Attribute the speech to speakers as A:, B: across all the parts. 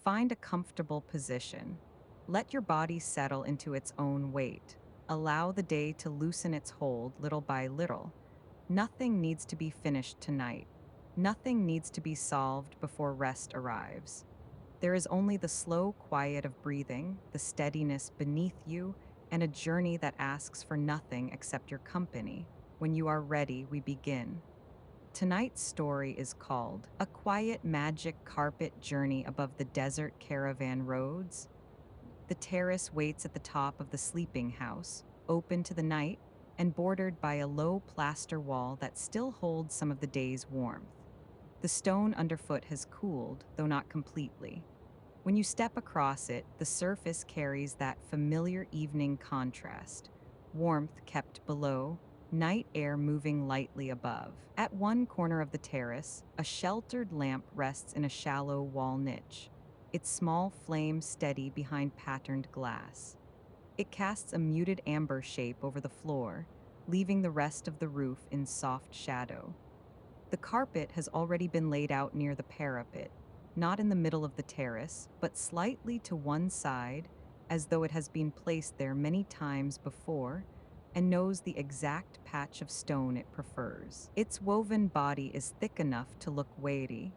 A: Find a comfortable position. Let your body settle into its own weight. Allow the day to loosen its hold little by little. Nothing needs to be finished tonight. Nothing needs to be solved before rest arrives. There is only the slow quiet of breathing, the steadiness beneath you, and a journey that asks for nothing except your company. When you are ready, we begin. Tonight's story is called A Quiet Magic Carpet Journey Above the Desert Caravan Roads. The terrace waits at the top of the sleeping house, open to the night and bordered by a low plaster wall that still holds some of the day's warmth. The stone underfoot has cooled, though not completely. When you step across it, the surface carries that familiar evening contrast: warmth kept below, night air moving lightly above. At one corner of the terrace, a sheltered lamp rests in a shallow wall niche, its small flame steady behind patterned glass. It casts a muted amber shape over the floor, leaving the rest of the roof in soft shadow. The carpet has already been laid out near the parapet, not in the middle of the terrace, but slightly to one side, as though it has been placed there many times before and knows the exact patch of stone it prefers. Its woven body is thick enough to look weighty,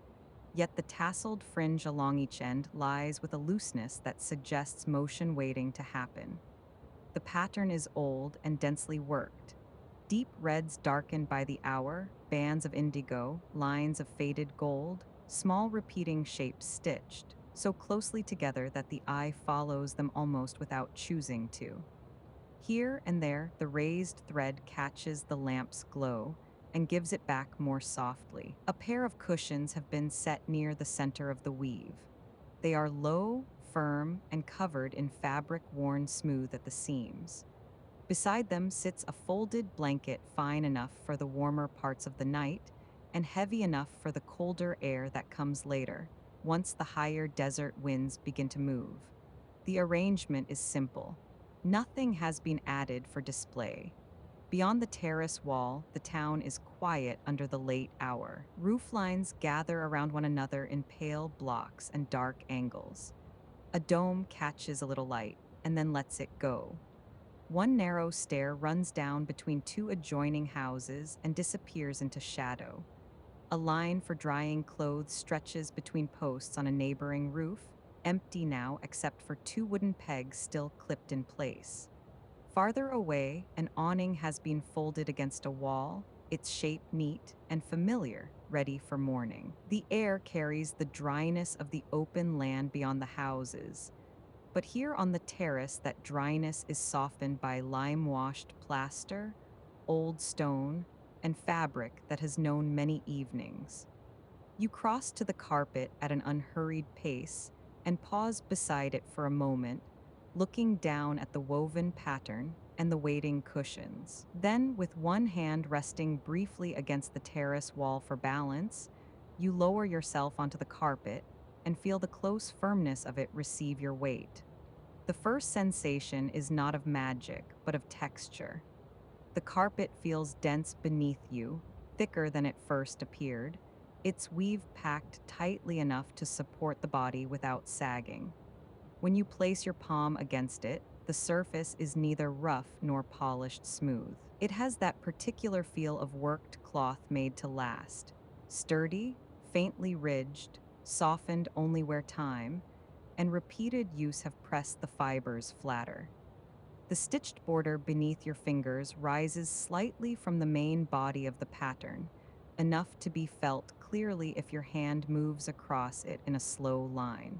A: yet the tasseled fringe along each end lies with a looseness that suggests motion waiting to happen. The pattern is old and densely worked. Deep reds darkened by the hour, bands of indigo, lines of faded gold, small repeating shapes stitched, so closely together that the eye follows them almost without choosing to. Here and there, the raised thread catches the lamp's glow and gives it back more softly. A pair of cushions have been set near the center of the weave. They are low, firm, and covered in fabric worn smooth at the seams. Beside them sits a folded blanket fine enough for the warmer parts of the night and heavy enough for the colder air that comes later, once the higher desert winds begin to move. The arrangement is simple. Nothing has been added for display. Beyond the terrace wall, the town is quiet under the late hour. Roof lines gather around one another in pale blocks and dark angles. A dome catches a little light and then lets it go. One narrow stair runs down between two adjoining houses and disappears into shadow. A line for drying clothes stretches between posts on a neighboring roof, empty now except for two wooden pegs still clipped in place. Farther away, an awning has been folded against a wall, its shape neat and familiar, ready for morning. The air carries the dryness of the open land beyond the houses, but here on the terrace, that dryness is softened by lime-washed plaster, old stone, and fabric that has known many evenings. You cross to the carpet at an unhurried pace and pause beside it for a moment, looking down at the woven pattern and the waiting cushions. Then, with one hand resting briefly against the terrace wall for balance, you lower yourself onto the carpet and feel the close firmness of it receive your weight. The first sensation is not of magic, but of texture. The carpet feels dense beneath you, thicker than it first appeared, its weave packed tightly enough to support the body without sagging. When you place your palm against it, the surface is neither rough nor polished smooth. It has that particular feel of worked cloth made to last: sturdy, faintly ridged, softened only where time and repeated use have pressed the fibers flatter. The stitched border beneath your fingers rises slightly from the main body of the pattern, enough to be felt clearly if your hand moves across it in a slow line.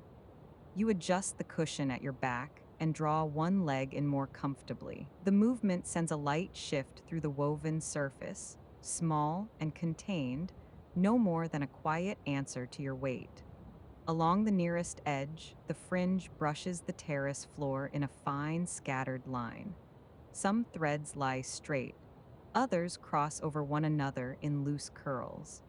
A: You adjust the cushion at your back and draw one leg in more comfortably. The movement sends a light shift through the woven surface, small and contained, no more than a quiet answer to your weight. Along the nearest edge, the fringe brushes the terrace floor in a fine, scattered line. Some threads lie straight, others cross over one another in loose curls.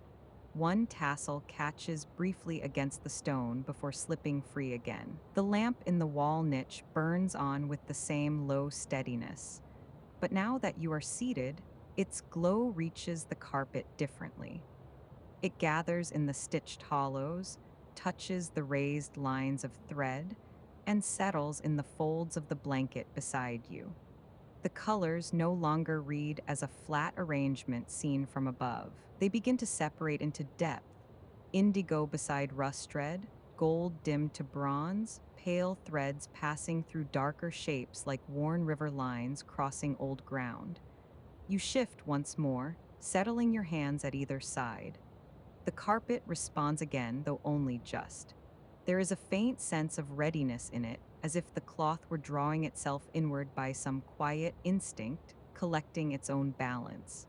A: One tassel catches briefly against the stone before slipping free again. The lamp in the wall niche burns on with the same low steadiness, but now that you are seated, its glow reaches the carpet differently. It gathers in the stitched hollows, touches the raised lines of thread and settles in the folds of the blanket beside you. The colors no longer read as a flat arrangement seen from above. They begin to separate into depth: indigo beside rust red, gold dimmed to bronze, pale threads passing through darker shapes like worn river lines crossing old ground. You shift once more, settling your hands at either side. The carpet responds again, though only just. There is a faint sense of readiness in it, as if the cloth were drawing itself inward by some quiet instinct, collecting its own balance.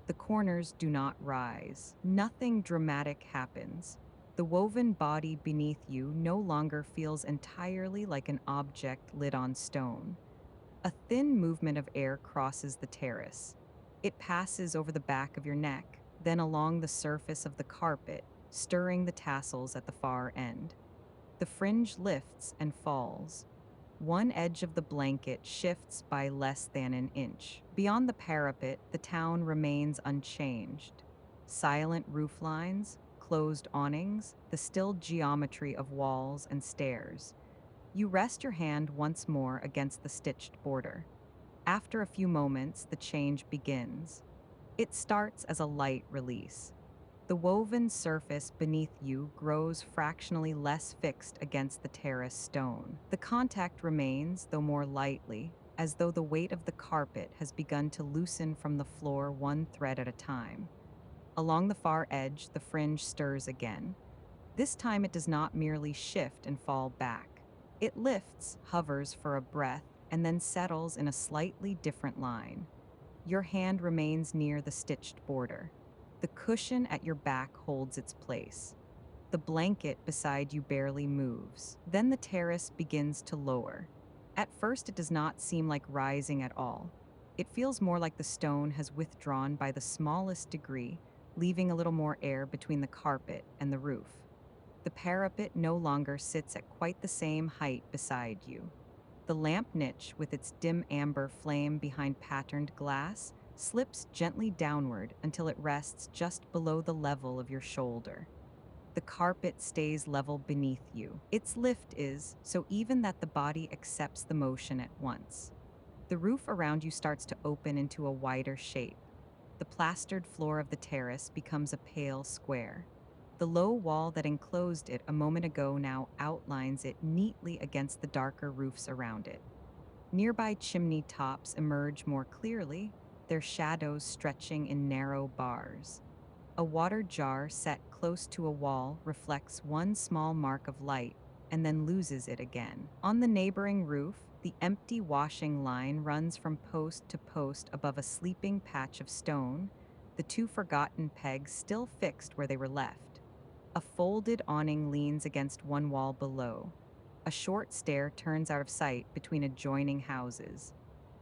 A: The corners do not rise. Nothing dramatic happens. The woven body beneath you no longer feels entirely like an object lit on stone. A thin movement of air crosses the terrace. It passes over the back of your neck, then along the surface of the carpet, stirring the tassels at the far end. The fringe lifts and falls. One edge of the blanket shifts by less than an inch. Beyond the parapet, the town remains unchanged. Silent roof lines, closed awnings, the still geometry of walls and stairs. You rest your hand once more against the stitched border. After a few moments, the change begins. It starts as a light release. The woven surface beneath you grows fractionally less fixed against the terrace stone. The contact remains, though more lightly, as though the weight of the carpet has begun to loosen from the floor one thread at a time. Along the far edge, the fringe stirs again. This time it does not merely shift and fall back. It lifts, hovers for a breath, and then settles in a slightly different line. Your hand remains near the stitched border. The cushion at your back holds its place. The blanket beside you barely moves. Then the terrace begins to lower. At first, it does not seem like rising at all. It feels more like the stone has withdrawn by the smallest degree, leaving a little more air between the carpet and the roof. The parapet no longer sits at quite the same height beside you. The lamp niche, with its dim amber flame behind patterned glass, slips gently downward until it rests just below the level of your shoulder. The carpet stays level beneath you. Its lift is so even that the body accepts the motion at once. The roof around you starts to open into a wider shape. The plastered floor of the terrace becomes a pale square. The low wall that enclosed it a moment ago now outlines it neatly against the darker roofs around it. Nearby chimney tops emerge more clearly, their shadows stretching in narrow bars. A water jar set close to a wall reflects one small mark of light and then loses it again. On the neighboring roof, the empty washing line runs from post to post above a sleeping patch of stone, the two forgotten pegs still fixed where they were left. A folded awning leans against one wall below. A short stair turns out of sight between adjoining houses.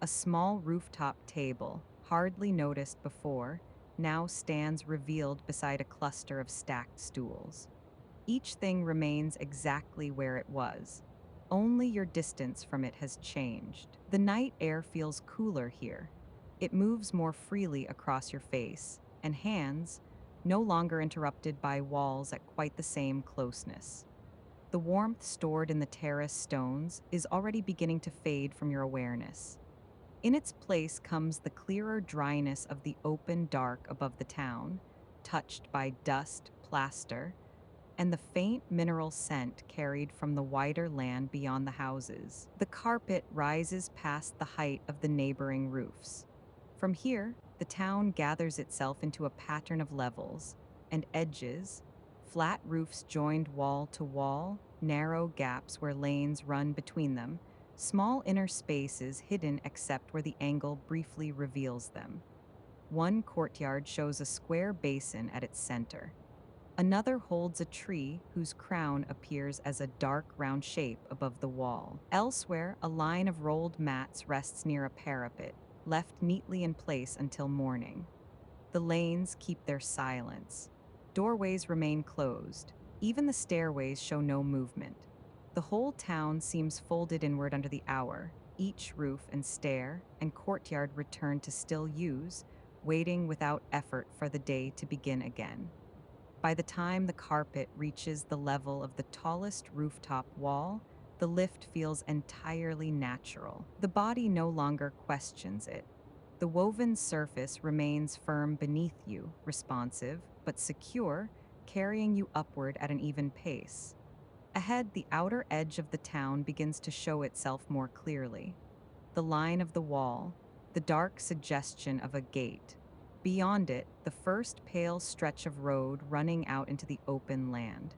A: A small rooftop table, hardly noticed before, now stands revealed beside a cluster of stacked stools. Each thing remains exactly where it was. Only your distance from it has changed. The night air feels cooler here. It moves more freely across your face, and hands, no longer interrupted by walls at quite the same closeness. The warmth stored in the terrace stones is already beginning to fade from your awareness. In its place comes the clearer dryness of the open dark above the town, touched by dust, plaster, and the faint mineral scent carried from the wider land beyond the houses. The carpet rises past the height of the neighboring roofs. From here, the town gathers itself into a pattern of levels and edges, flat roofs joined wall to wall, narrow gaps where lanes run between them, small inner spaces hidden except where the angle briefly reveals them. One courtyard shows a square basin at its center. Another holds a tree whose crown appears as a dark round shape above the wall. Elsewhere, a line of rolled mats rests near a parapet, left neatly in place until morning. The lanes keep their silence. Doorways remain closed. Even the stairways show no movement. The whole town seems folded inward under the hour. Each roof and stair and courtyard return to still use, waiting without effort for the day to begin again. By the time the carpet reaches the level of the tallest rooftop wall, the lift feels entirely natural. The body no longer questions it. The woven surface remains firm beneath you, responsive, but secure, carrying you upward at an even pace. Ahead, the outer edge of the town begins to show itself more clearly. The line of the wall, the dark suggestion of a gate. Beyond it, the first pale stretch of road running out into the open land.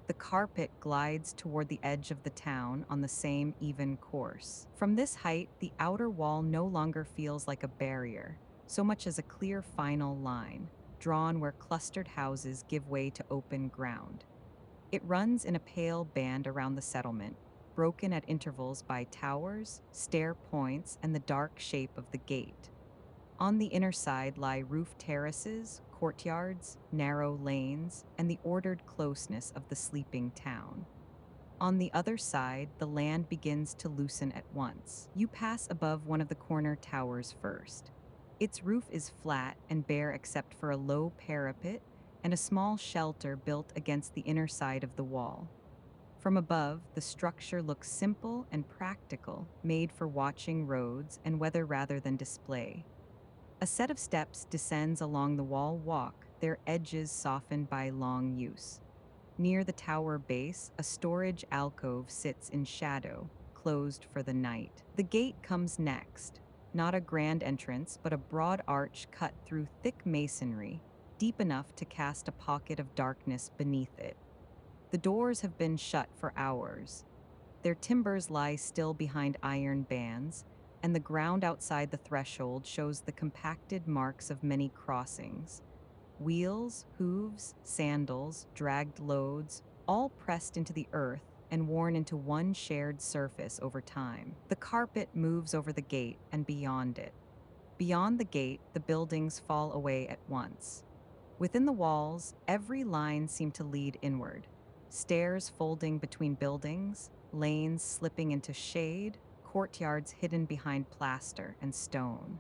A: The carpet glides toward the edge of the town on the same even course. From this height, the outer wall no longer feels like a barrier, so much as a clear final line, drawn where clustered houses give way to open ground. It runs in a pale band around the settlement, broken at intervals by towers, stair points, and the dark shape of the gate. On the inner side lie roof terraces, courtyards, narrow lanes, and the ordered closeness of the sleeping town. On the other side, the land begins to loosen at once. You pass above one of the corner towers first. Its roof is flat and bare except for a low parapet and a small shelter built against the inner side of the wall. From above, the structure looks simple and practical, made for watching roads and weather rather than display. A set of steps descends along the wall walk, their edges softened by long use. Near the tower base, a storage alcove sits in shadow, closed for the night. The gate comes next, not a grand entrance, but a broad arch cut through thick masonry, deep enough to cast a pocket of darkness beneath it. The doors have been shut for hours. Their timbers lie still behind iron bands, and the ground outside the threshold shows the compacted marks of many crossings. Wheels, hooves, sandals, dragged loads, all pressed into the earth and worn into one shared surface over time. The carpet moves over the gate and beyond it. Beyond the gate, the buildings fall away at once. Within the walls, every line seemed to lead inward. Stairs folding between buildings, lanes slipping into shade, courtyards hidden behind plaster and stone.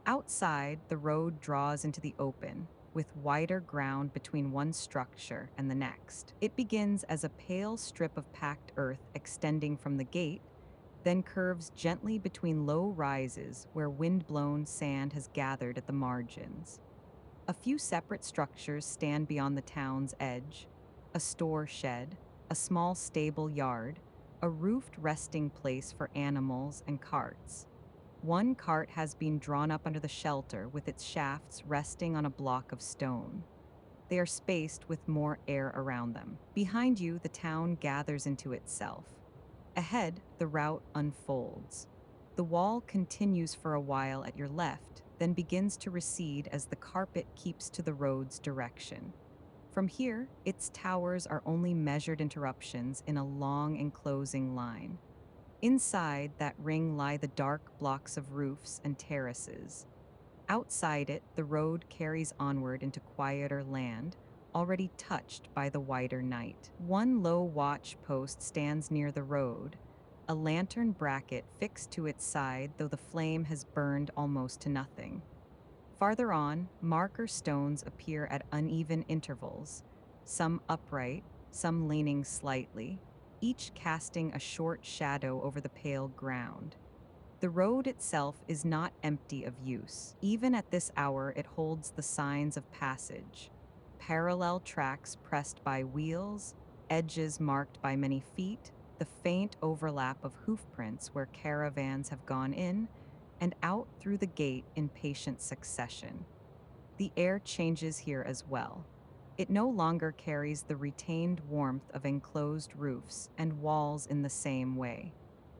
A: Outside, the road draws into the open, with wider ground between one structure and the next. It begins as a pale strip of packed earth extending from the gate, then curves gently between low rises where wind-blown sand has gathered at the margins. A few separate structures stand beyond the town's edge: a store shed, a small stable yard, a roofed resting place for animals and carts. One cart has been drawn up under the shelter with its shafts resting on a block of stone. They are spaced with more air around them. Behind you, the town gathers into itself. Ahead, the route unfolds. The wall continues for a while at your left, then begins to recede as the carpet keeps to the road's direction. From here, its towers are only measured interruptions in a long enclosing line. Inside that ring lie the dark blocks of roofs and terraces. Outside it, the road carries onward into quieter land, already touched by the wider night. One low watch post stands near the road, a lantern bracket fixed to its side, though the flame has burned almost to nothing. Farther on, marker stones appear at uneven intervals, some upright, some leaning slightly, each casting a short shadow over the pale ground. The road itself is not empty of use. Even at this hour, it holds the signs of passage: parallel tracks pressed by wheels, edges marked by many feet, the faint overlap of hoofprints where caravans have gone in and out through the gate in patient succession. The air changes here as well. It no longer carries the retained warmth of enclosed roofs and walls in the same way.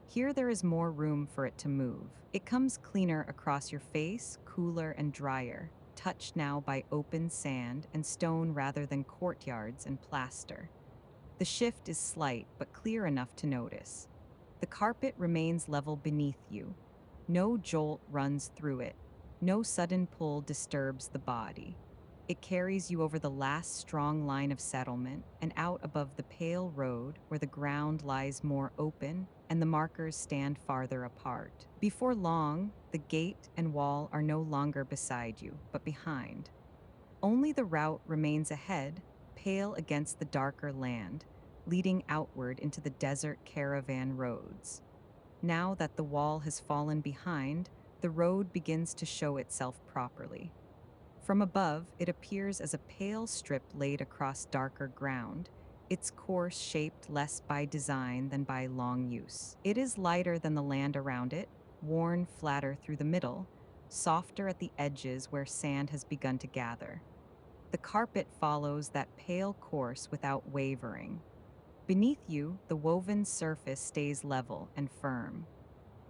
A: Here there is more room for it to move. It comes cleaner across your face, cooler and drier, touched now by open sand and stone rather than courtyards and plaster. The shift is slight but clear enough to notice. The carpet remains level beneath you. No jolt runs through it. No sudden pull disturbs the body. It carries you over the last strong line of settlement and out above the pale road where the ground lies more open and the markers stand farther apart. Before long, the gate and wall are no longer beside you, but behind. Only the route remains ahead, pale against the darker land, leading outward into the desert caravan roads. Now that the wall has fallen behind, the road begins to show itself properly. From above, it appears as a pale strip laid across darker ground, its course shaped less by design than by long use. It is lighter than the land around it, worn flatter through the middle, softer at the edges where sand has begun to gather. The carpet follows that pale course without wavering. Beneath you, the woven surface stays level and firm.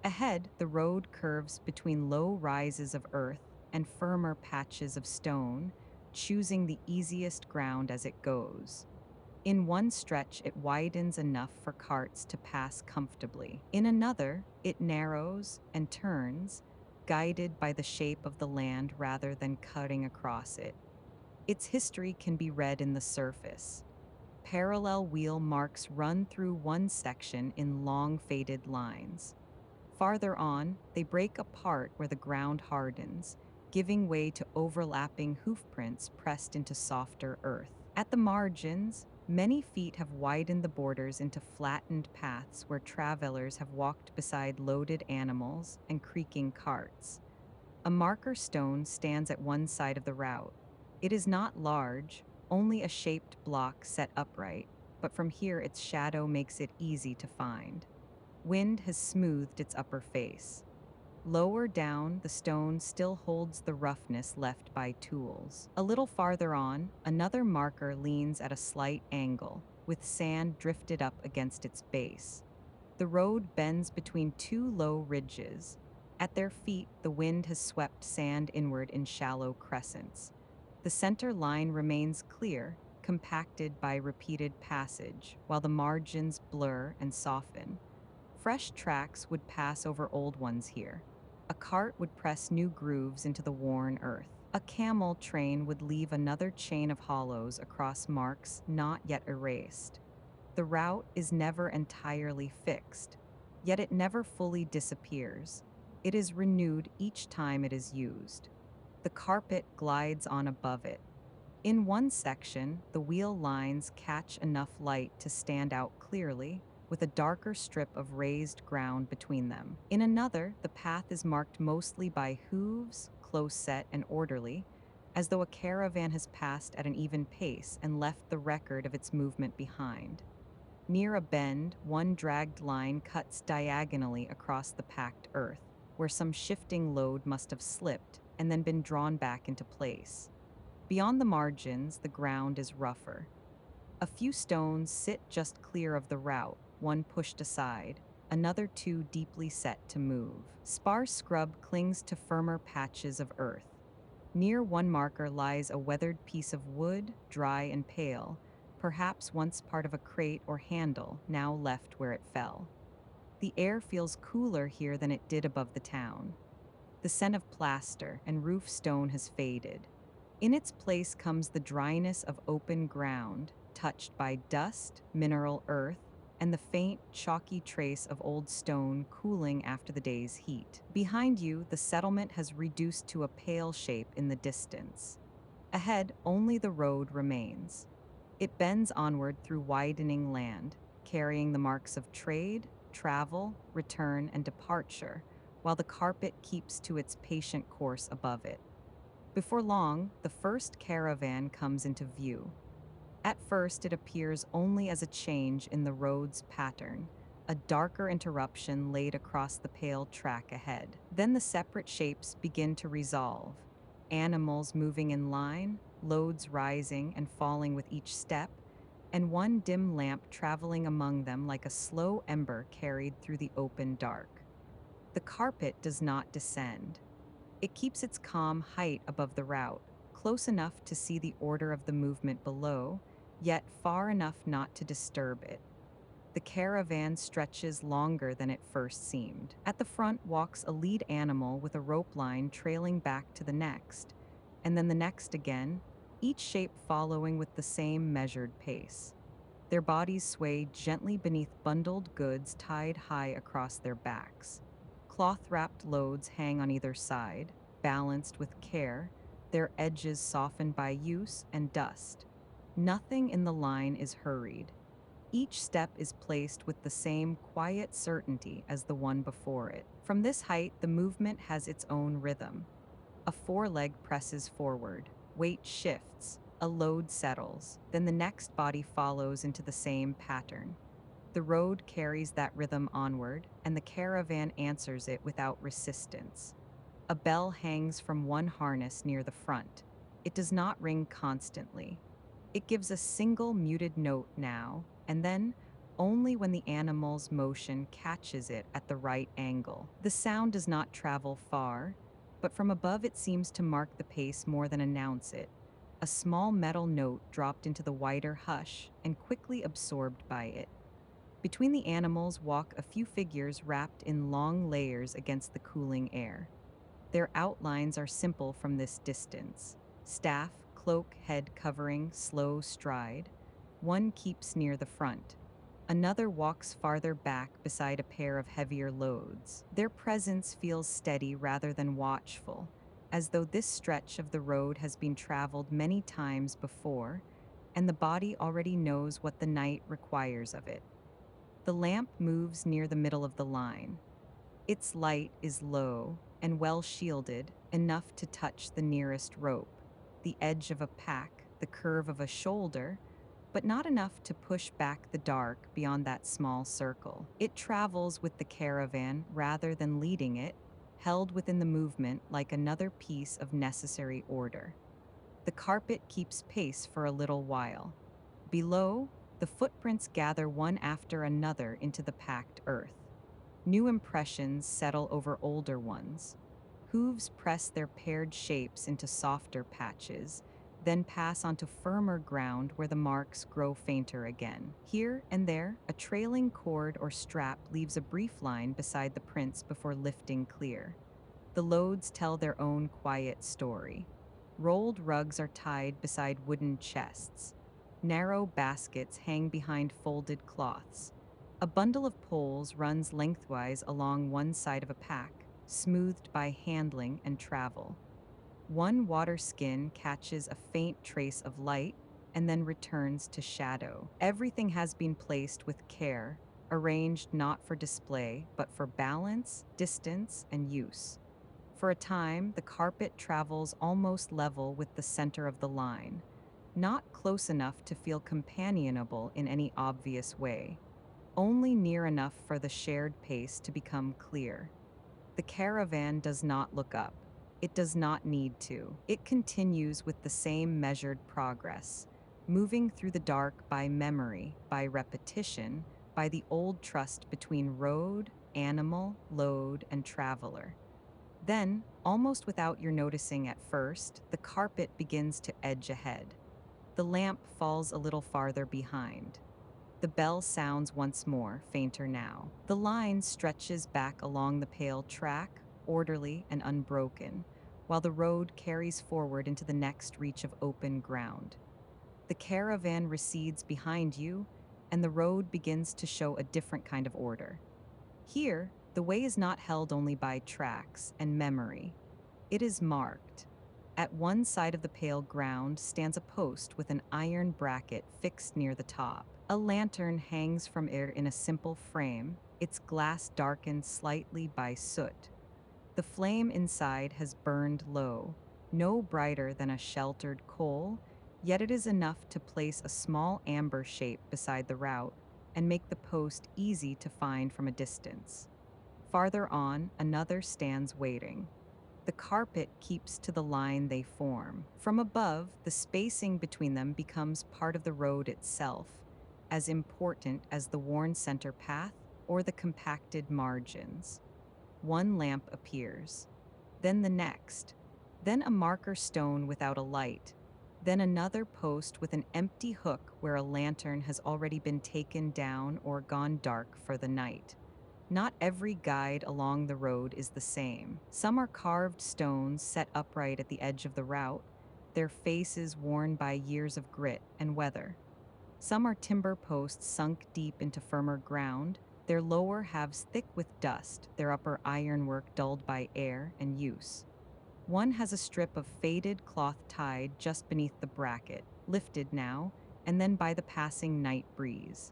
A: Ahead, the road curves between low rises of earth and firmer patches of stone, choosing the easiest ground as it goes. In one stretch, it widens enough for carts to pass comfortably. In another, it narrows and turns, guided by the shape of the land rather than cutting across it. Its history can be read in the surface. Parallel wheel marks run through one section in long faded lines. Farther on, they break apart where the ground hardens, giving way to overlapping hoofprints pressed into softer earth. At the margins, many feet have widened the borders into flattened paths where travelers have walked beside loaded animals and creaking carts. A marker stone stands at one side of the route. It is not large, only a shaped block set upright, but from here its shadow makes it easy to find. Wind has smoothed its upper face. Lower down, the stone still holds the roughness left by tools. A little farther on, another marker leans at a slight angle, with sand drifted up against its base. The road bends between two low ridges. At their feet, the wind has swept sand inward in shallow crescents. The center line remains clear, compacted by repeated passage, while the margins blur and soften. Fresh tracks would pass over old ones here. A cart would press new grooves into the worn earth. A camel train would leave another chain of hollows across marks not yet erased. The route is never entirely fixed, yet it never fully disappears. It is renewed each time it is used. The carpet glides on above it. In one section, the wheel lines catch enough light to stand out clearly, with a darker strip of raised ground between them. In another, the path is marked mostly by hooves, close set and orderly, as though a caravan has passed at an even pace and left the record of its movement behind. Near a bend, one dragged line cuts diagonally across the packed earth, where some shifting load must have slipped and then been drawn back into place. Beyond the margins, the ground is rougher. A few stones sit just clear of the route, one pushed aside, another two deeply set to move. Sparse scrub clings to firmer patches of earth. Near one marker lies a weathered piece of wood, dry and pale, perhaps once part of a crate or handle, now left where it fell. The air feels cooler here than it did above the town. The scent of plaster and roof stone has faded. In its place comes the dryness of open ground, touched by dust, mineral earth, and the faint, chalky trace of old stone cooling after the day's heat. Behind you, the settlement has reduced to a pale shape in the distance. Ahead, only the road remains. It bends onward through widening land, carrying the marks of trade, travel, return, and departure, while the carpet keeps to its patient course above it. Before long, the first caravan comes into view. At first, it appears only as a change in the road's pattern, a darker interruption laid across the pale track ahead. Then the separate shapes begin to resolve, animals moving in line, loads rising and falling with each step, and one dim lamp traveling among them like a slow ember carried through the open dark. The carpet does not descend. It keeps its calm height above the route, close enough to see the order of the movement below, yet far enough not to disturb it. The caravan stretches longer than it first seemed. At the front walks a lead animal with a rope line trailing back to the next, and then the next again, each shape following with the same measured pace. Their bodies sway gently beneath bundled goods tied high across their backs. Cloth-wrapped loads hang on either side, balanced with care, their edges softened by use and dust. Nothing in the line is hurried. Each step is placed with the same quiet certainty as the one before it. From this height, the movement has its own rhythm. A foreleg presses forward, weight shifts, a load settles, then the next body follows into the same pattern. The road carries that rhythm onward, and the caravan answers it without resistance. A bell hangs from one harness near the front. It does not ring constantly. It gives a single muted note now, and then only when the animal's motion catches it at the right angle. The sound does not travel far, but from above it seems to mark the pace more than announce it. A small metal note dropped into the wider hush and quickly absorbed by it. Between the animals walk a few figures wrapped in long layers against the cooling air. Their outlines are simple from this distance. Staff, cloak, head covering, slow stride. One keeps near the front. Another walks farther back beside a pair of heavier loads. Their presence feels steady rather than watchful, as though this stretch of the road has been traveled many times before, and the body already knows what the night requires of it. The lamp moves near the middle of the line. Its light is low and well shielded, enough to touch the nearest rope, the edge of a pack, the curve of a shoulder, but not enough to push back the dark beyond that small circle. It travels with the caravan rather than leading it, held within the movement like another piece of necessary order. The carpet keeps pace for a little while. Below, the footprints gather one after another into the packed earth. New impressions settle over older ones. Hooves press their paired shapes into softer patches, then pass onto firmer ground where the marks grow fainter again. Here and there, a trailing cord or strap leaves a brief line beside the prints before lifting clear. The loads tell their own quiet story. Rolled rugs are tied beside wooden chests. Narrow baskets hang behind folded cloths. A bundle of poles runs lengthwise along one side of a pack, smoothed by handling and travel. One water skin catches a faint trace of light and then returns to shadow. Everything has been placed with care, arranged not for display, but for balance, distance, and use. For a time, the carpet travels almost level with the center of the line, not close enough to feel companionable in any obvious way, only near enough for the shared pace to become clear. The caravan does not look up. It does not need to. It continues with the same measured progress, moving through the dark by memory, by repetition, by the old trust between road, animal, load, and traveler. Then, almost without your noticing at first, the carpet begins to edge ahead. The lamp falls a little farther behind. The bell sounds once more, fainter now. The line stretches back along the pale track, orderly and unbroken, while the road carries forward into the next reach of open ground. The caravan recedes behind you, and the road begins to show a different kind of order. Here, the way is not held only by tracks and memory. It is marked. At one side of the pale ground stands a post with an iron bracket fixed near the top. A lantern hangs from it in a simple frame, its glass darkened slightly by soot. The flame inside has burned low, no brighter than a sheltered coal, yet it is enough to place a small amber shape beside the route and make the post easy to find from a distance. Farther on, another stands waiting. The carpet keeps to the line they form. From above, the spacing between them becomes part of the road itself, as important as the worn center path or the compacted margins. One lamp appears, then the next, then a marker stone without a light, then another post with an empty hook where a lantern has already been taken down or gone dark for the night. Not every guide along the road is the same. Some are carved stones set upright at the edge of the route, their faces worn by years of grit and weather. Some are timber posts sunk deep into firmer ground, their lower halves thick with dust, their upper ironwork dulled by air and use. One has a strip of faded cloth tied just beneath the bracket, lifted now, and then by the passing night breeze.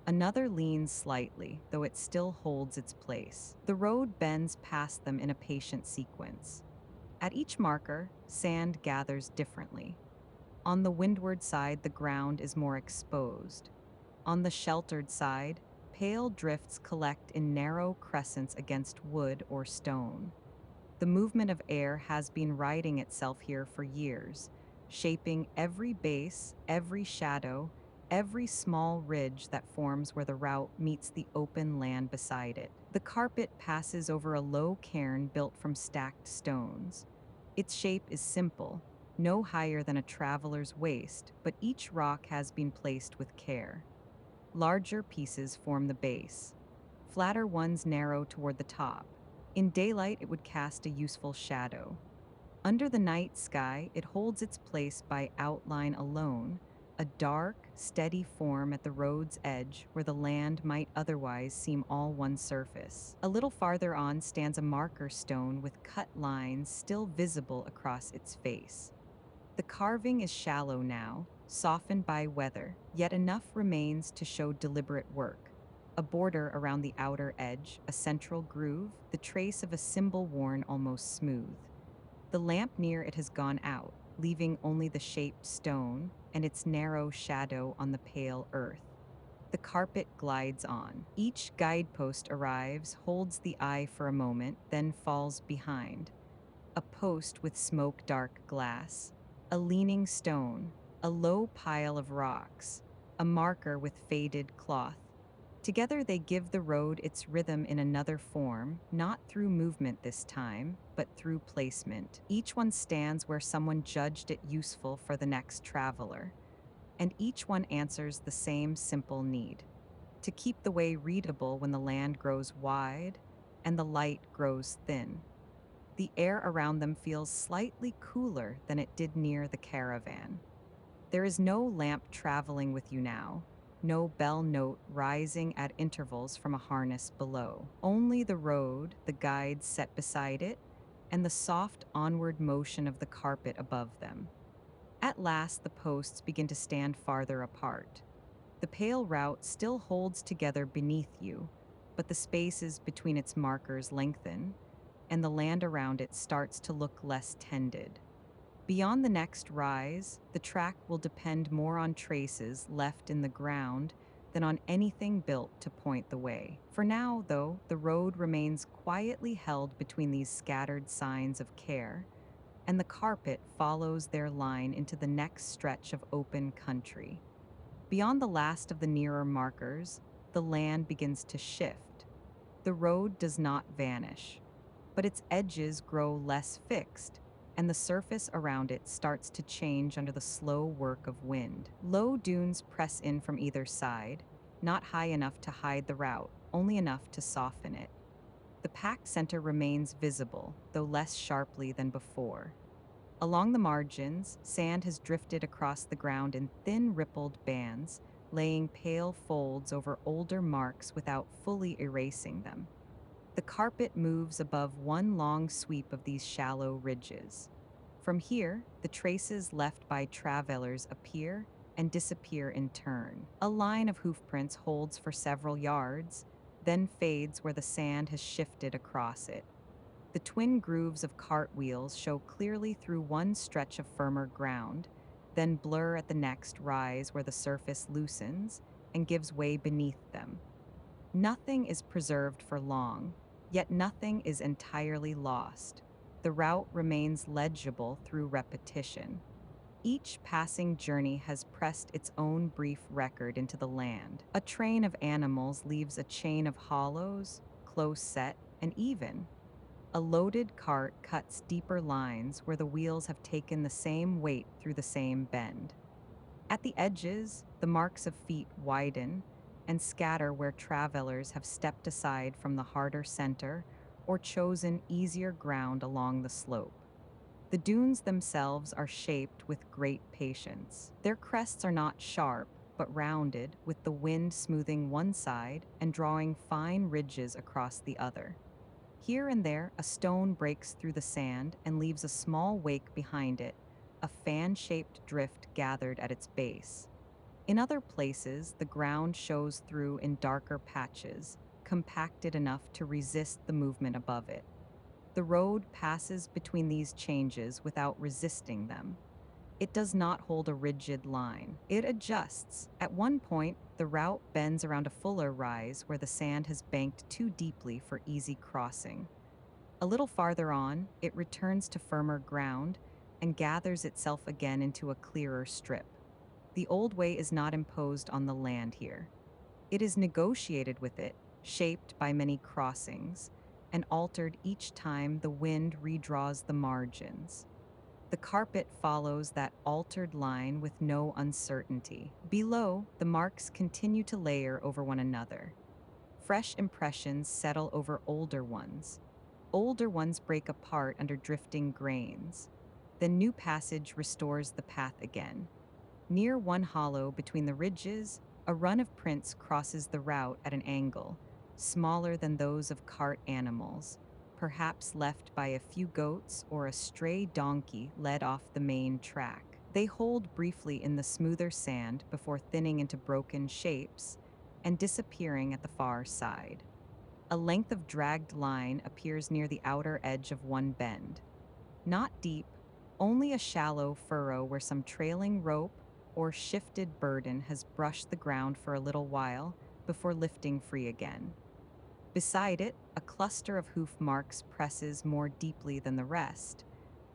A: Another leans slightly, though it still holds its place. The road bends past them in a patient sequence. At each marker, sand gathers differently. On the windward side, the ground is more exposed. On the sheltered side, pale drifts collect in narrow crescents against wood or stone. The movement of air has been riding itself here for years, shaping every base, every shadow, every small ridge that forms where the route meets the open land beside it. The carpet passes over a low cairn built from stacked stones. Its shape is simple, no higher than a traveler's waist, but each rock has been placed with care. Larger pieces form the base. Flatter ones narrow toward the top. In daylight, it would cast a useful shadow. Under the night sky, it holds its place by outline alone, a dark, steady form at the road's edge where the land might otherwise seem all one surface. A little farther on stands a marker stone with cut lines still visible across its face. The carving is shallow now, softened by weather, yet enough remains to show deliberate work. A border around the outer edge, a central groove, the trace of a symbol worn almost smooth. The lamp near it has gone out, leaving only the shaped stone and its narrow shadow on the pale earth. The carpet glides on. Each guidepost arrives, holds the eye for a moment, then falls behind. A post with smoke-dark glass, a leaning stone, a low pile of rocks, a marker with faded cloth. Together they give the road its rhythm in another form, not through movement this time, but through placement. Each one stands where someone judged it useful for the next traveler, and each one answers the same simple need: to keep the way readable when the land grows wide and the light grows thin. The air around them feels slightly cooler than it did near the caravan. There is no lamp traveling with you now, no bell note rising at intervals from a harness below. Only the road, the guides set beside it, and the soft onward motion of the carpet above them. At last, the posts begin to stand farther apart. The pale route still holds together beneath you, but the spaces between its markers lengthen, and the land around it starts to look less tended. Beyond the next rise, the track will depend more on traces left in the ground than on anything built to point the way. For now, though, the road remains quietly held between these scattered signs of care, and the carpet follows their line into the next stretch of open country. Beyond the last of the nearer markers, the land begins to shift. The road does not vanish, but its edges grow less fixed, and the surface around it starts to change under the slow work of wind. Low dunes press in from either side, not high enough to hide the route, only enough to soften it. The packed center remains visible, though less sharply than before. Along the margins, sand has drifted across the ground in thin rippled bands, laying pale folds over older marks without fully erasing them. The carpet moves above one long sweep of these shallow ridges. From here, the traces left by travelers appear and disappear in turn. A line of hoofprints holds for several yards, then fades where the sand has shifted across it. The twin grooves of cartwheels show clearly through one stretch of firmer ground, then blur at the next rise where the surface loosens and gives way beneath them. Nothing is preserved for long, yet nothing is entirely lost. The route remains legible through repetition. Each passing journey has pressed its own brief record into the land. A train of animals leaves a chain of hollows, close set and even. A loaded cart cuts deeper lines where the wheels have taken the same weight through the same bend. At the edges, the marks of feet widen and scatter where travelers have stepped aside from the harder center or chosen easier ground along the slope. The dunes themselves are shaped with great patience. Their crests are not sharp, but rounded, with the wind smoothing one side and drawing fine ridges across the other. Here and there, a stone breaks through the sand and leaves a small wake behind it, a fan-shaped drift gathered at its base. In other places, the ground shows through in darker patches, compacted enough to resist the movement above it. The road passes between these changes without resisting them. It does not hold a rigid line. It adjusts. At one point, the route bends around a fuller rise where the sand has banked too deeply for easy crossing. A little farther on, it returns to firmer ground and gathers itself again into a clearer strip. The old way is not imposed on the land here. It is negotiated with it, shaped by many crossings, and altered each time the wind redraws the margins. The carpet follows that altered line with no uncertainty. Below, the marks continue to layer over one another. Fresh impressions settle over older ones. Older ones break apart under drifting grains. Then new passage restores the path again. Near one hollow between the ridges, a run of prints crosses the route at an angle, smaller than those of cart animals, perhaps left by a few goats or a stray donkey led off the main track. They hold briefly in the smoother sand before thinning into broken shapes and disappearing at the far side. A length of dragged line appears near the outer edge of one bend. Not deep, only a shallow furrow where some trailing rope or shifted burden has brushed the ground for a little while before lifting free again. Beside it, a cluster of hoof marks presses more deeply than the rest,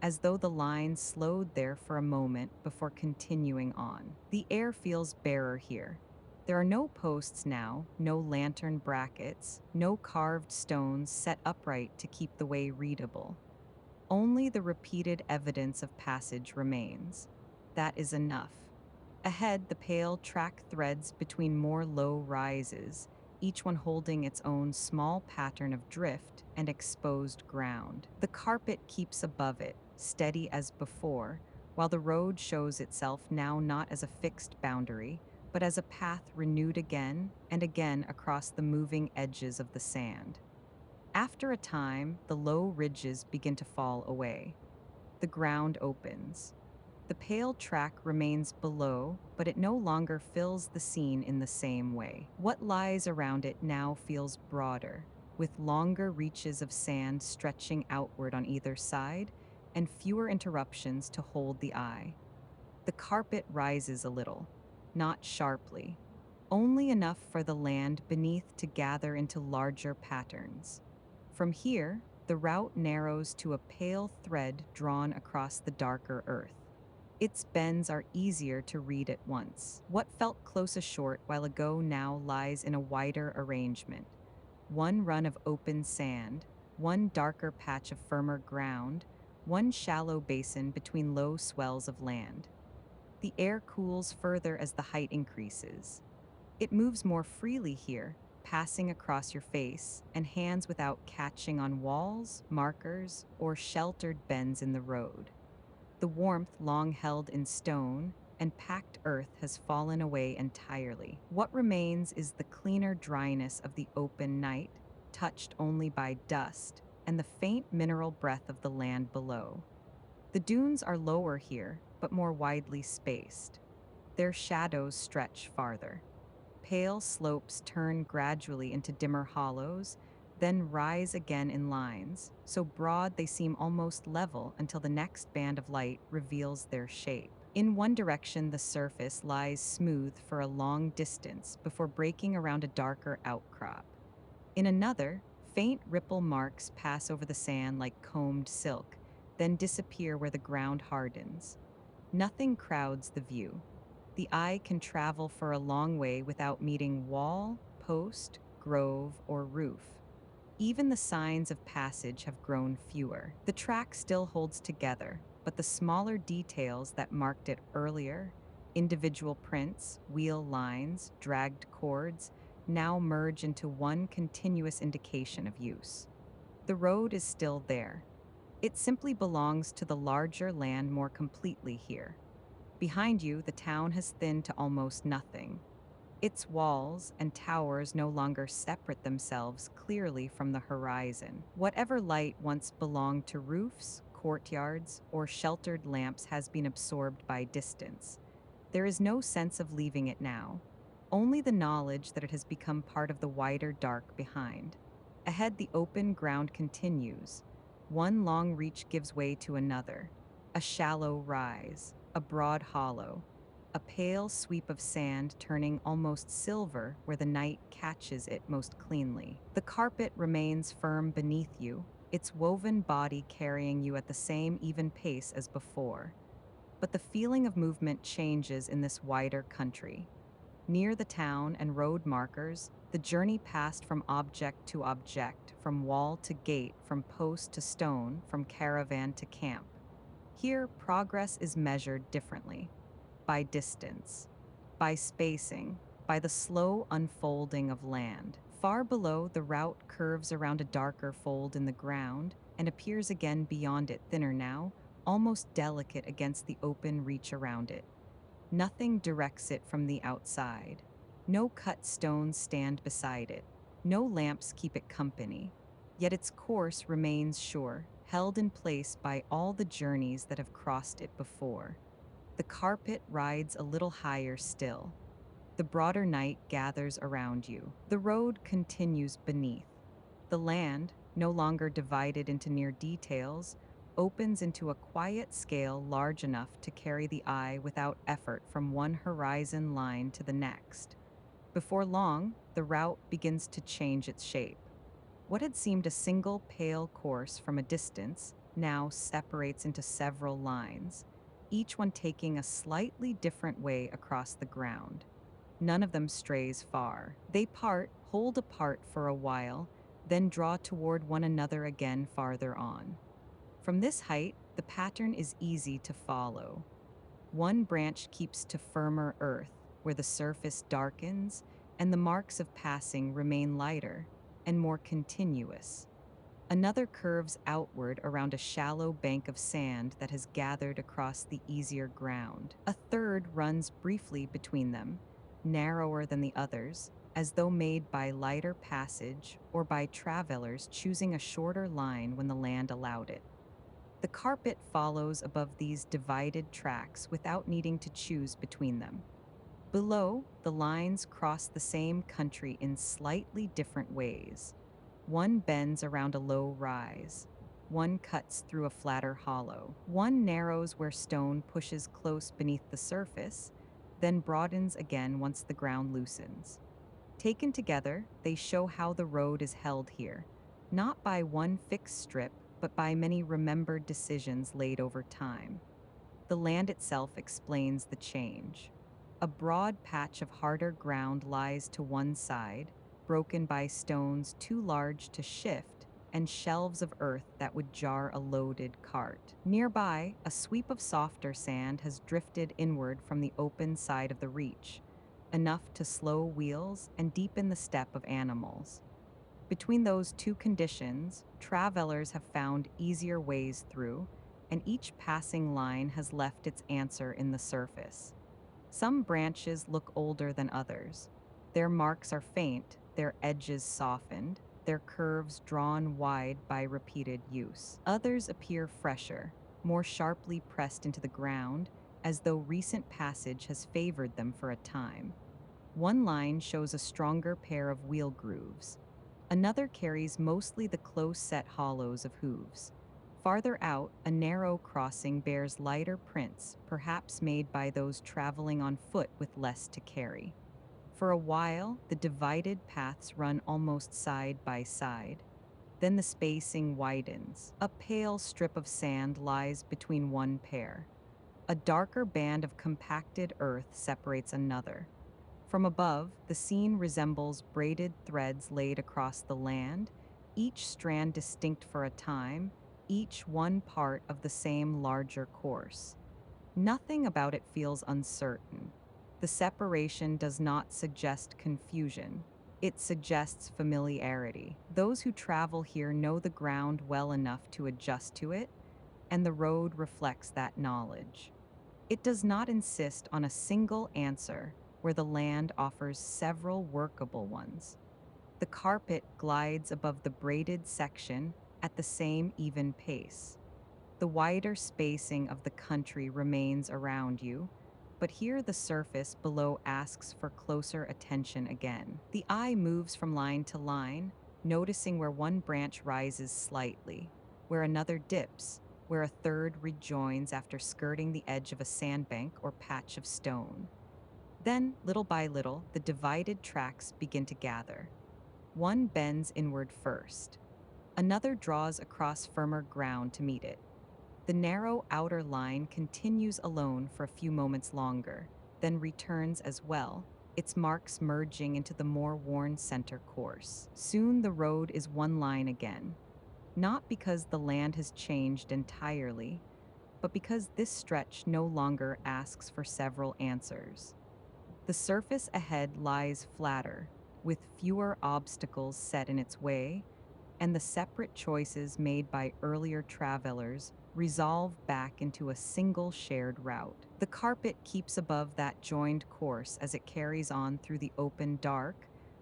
A: as though the line slowed there for a moment before continuing on. The air feels barer here. There are no posts now, no lantern brackets, no carved stones set upright to keep the way readable. Only the repeated evidence of passage remains. That is enough. Ahead, the pale track threads between more low rises, each one holding its own small pattern of drift and exposed ground. The carpet keeps above it, steady as before, while the road shows itself now not as a fixed boundary, but as a path renewed again and again across the moving edges of the sand. After a time, the low ridges begin to fall away. The ground opens. The pale track remains below, but it no longer fills the scene in the same way. What lies around it now feels broader, with longer reaches of sand stretching outward on either side and fewer interruptions to hold the eye. The carpet rises a little, not sharply, only enough for the land beneath to gather into larger patterns. From here, the route narrows to a pale thread drawn across the darker earth. Its bends are easier to read at once. What felt close a short while ago now lies in a wider arrangement. One run of open sand, one darker patch of firmer ground, one shallow basin between low swells of land. The air cools further as the height increases. It moves more freely here, passing across your face and hands without catching on walls, markers, or sheltered bends in the road. The warmth long held in stone and packed earth has fallen away entirely. What remains is the cleaner dryness of the open night, touched only by dust, and the faint mineral breath of the land below. The dunes are lower here, but more widely spaced. Their shadows stretch farther. Pale slopes turn gradually into dimmer hollows, then rise again in lines, so broad they seem almost level until the next band of light reveals their shape. In one direction, the surface lies smooth for a long distance before breaking around a darker outcrop. In another, faint ripple marks pass over the sand like combed silk, then disappear where the ground hardens. Nothing crowds the view. The eye can travel for a long way without meeting wall, post, grove, or roof. Even the signs of passage have grown fewer. The track still holds together, but the smaller details that marked it earlier, individual prints, wheel lines, dragged cords, now merge into one continuous indication of use. The road is still there. It simply belongs to the larger land more completely here. Behind you, the town has thinned to almost nothing. Its walls and towers no longer separate themselves clearly from the horizon. Whatever light once belonged to roofs, courtyards, or sheltered lamps has been absorbed by distance. There is no sense of leaving it now, only the knowledge that it has become part of the wider dark behind. Ahead, the open ground continues. One long reach gives way to another, a shallow rise, a broad hollow, a pale sweep of sand turning almost silver where the night catches it most cleanly. The carpet remains firm beneath you, its woven body carrying you at the same even pace as before. But the feeling of movement changes in this wider country. Near the town and road markers, the journey passed from object to object, from wall to gate, from post to stone, from caravan to camp. Here, progress is measured differently, by distance, by spacing, by the slow unfolding of land. Far below, the route curves around a darker fold in the ground and appears again beyond it, thinner now, almost delicate against the open reach around it. Nothing directs it from the outside. No cut stones stand beside it. No lamps keep it company. Yet its course remains sure, held in place by all the journeys that have crossed it before. The carpet rides a little higher still. The broader night gathers around you. The road continues beneath. The land, no longer divided into near details, opens into a quiet scale large enough to carry the eye without effort from one horizon line to the next. Before long, the route begins to change its shape. What had seemed a single pale course from a distance now separates into several lines, each one taking a slightly different way across the ground. None of them strays far. They part, hold apart for a while, then draw toward one another again farther on. From this height, the pattern is easy to follow. One branch keeps to firmer earth, where the surface darkens and the marks of passing remain lighter and more continuous. Another curves outward around a shallow bank of sand that has gathered across the easier ground. A third runs briefly between them, narrower than the others, as though made by lighter passage or by travelers choosing a shorter line when the land allowed it. The carpet follows above these divided tracks without needing to choose between them. Below, the lines cross the same country in slightly different ways. One bends around a low rise. One cuts through a flatter hollow. One narrows where stone pushes close beneath the surface, then broadens again once the ground loosens. Taken together, they show how the road is held here, not by one fixed strip, but by many remembered decisions laid over time. The land itself explains the change. A broad patch of harder ground lies to one side, broken by stones too large to shift and shelves of earth that would jar a loaded cart. Nearby, a sweep of softer sand has drifted inward from the open side of the reach, enough to slow wheels and deepen the step of animals. Between those two conditions, travelers have found easier ways through, and each passing line has left its answer in the surface. Some branches look older than others. Their marks are faint, their edges softened, their curves drawn wide by repeated use. Others appear fresher, more sharply pressed into the ground, as though recent passage has favored them for a time. One line shows a stronger pair of wheel grooves. Another carries mostly the close-set hollows of hooves. Farther out, a narrow crossing bears lighter prints, perhaps made by those traveling on foot with less to carry. For a while, the divided paths run almost side by side. Then the spacing widens. A pale strip of sand lies between one pair. A darker band of compacted earth separates another. From above, the scene resembles braided threads laid across the land, each strand distinct for a time, each one part of the same larger course. Nothing about it feels uncertain. The separation does not suggest confusion. It suggests familiarity. Those who travel here know the ground well enough to adjust to it, and the road reflects that knowledge. It does not insist on a single answer where the land offers several workable ones. The carpet glides above the braided section at the same even pace. The wider spacing of the country remains around you, but here the surface below asks for closer attention again. The eye moves from line to line, noticing where one branch rises slightly, where another dips, where a third rejoins after skirting the edge of a sandbank or patch of stone. Then, little by little, the divided tracks begin to gather. One bends inward first. Another draws across firmer ground to meet it. The narrow outer line continues alone for a few moments longer, then returns as well, its marks merging into the more worn center course. Soon the road is one line again, not because the land has changed entirely, but because this stretch no longer asks for several answers. The surface ahead lies flatter, with fewer obstacles set in its way, and the separate choices made by earlier travelers resolve back into a single shared route. The carpet keeps above that joined course as it carries on through the open dark,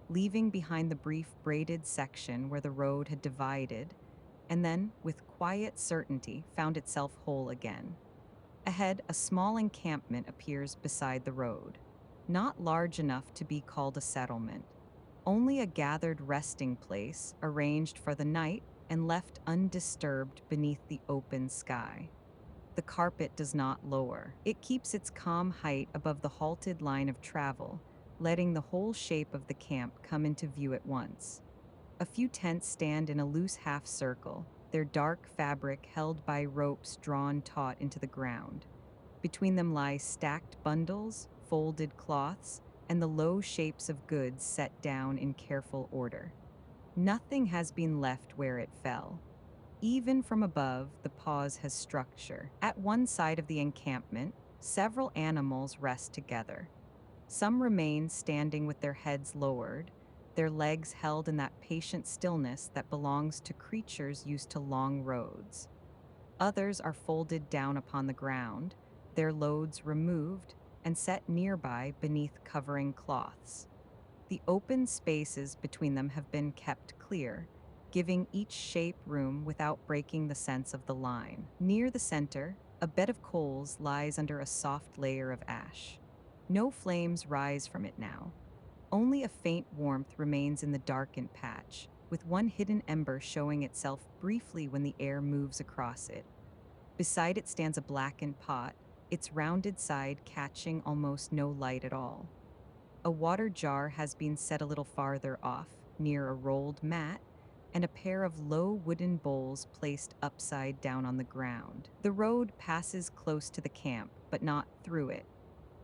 A: leaving behind the brief braided section where the road had divided, and then, with quiet certainty, found itself whole again. Ahead, a small encampment appears beside the road, not large enough to be called a settlement, only a gathered resting place arranged for the night and left undisturbed beneath the open sky. The carpet does not lower. It keeps its calm height above the halted line of travel, letting the whole shape of the camp come into view at once. A few tents stand in a loose half circle, their dark fabric held by ropes drawn taut into the ground. Between them lie stacked bundles, folded cloths, and the low shapes of goods set down in careful order. Nothing has been left where it fell. Even from above, the pause has structure. At one side of the encampment, several animals rest together. Some remain standing with their heads lowered, their legs held in that patient stillness that belongs to creatures used to long roads. Others are folded down upon the ground, their loads removed and set nearby beneath covering cloths. The open spaces between them have been kept clear, giving each shape room without breaking the sense of the line. Near the center, a bed of coals lies under a soft layer of ash. No flames rise from it now. Only a faint warmth remains in the darkened patch, with one hidden ember showing itself briefly when the air moves across it. Beside it stands a blackened pot, its rounded side catching almost no light at all. A water jar has been set a little farther off, near a rolled mat, and a pair of low wooden bowls placed upside down on the ground. The road passes close to the camp, but not through it.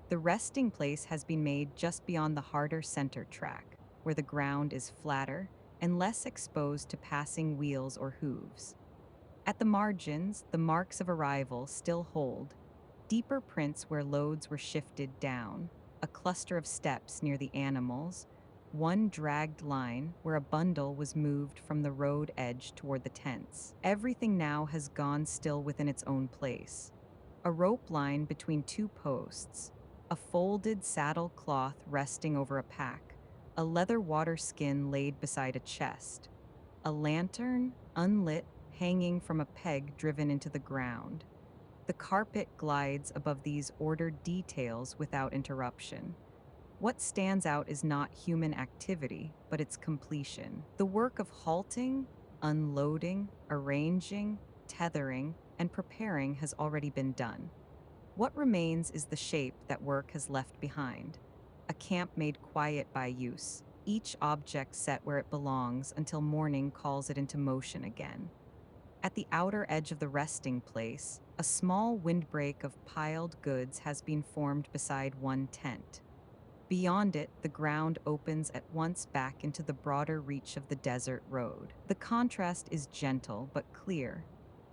A: The resting place has been made just beyond the harder center track, where the ground is flatter and less exposed to passing wheels or hooves. At the margins, the marks of arrival still hold, deeper prints where loads were shifted down, a cluster of steps near the animals, one dragged line where a bundle was moved from the road edge toward the tents. Everything now has gone still within its own place. A rope line between two posts, a folded saddle cloth resting over a pack, a leather water skin laid beside a chest, a lantern, unlit, hanging from a peg driven into the ground. The carpet glides above these ordered details without interruption. What stands out is not human activity, but its completion. The work of halting, unloading, arranging, tethering, and preparing has already been done. What remains is the shape that work has left behind. A camp made quiet by use, each object set where it belongs until morning calls it into motion again. At the outer edge of the resting place, a small windbreak of piled goods has been formed beside one tent. Beyond it, the ground opens at once back into the broader reach of the desert road. The contrast is gentle but clear.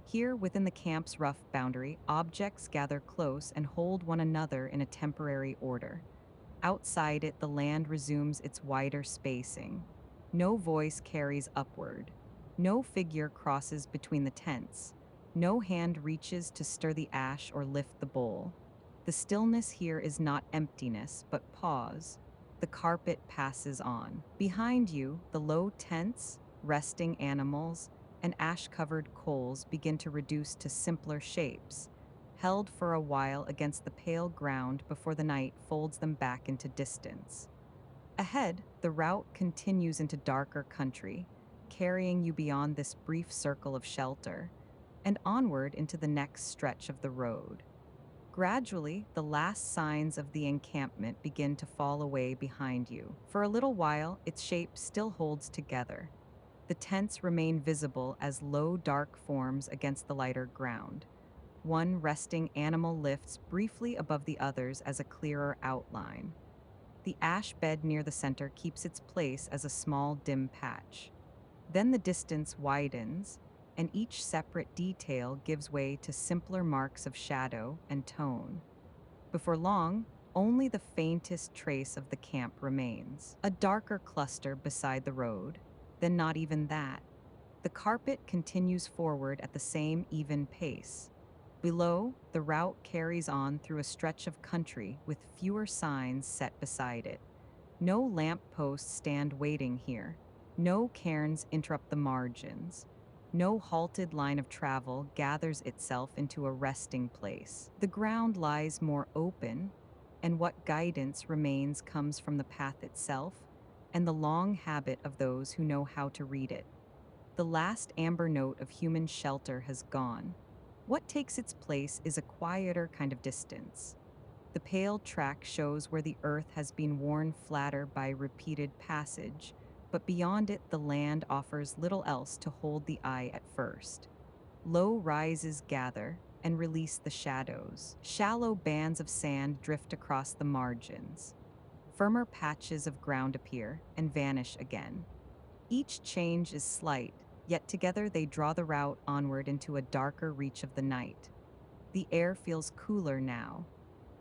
A: Here, within the camp's rough boundary, objects gather close and hold one another in a temporary order. Outside it, the land resumes its wider spacing. No voice carries upward. No figure crosses between the tents. No hand reaches to stir the ash or lift the bowl. The stillness here is not emptiness, but pause. The carpet passes on. Behind you, the low tents, resting animals, and ash-covered coals begin to reduce to simpler shapes, held for a while against the pale ground before the night folds them back into distance. Ahead, the route continues into darker country, carrying you beyond this brief circle of shelter and onward into the next stretch of the road. Gradually, the last signs of the encampment begin to fall away behind you. For a little while, its shape still holds together. The tents remain visible as low, dark forms against the lighter ground. One resting animal lifts briefly above the others as a clearer outline. The ash bed near the center keeps its place as a small, dim patch. Then the distance widens, and each separate detail gives way to simpler marks of shadow and tone. Before long, only the faintest trace of the camp remains. A darker cluster beside the road, then not even that. The carpet continues forward at the same even pace. Below, the route carries on through a stretch of country with fewer signs set beside it. No lamp posts stand waiting here. No cairns interrupt the margins. No halted line of travel gathers itself into a resting place. The ground lies more open, and what guidance remains comes from the path itself and the long habit of those who know how to read it. The last amber note of human shelter has gone. What takes its place is a quieter kind of distance. The pale track shows where the earth has been worn flatter by repeated passage, but beyond it the land offers little else to hold the eye at first. Low rises gather and release the shadows. Shallow bands of sand drift across the margins. Firmer patches of ground appear and vanish again. Each change is slight, yet together they draw the route onward into a darker reach of the night. The air feels cooler now,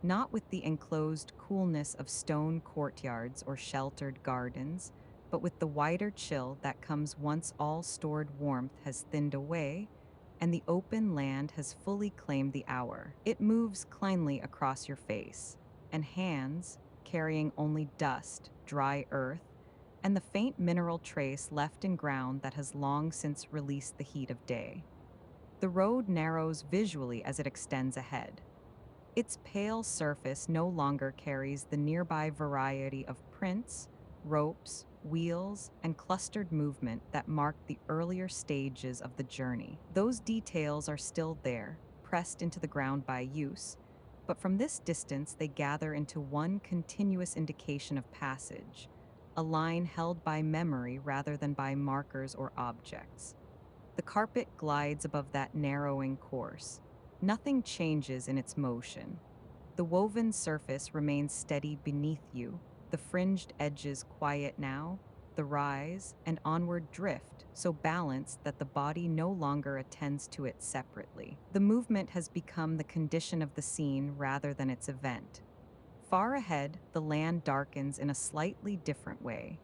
A: not with the enclosed coolness of stone courtyards or sheltered gardens, but with the wider chill that comes once all stored warmth has thinned away and the open land has fully claimed the hour. It moves cleanly across your face, and hands, carrying only dust, dry earth, and the faint mineral trace left in ground that has long since released the heat of day. The road narrows visually as it extends ahead. Its pale surface no longer carries the nearby variety of prints, ropes, wheels, and clustered movement that marked the earlier stages of the journey. Those details are still there, pressed into the ground by use, but from this distance they gather into one continuous indication of passage, a line held by memory rather than by markers or objects. The carpet glides above that narrowing course. Nothing changes in its motion. The woven surface remains steady beneath you, the fringed edges quiet now, the rise and onward drift so balanced that the body no longer attends to it separately. The movement has become the condition of the scene rather than its event. Far ahead, the land darkens in a slightly different way,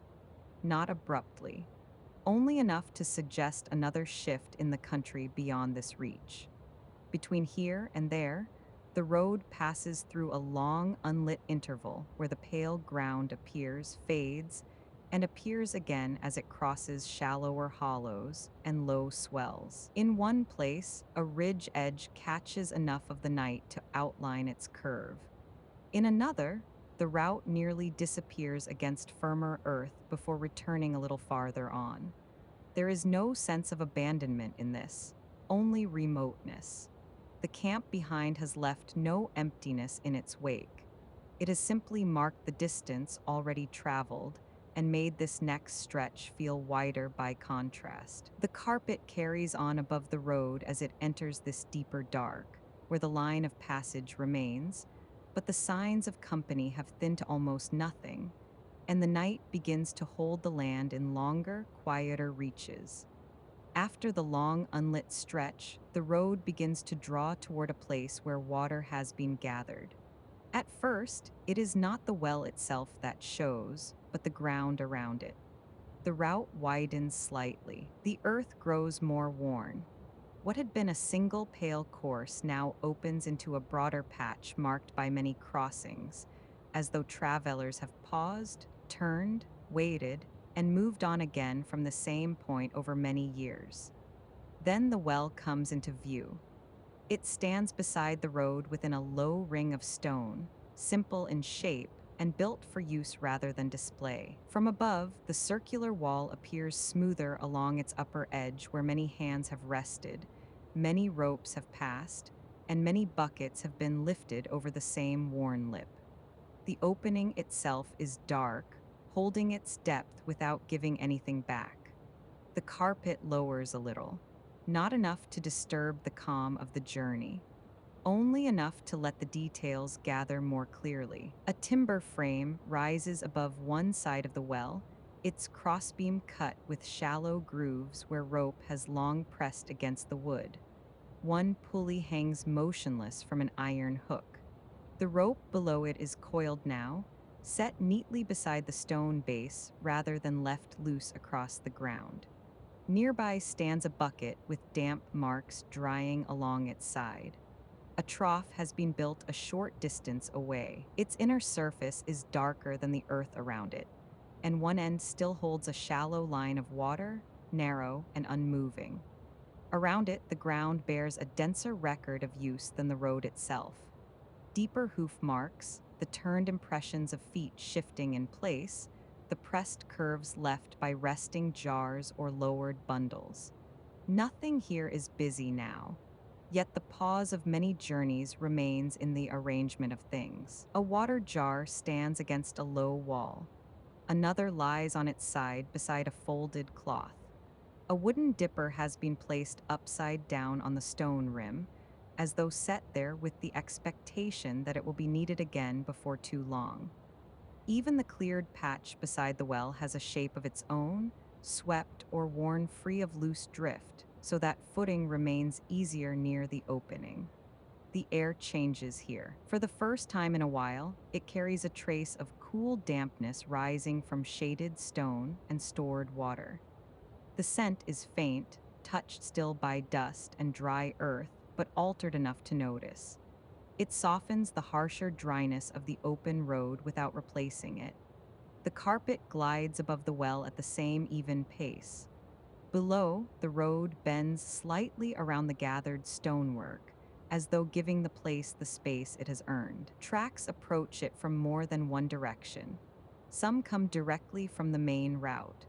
A: not abruptly, only enough to suggest another shift in the country beyond this reach. Between here and there, the road passes through a long, unlit interval where the pale ground appears, fades, and appears again as it crosses shallower hollows and low swells. In one place, a ridge edge catches enough of the night to outline its curve. In another, the route nearly disappears against firmer earth before returning a little farther on. There is no sense of abandonment in this, only remoteness. The camp behind has left no emptiness in its wake. It has simply marked the distance already traveled and made this next stretch feel wider by contrast. The carpet carries on above the road as it enters this deeper dark, where the line of passage remains, but the signs of company have thinned to almost nothing, and the night begins to hold the land in longer, quieter reaches. After the long, unlit stretch, the road begins to draw toward a place where water has been gathered. At first, it is not the well itself that shows, but the ground around it. The route widens slightly. The earth grows more worn. What had been a single pale course now opens into a broader patch marked by many crossings, as though travelers have paused, turned, waited, and moved on again from the same point over many years. Then the well comes into view. It stands beside the road within a low ring of stone, simple in shape and built for use rather than display. From above, the circular wall appears smoother along its upper edge where many hands have rested, many ropes have passed, and many buckets have been lifted over the same worn lip. The opening itself is dark, holding its depth without giving anything back. The carpet lowers a little, not enough to disturb the calm of the journey, only enough to let the details gather more clearly. A timber frame rises above one side of the well, its crossbeam cut with shallow grooves where rope has long pressed against the wood. One pulley hangs motionless from an iron hook. The rope below it is coiled now, set neatly beside the stone base rather than left loose across the ground. Nearby stands a bucket with damp marks drying along its side. A trough has been built a short distance away. Its inner surface is darker than the earth around it, and one end still holds a shallow line of water, narrow and unmoving. Around it, the ground bears a denser record of use than the road itself. Deeper hoof marks, the turned impressions of feet shifting in place, the pressed curves left by resting jars or lowered bundles. Nothing here is busy now, yet the pause of many journeys remains in the arrangement of things. A water jar stands against a low wall. Another lies on its side beside a folded cloth. A wooden dipper has been placed upside down on the stone rim, as though set there with the expectation that it will be needed again before too long. Even the cleared patch beside the well has a shape of its own, swept or worn free of loose drift, so that footing remains easier near the opening. The air changes here. For the first time in a while, it carries a trace of cool dampness rising from shaded stone and stored water. The scent is faint, touched still by dust and dry earth, but altered enough to notice. It softens the harsher dryness of the open road without replacing it. The carpet glides above the well at the same even pace. Below, the road bends slightly around the gathered stonework, as though giving the place the space it has earned. Tracks approach it from more than one direction. Some come directly from the main route.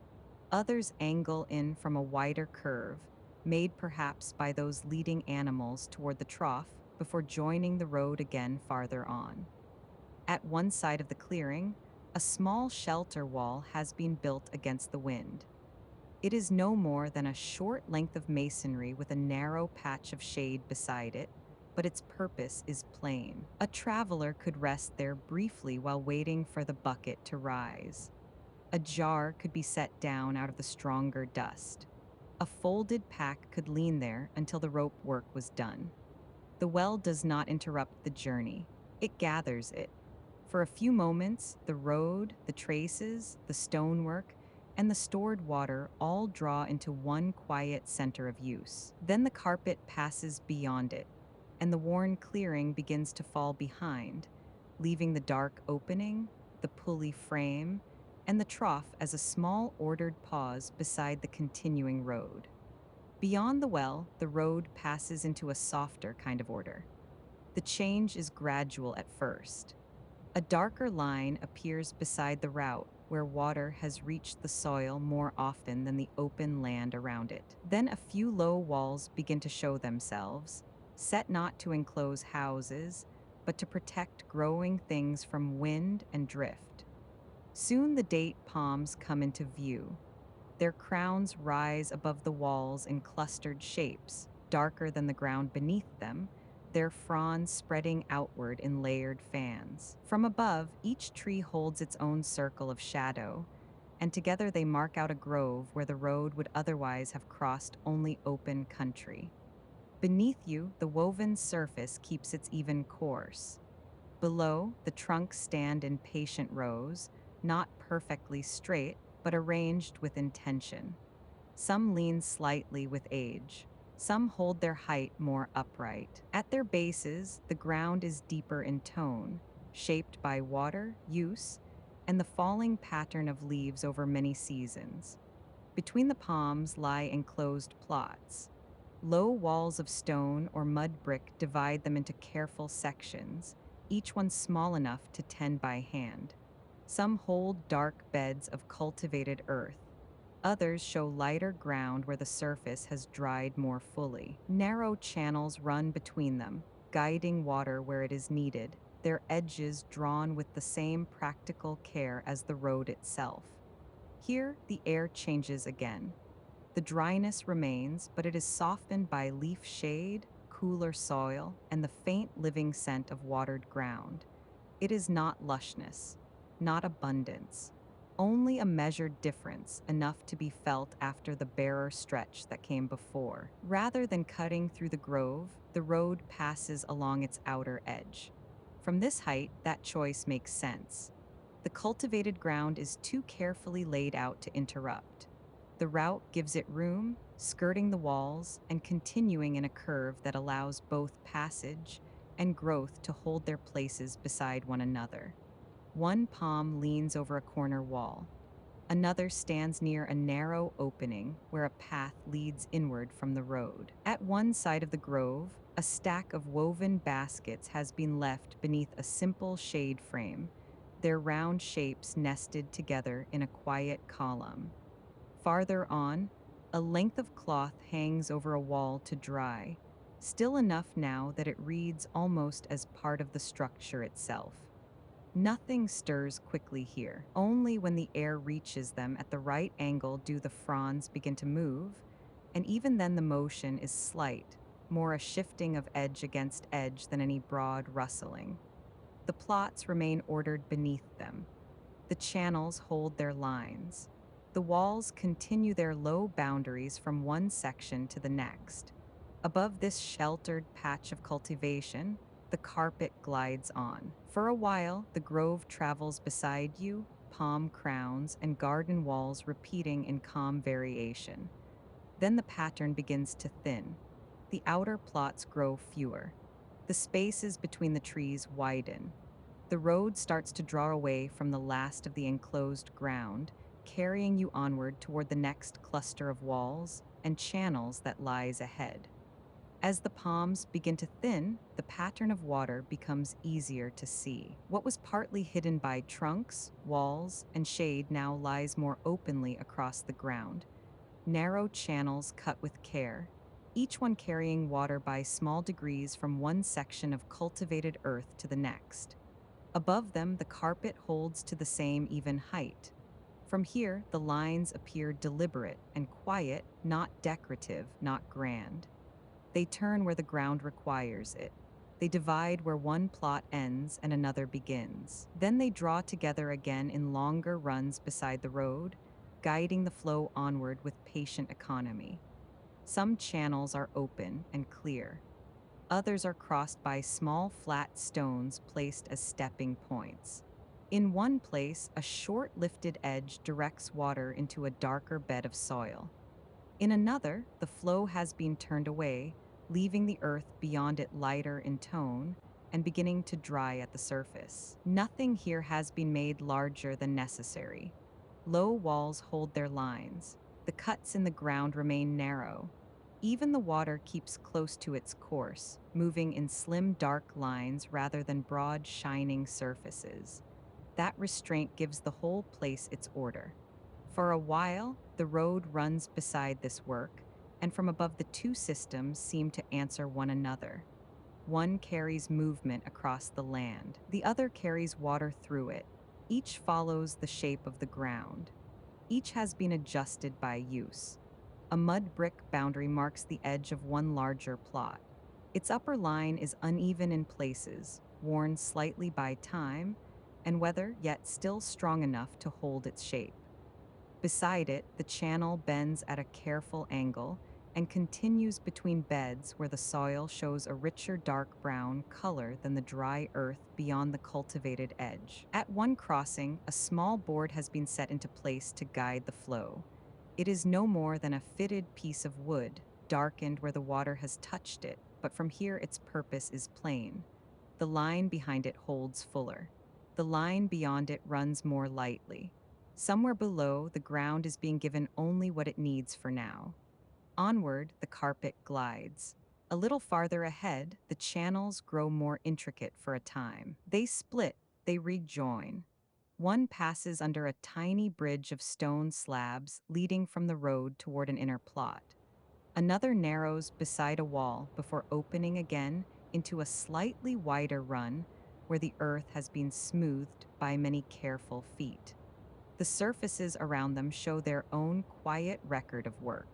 A: Others angle in from a wider curve, made perhaps by those leading animals toward the trough before joining the road again farther on. At one side of the clearing, a small shelter wall has been built against the wind. It is no more than a short length of masonry with a narrow patch of shade beside it, but its purpose is plain. A traveler could rest there briefly while waiting for the bucket to rise. A jar could be set down out of the stronger dust. A folded pack could lean there until the rope work was done. The well does not interrupt the journey. It gathers it. For a few moments, the road, the traces, the stonework, and the stored water all draw into one quiet center of use. Then the carpet passes beyond it, and the worn clearing begins to fall behind, leaving the dark opening, the pulley frame, and the trough as a small ordered pause beside the continuing road. Beyond the well, the road passes into a softer kind of order. The change is gradual at first. A darker line appears beside the route where water has reached the soil more often than the open land around it. Then a few low walls begin to show themselves, set not to enclose houses, but to protect growing things from wind and drift. Soon the date palms come into view. Their crowns rise above the walls in clustered shapes, darker than the ground beneath them, their fronds spreading outward in layered fans. From above, each tree holds its own circle of shadow, and together they mark out a grove where the road would otherwise have crossed only open country. Beneath you, the woven surface keeps its even course. Below, the trunks stand in patient rows, not perfectly straight, but arranged with intention. Some lean slightly with age. Some hold their height more upright. At their bases, the ground is deeper in tone, shaped by water, use, and the falling pattern of leaves over many seasons. Between the palms lie enclosed plots. Low walls of stone or mud brick divide them into careful sections, each one small enough to tend by hand. Some hold dark beds of cultivated earth. Others show lighter ground where the surface has dried more fully. Narrow channels run between them, guiding water where it is needed, their edges drawn with the same practical care as the road itself. Here, the air changes again. The dryness remains, but it is softened by leaf shade, cooler soil, and the faint living scent of watered ground. It is not lushness, not abundance, only a measured difference, enough to be felt after the barer stretch that came before. Rather than cutting through the grove, the road passes along its outer edge. From this height, that choice makes sense. The cultivated ground is too carefully laid out to interrupt. The route gives it room, skirting the walls and continuing in a curve that allows both passage and growth to hold their places beside one another. One palm leans over a corner wall. Another stands near a narrow opening where a path leads inward from the road. At one side of the grove, a stack of woven baskets has been left beneath a simple shade frame, their round shapes nested together in a quiet column. Farther on, a length of cloth hangs over a wall to dry, still enough now that it reads almost as part of the structure itself. Nothing stirs quickly here. Only when the air reaches them at the right angle do the fronds begin to move, and even then the motion is slight, more a shifting of edge against edge than any broad rustling. The plots remain ordered beneath them. The channels hold their lines. The walls continue their low boundaries from one section to the next. Above this sheltered patch of cultivation, the carpet glides on. For a while, the grove travels beside you, palm crowns and garden walls repeating in calm variation. Then the pattern begins to thin. The outer plots grow fewer. The spaces between the trees widen. The road starts to draw away from the last of the enclosed ground, carrying you onward toward the next cluster of walls and channels that lies ahead. As the palms begin to thin, the pattern of water becomes easier to see. What was partly hidden by trunks, walls, and shade now lies more openly across the ground. Narrow channels cut with care, each one carrying water by small degrees from one section of cultivated earth to the next. Above them, the carpet holds to the same even height. From here, the lines appear deliberate and quiet, not decorative, not grand. They turn where the ground requires it. They divide where one plot ends and another begins. Then they draw together again in longer runs beside the road, guiding the flow onward with patient economy. Some channels are open and clear. Others are crossed by small flat stones placed as stepping points. In one place, a short lifted edge directs water into a darker bed of soil. In another, the flow has been turned away, leaving the earth beyond it lighter in tone and beginning to dry at the surface. Nothing here has been made larger than necessary. Low walls hold their lines. The cuts in the ground remain narrow. Even the water keeps close to its course, moving in slim dark lines rather than broad shining surfaces. That restraint gives the whole place its order. For a while, the road runs beside this work, and from above the two systems seem to answer one another. One carries movement across the land, the other carries water through it. Each follows the shape of the ground. Each has been adjusted by use. A mud brick boundary marks the edge of one larger plot. Its upper line is uneven in places, worn slightly by time and weather, yet still strong enough to hold its shape. Beside it, the channel bends at a careful angle and continues between beds where the soil shows a richer dark brown color than the dry earth beyond the cultivated edge. At one crossing, a small board has been set into place to guide the flow. It is no more than a fitted piece of wood, darkened where the water has touched it, but from here its purpose is plain. The line behind it holds fuller. The line beyond it runs more lightly. Somewhere below, the ground is being given only what it needs for now. Onward, the carpet glides. A little farther ahead, the channels grow more intricate for a time. They split, they rejoin. One passes under a tiny bridge of stone slabs leading from the road toward an inner plot. Another narrows beside a wall before opening again into a slightly wider run where the earth has been smoothed by many careful feet. The surfaces around them show their own quiet record of work.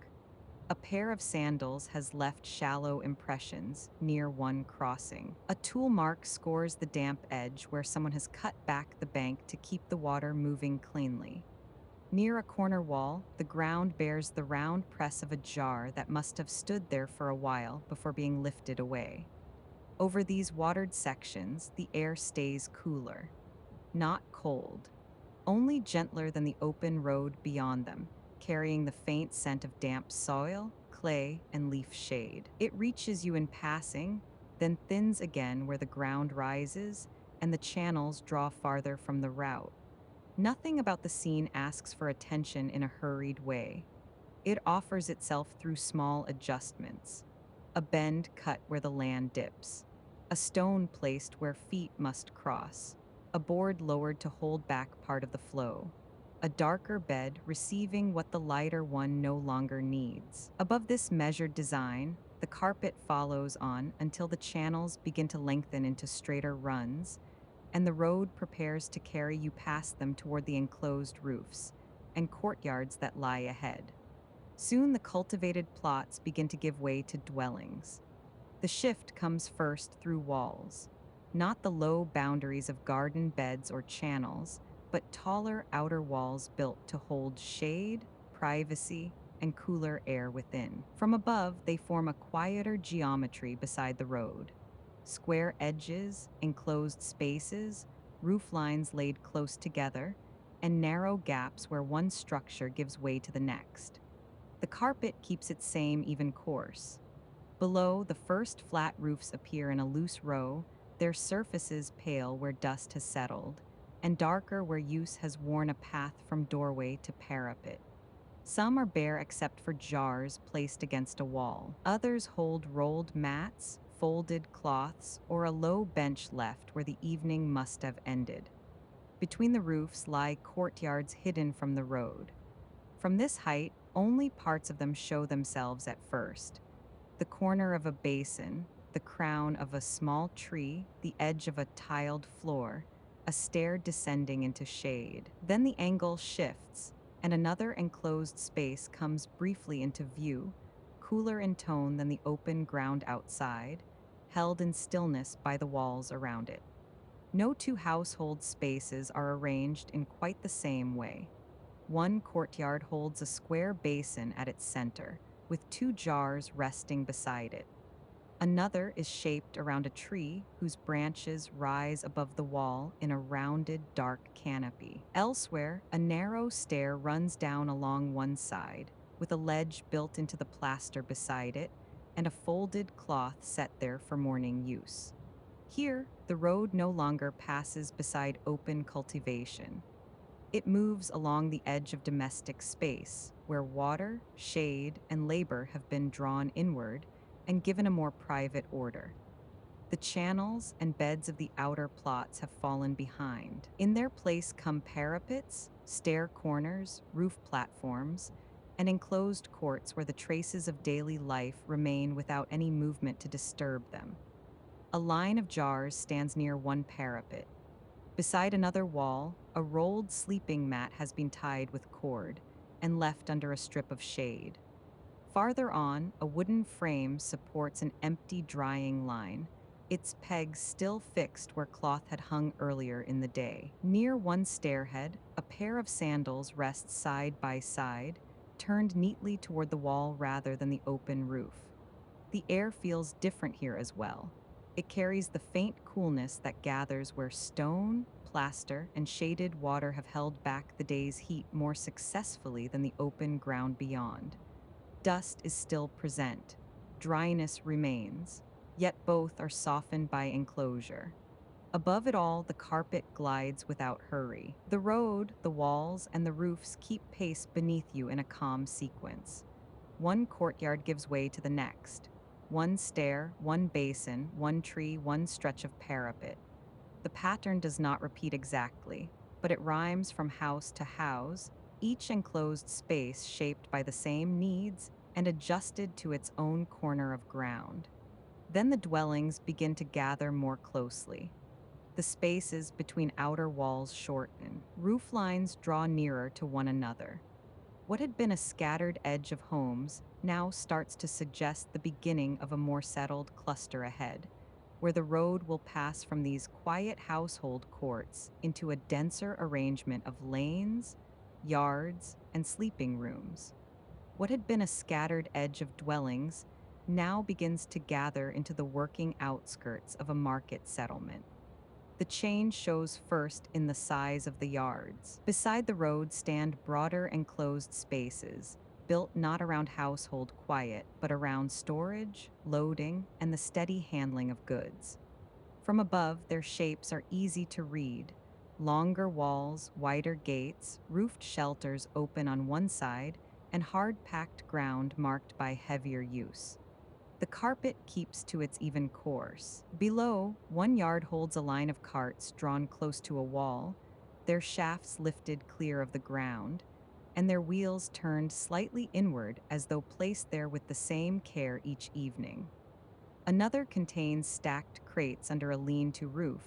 A: A pair of sandals has left shallow impressions near one crossing. A tool mark scores the damp edge where someone has cut back the bank to keep the water moving cleanly. Near a corner wall, the ground bears the round press of a jar that must have stood there for a while before being lifted away. Over these watered sections, the air stays cooler, not cold, only gentler than the open road beyond them, carrying the faint scent of damp soil, clay, and leaf shade. It reaches you in passing, then thins again where the ground rises and the channels draw farther from the route. Nothing about the scene asks for attention in a hurried way. It offers itself through small adjustments. A bend cut where the land dips, a stone placed where feet must cross, a board lowered to hold back part of the flow, a darker bed receiving what the lighter one no longer needs. Above this measured design, the carpet follows on until the channels begin to lengthen into straighter runs, and the road prepares to carry you past them toward the enclosed roofs and courtyards that lie ahead. Soon the cultivated plots begin to give way to dwellings. The shift comes first through walls, not the low boundaries of garden beds or channels, but taller outer walls built to hold shade, privacy, and cooler air within. From above, they form a quieter geometry beside the road. Square edges, enclosed spaces, roof lines laid close together, and narrow gaps where one structure gives way to the next. The carpet keeps its same even course. Below, the first flat roofs appear in a loose row, their surfaces pale where dust has settled, and darker where use has worn a path from doorway to parapet. Some are bare except for jars placed against a wall. Others hold rolled mats, folded cloths, or a low bench left where the evening must have ended. Between the roofs lie courtyards hidden from the road. From this height, only parts of them show themselves at first. The corner of a basin, the crown of a small tree, the edge of a tiled floor, a stair descending into shade. Then the angle shifts, and another enclosed space comes briefly into view, cooler in tone than the open ground outside, held in stillness by the walls around it. No two household spaces are arranged in quite the same way. One courtyard holds a square basin at its center, with two jars resting beside it. Another is shaped around a tree whose branches rise above the wall in a rounded, dark canopy. Elsewhere, a narrow stair runs down along one side, with a ledge built into the plaster beside it, and a folded cloth set there for morning use. Here, the road no longer passes beside open cultivation. It moves along the edge of domestic space, where water, shade, and labor have been drawn inward and given a more private order. The channels and beds of the outer plots have fallen behind. In their place come parapets, stair corners, roof platforms, and enclosed courts where the traces of daily life remain without any movement to disturb them. A line of jars stands near one parapet. Beside another wall, a rolled sleeping mat has been tied with cord and left under a strip of shade. Farther on, a wooden frame supports an empty drying line, its pegs still fixed where cloth had hung earlier in the day. Near one stairhead, a pair of sandals rests side by side, turned neatly toward the wall rather than the open roof. The air feels different here as well. It carries the faint coolness that gathers where stone, plaster, and shaded water have held back the day's heat more successfully than the open ground beyond. Dust is still present. Dryness remains, yet both are softened by enclosure. Above it all, the carpet glides without hurry. The road, the walls, and the roofs keep pace beneath you in a calm sequence. One courtyard gives way to the next. One stair, one basin, one tree, one stretch of parapet. The pattern does not repeat exactly, but it rhymes from house to house, each enclosed space shaped by the same needs and adjusted to its own corner of ground. Then the dwellings begin to gather more closely. The spaces between outer walls shorten. Roof lines draw nearer to one another. What had been a scattered edge of homes now starts to suggest the beginning of a more settled cluster ahead, where the road will pass from these quiet household courts into a denser arrangement of lanes, yards, and sleeping rooms. What had been a scattered edge of dwellings now begins to gather into the working outskirts of a market settlement. The change shows first in the size of the yards. Beside the road stand broader enclosed spaces, built not around household quiet, but around storage, loading, and the steady handling of goods. From above, their shapes are easy to read. Longer walls, wider gates, roofed shelters open on one side, and hard-packed ground marked by heavier use. The carpet keeps to its even course. Below, one yard holds a line of carts drawn close to a wall, their shafts lifted clear of the ground, and their wheels turned slightly inward as though placed there with the same care each evening. Another contains stacked crates under a lean-to roof,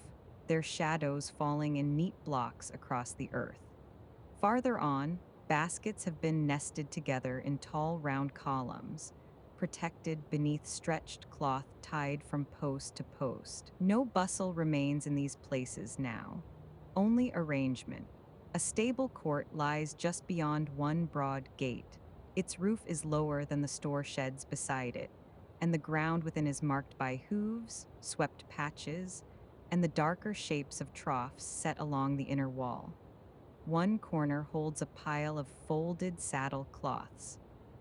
A: their shadows falling in neat blocks across the earth. Farther on, baskets have been nested together in tall round columns, protected beneath stretched cloth tied from post to post. No bustle remains in these places now, only arrangement. A stable court lies just beyond one broad gate. Its roof is lower than the store sheds beside it, and the ground within is marked by hooves, swept patches, and the darker shapes of troughs set along the inner wall. One corner holds a pile of folded saddle cloths.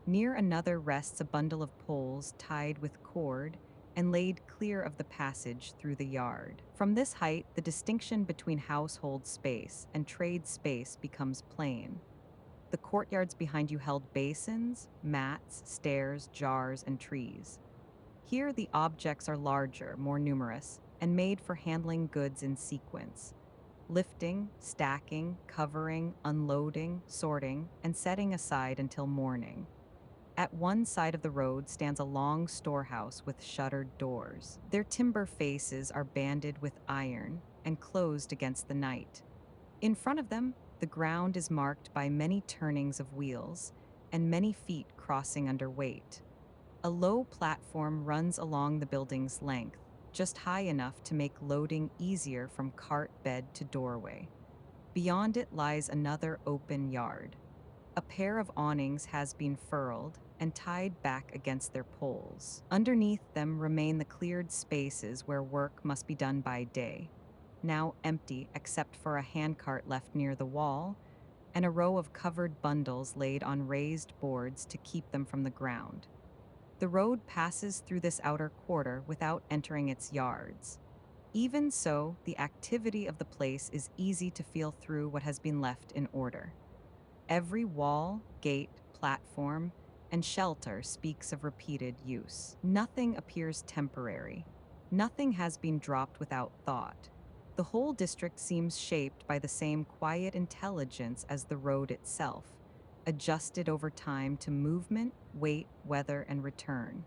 A: Near another rests a bundle of poles tied with cord and laid clear of the passage through the yard. From this height, the distinction between household space and trade space becomes plain. The courtyards behind you held basins, mats, stairs, jars, and trees. Here, the objects are larger, more numerous, and made for handling goods in sequence. Lifting, stacking, covering, unloading, sorting, and setting aside until morning. At one side of the road stands a long storehouse with shuttered doors. Their timber faces are banded with iron and closed against the night. In front of them, the ground is marked by many turnings of wheels and many feet crossing under weight. A low platform runs along the building's length, just high enough to make loading easier from cart bed to doorway. Beyond it lies another open yard. A pair of awnings has been furled and tied back against their poles. Underneath them remain the cleared spaces where work must be done by day, now empty except for a handcart left near the wall and a row of covered bundles laid on raised boards to keep them from the ground. The road passes through this outer quarter without entering its yards. Even so, the activity of the place is easy to feel through what has been left in order. Every wall, gate, platform, and shelter speaks of repeated use. Nothing appears temporary. Nothing has been dropped without thought. The whole district seems shaped by the same quiet intelligence as the road itself, adjusted over time to movement, weight, weather, and return.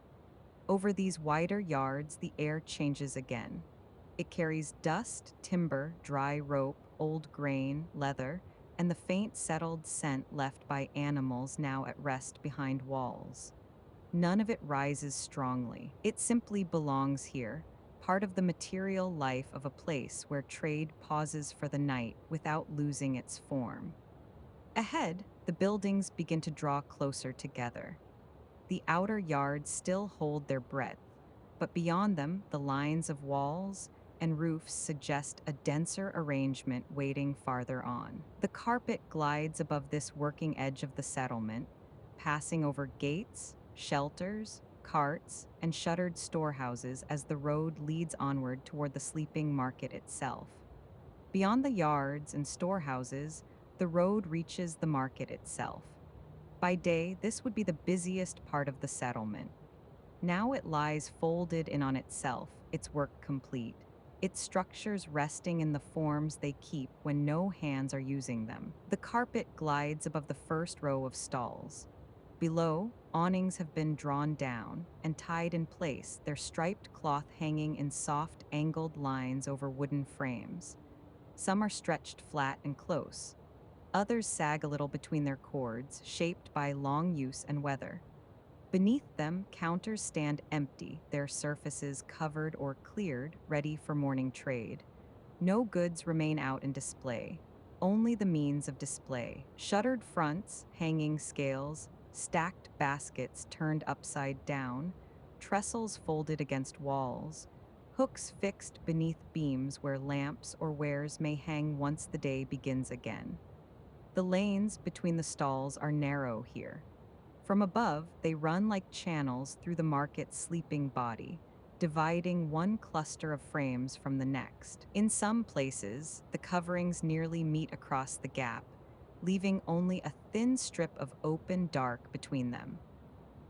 A: Over these wider yards, the air changes again. It carries dust, timber, dry rope, old grain, leather, and the faint settled scent left by animals now at rest behind walls. None of it rises strongly. It simply belongs here, part of the material life of a place where trade pauses for the night without losing its form. Ahead, the buildings begin to draw closer together. The outer yards still hold their breadth, but beyond them, the lines of walls and roofs suggest a denser arrangement waiting farther on. The carpet glides above this working edge of the settlement, passing over gates, shelters, carts, and shuttered storehouses as the road leads onward toward the sleeping market itself. Beyond the yards and storehouses, the road reaches the market itself. By day, this would be the busiest part of the settlement. Now it lies folded in on itself, its work complete, its structures resting in the forms they keep when no hands are using them. The carpet glides above the first row of stalls. Below, awnings have been drawn down and tied in place, their striped cloth hanging in soft, angled lines over wooden frames. Some are stretched flat and close. Others sag a little between their cords, shaped by long use and weather. Beneath them, counters stand empty, their surfaces covered or cleared, ready for morning trade. No goods remain out in display, only the means of display. Shuttered fronts, hanging scales, stacked baskets turned upside down, trestles folded against walls, hooks fixed beneath beams where lamps or wares may hang once the day begins again. The lanes between the stalls are narrow here. From above, they run like channels through the market's sleeping body, dividing one cluster of frames from the next. In some places, the coverings nearly meet across the gap, leaving only a thin strip of open dark between them.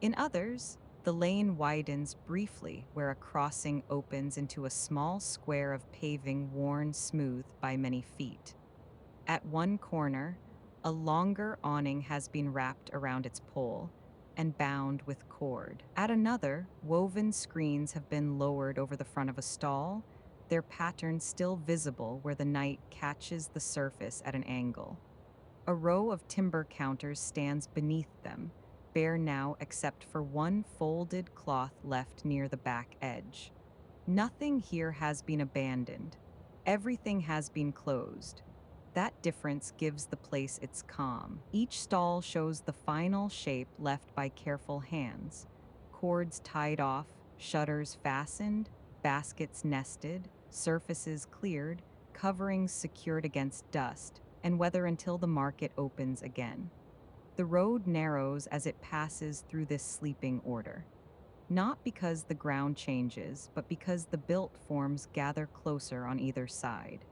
A: In others, the lane widens briefly where a crossing opens into a small square of paving worn smooth by many feet. At one corner, a longer awning has been wrapped around its pole and bound with cord. At another, woven screens have been lowered over the front of a stall, their pattern still visible where the night catches the surface at an angle. A row of timber counters stands beneath them, bare now except for one folded cloth left near the back edge. Nothing here has been abandoned. Everything has been closed. That difference gives the place its calm. Each stall shows the final shape left by careful hands. Cords tied off, shutters fastened, baskets nested, surfaces cleared, coverings secured against dust and weather until the market opens again. The road narrows as it passes through this sleeping order. Not because the ground changes, but because the built forms gather closer on either side.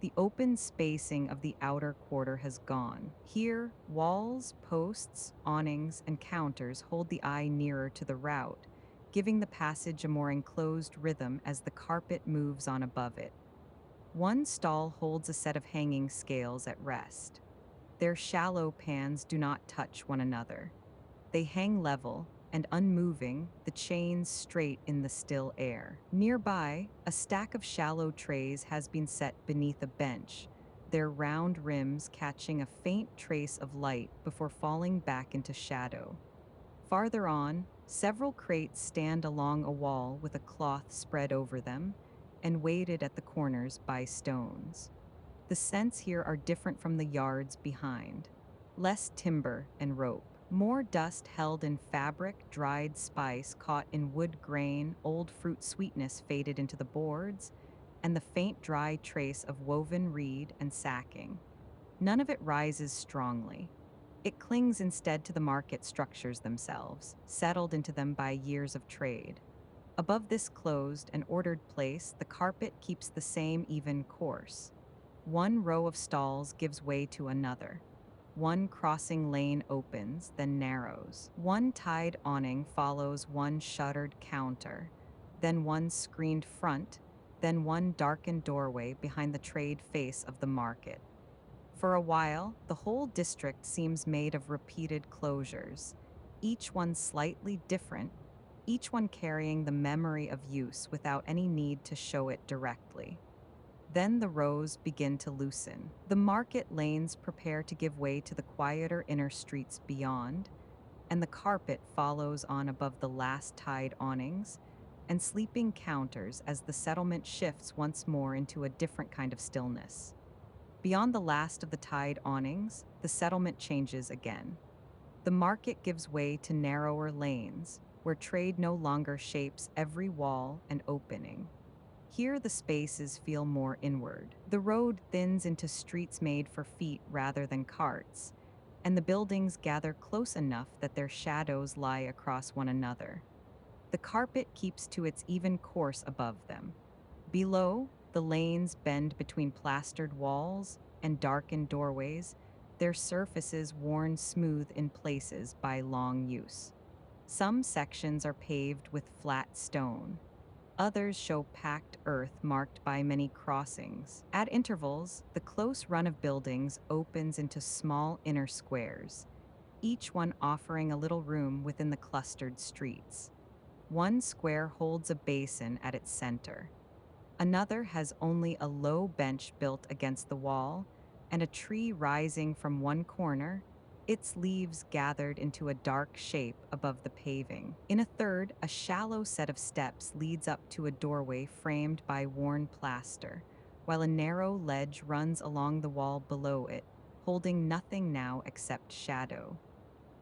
A: The open spacing of the outer quarter has gone. Here, walls, posts, awnings, and counters hold the eye nearer to the route, giving the passage a more enclosed rhythm as the carpet moves on above it. One stall holds a set of hanging scales at rest. Their shallow pans do not touch one another. They hang level and unmoving, the chains straight in the still air. Nearby, a stack of shallow trays has been set beneath a bench, their round rims catching a faint trace of light before falling back into shadow. Farther on, several crates stand along a wall with a cloth spread over them and weighted at the corners by stones. The scents here are different from the yards behind. Less timber and rope. More dust held in fabric, dried spice caught in wood grain, old fruit sweetness faded into the boards, and the faint dry trace of woven reed and sacking. None of it rises strongly. It clings instead to the market structures themselves, settled into them by years of trade. Above this closed and ordered place, the carpet keeps the same even course. One row of stalls gives way to another. One crossing lane opens, then narrows. One tied awning follows one shuttered counter, then one screened front, then one darkened doorway behind the trade face of the market. For a while, the whole district seems made of repeated closures, each one slightly different, each one carrying the memory of use without any need to show it directly. Then the rows begin to loosen. The market lanes prepare to give way to the quieter inner streets beyond, and the carpet follows on above the last tied awnings and sleeping counters as the settlement shifts once more into a different kind of stillness. Beyond the last of the tied awnings, the settlement changes again. The market gives way to narrower lanes, where trade no longer shapes every wall and opening. Here the spaces feel more inward. The road thins into streets made for feet rather than carts, and the buildings gather close enough that their shadows lie across one another. The carpet keeps to its even course above them. Below, the lanes bend between plastered walls and darkened doorways, their surfaces worn smooth in places by long use. Some sections are paved with flat stone. Others show packed earth marked by many crossings. At intervals, the close run of buildings opens into small inner squares, each one offering a little room within the clustered streets. One square holds a basin at its center. Another has only a low bench built against the wall and a tree rising from one corner, its leaves gathered into a dark shape above the paving. In a third, a shallow set of steps leads up to a doorway framed by worn plaster, while a narrow ledge runs along the wall below it, holding nothing now except shadow.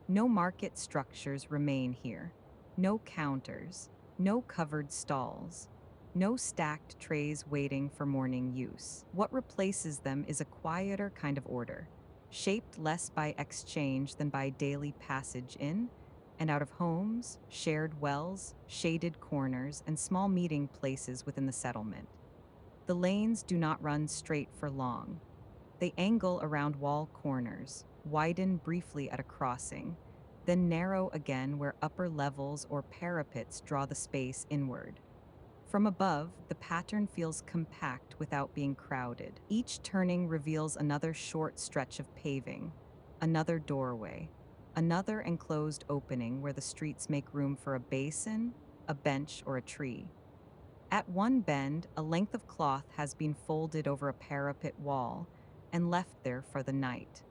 A: No market structures remain here. No counters, no covered stalls, no stacked trays waiting for morning use. What replaces them is a quieter kind of order, shaped less by exchange than by daily passage in and out of homes, shared wells, shaded corners, and small meeting places within the settlement. The lanes do not run straight for long. They angle around wall corners, widen briefly at a crossing, then narrow again where upper levels or parapets draw the space inward. From above, the pattern feels compact without being crowded. Each turning reveals another short stretch of paving, another doorway, another enclosed opening where the streets make room for a basin, a bench, or a tree. At one bend, a length of cloth has been folded over a parapet wall and left there for the night.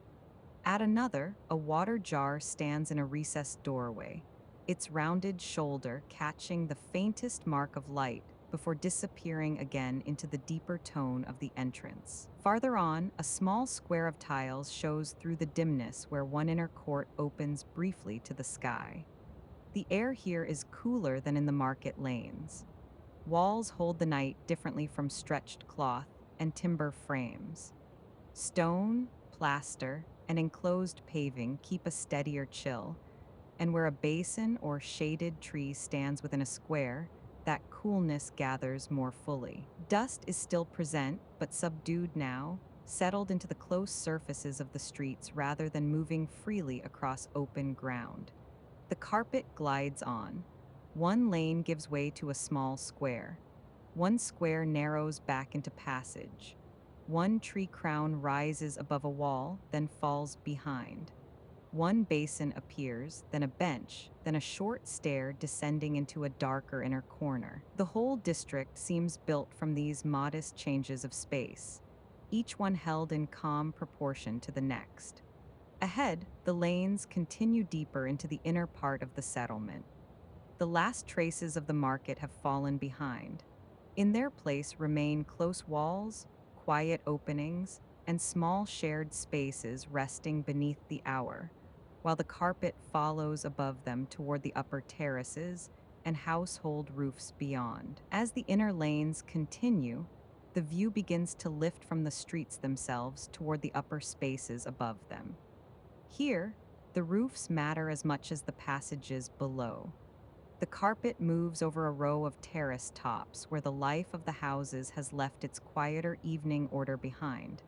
A: At another, a water jar stands in a recessed doorway, its rounded shoulder catching the faintest mark of light before disappearing again into the deeper tone of the entrance. Farther on, a small square of tiles shows through the dimness where one inner court opens briefly to the sky. The air here is cooler than in the market lanes. Walls hold the night differently from stretched cloth and timber frames. Stone, plaster, and enclosed paving keep a steadier chill, and where a basin or shaded tree stands within a square, that coolness gathers more fully. Dust is still present, but subdued now, settled into the close surfaces of the streets rather than moving freely across open ground. The carpet glides on. One lane gives way to a small square. One square narrows back into passage. One tree crown rises above a wall, then falls behind. One basin appears, then a bench, then a short stair descending into a darker inner corner. The whole district seems built from these modest changes of space, each one held in calm proportion to the next. Ahead, the lanes continue deeper into the inner part of the settlement. The last traces of the market have fallen behind. In their place remain close walls, quiet openings, and small shared spaces resting beneath the hour, while the carpet follows above them toward the upper terraces and household roofs beyond. As the inner lanes continue, the view begins to lift from the streets themselves toward the upper spaces above them. Here, the roofs matter as much as the passages below. The carpet moves over a row of terrace tops where the life of the houses has left its quieter evening order behind,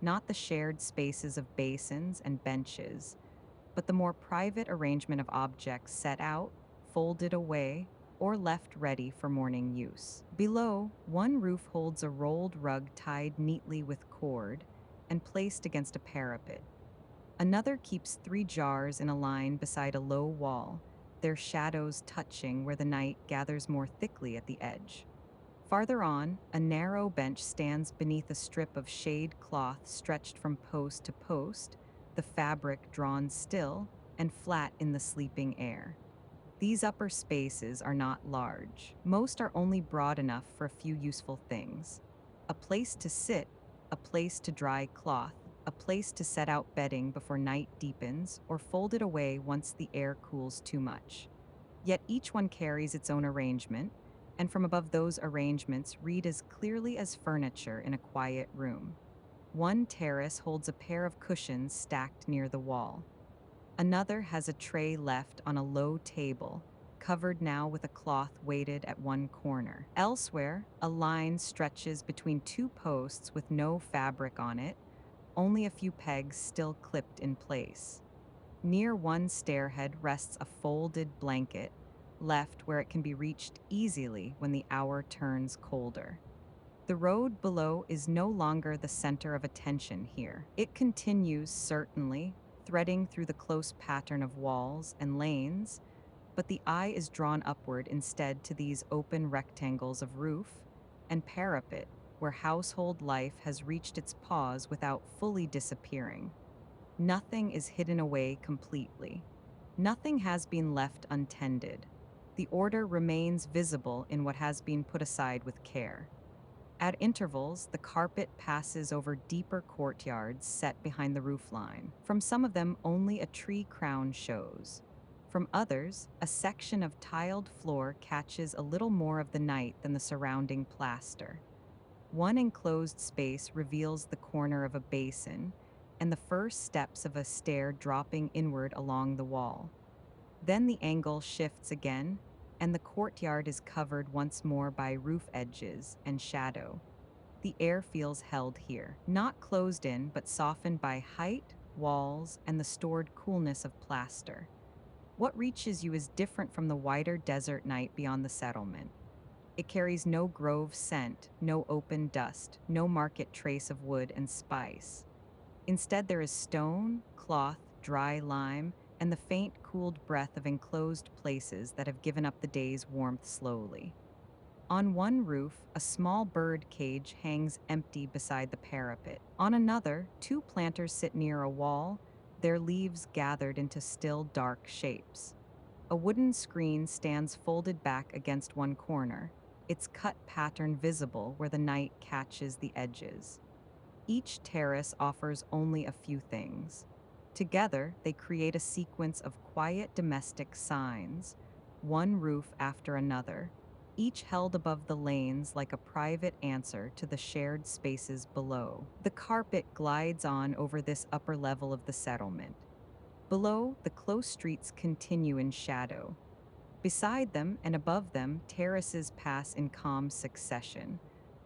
A: not the shared spaces of basins and benches, but the more private arrangement of objects set out, folded away, or left ready for morning use. Below, one roof holds a rolled rug tied neatly with cord and placed against a parapet. Another keeps 3 jars in a line beside a low wall, their shadows touching where the night gathers more thickly at the edge. Farther on, a narrow bench stands beneath a strip of shade cloth stretched from post to post, the fabric drawn still and flat in the sleeping air. These upper spaces are not large. Most are only broad enough for a few useful things. A place to sit, a place to dry cloth, a place to set out bedding before night deepens or fold it away once the air cools too much. Yet each one carries its own arrangement, and from above those arrangements read as clearly as furniture in a quiet room. One terrace holds a pair of cushions stacked near the wall. Another has a tray left on a low table, covered now with a cloth weighted at one corner. Elsewhere, a line stretches between 2 posts with no fabric on it, only a few pegs still clipped in place. Near one stairhead rests a folded blanket, left where it can be reached easily when the hour turns colder. The road below is no longer the center of attention here. It continues, certainly, threading through the close pattern of walls and lanes, but the eye is drawn upward instead to these open rectangles of roof and parapet where household life has reached its pause without fully disappearing. Nothing is hidden away completely. Nothing has been left untended. The order remains visible in what has been put aside with care. At intervals, the carpet passes over deeper courtyards set behind the roofline. From some of them, only a tree crown shows. From others, a section of tiled floor catches a little more of the night than the surrounding plaster. One enclosed space reveals the corner of a basin and the first steps of a stair dropping inward along the wall. Then the angle shifts again, and the courtyard is covered once more by roof edges and shadow. The air feels held here, not closed in, but softened by height, walls, and the stored coolness of plaster. What reaches you is different from the wider desert night beyond the settlement. It carries no grove scent, no open dust, no market trace of wood and spice. Instead, there is stone, cloth, dry lime, and the faint, cooled breath of enclosed places that have given up the day's warmth slowly. On one roof, a small bird cage hangs empty beside the parapet. On another, two planters sit near a wall, their leaves gathered into still, dark shapes. A wooden screen stands folded back against one corner, its cut pattern visible where the night catches the edges. Each terrace offers only a few things. Together, they create a sequence of quiet domestic signs, one roof after another, each held above the lanes like a private answer to the shared spaces below. The carpet glides on over this upper level of the settlement. Below, the close streets continue in shadow. Beside them and above them, terraces pass in calm succession.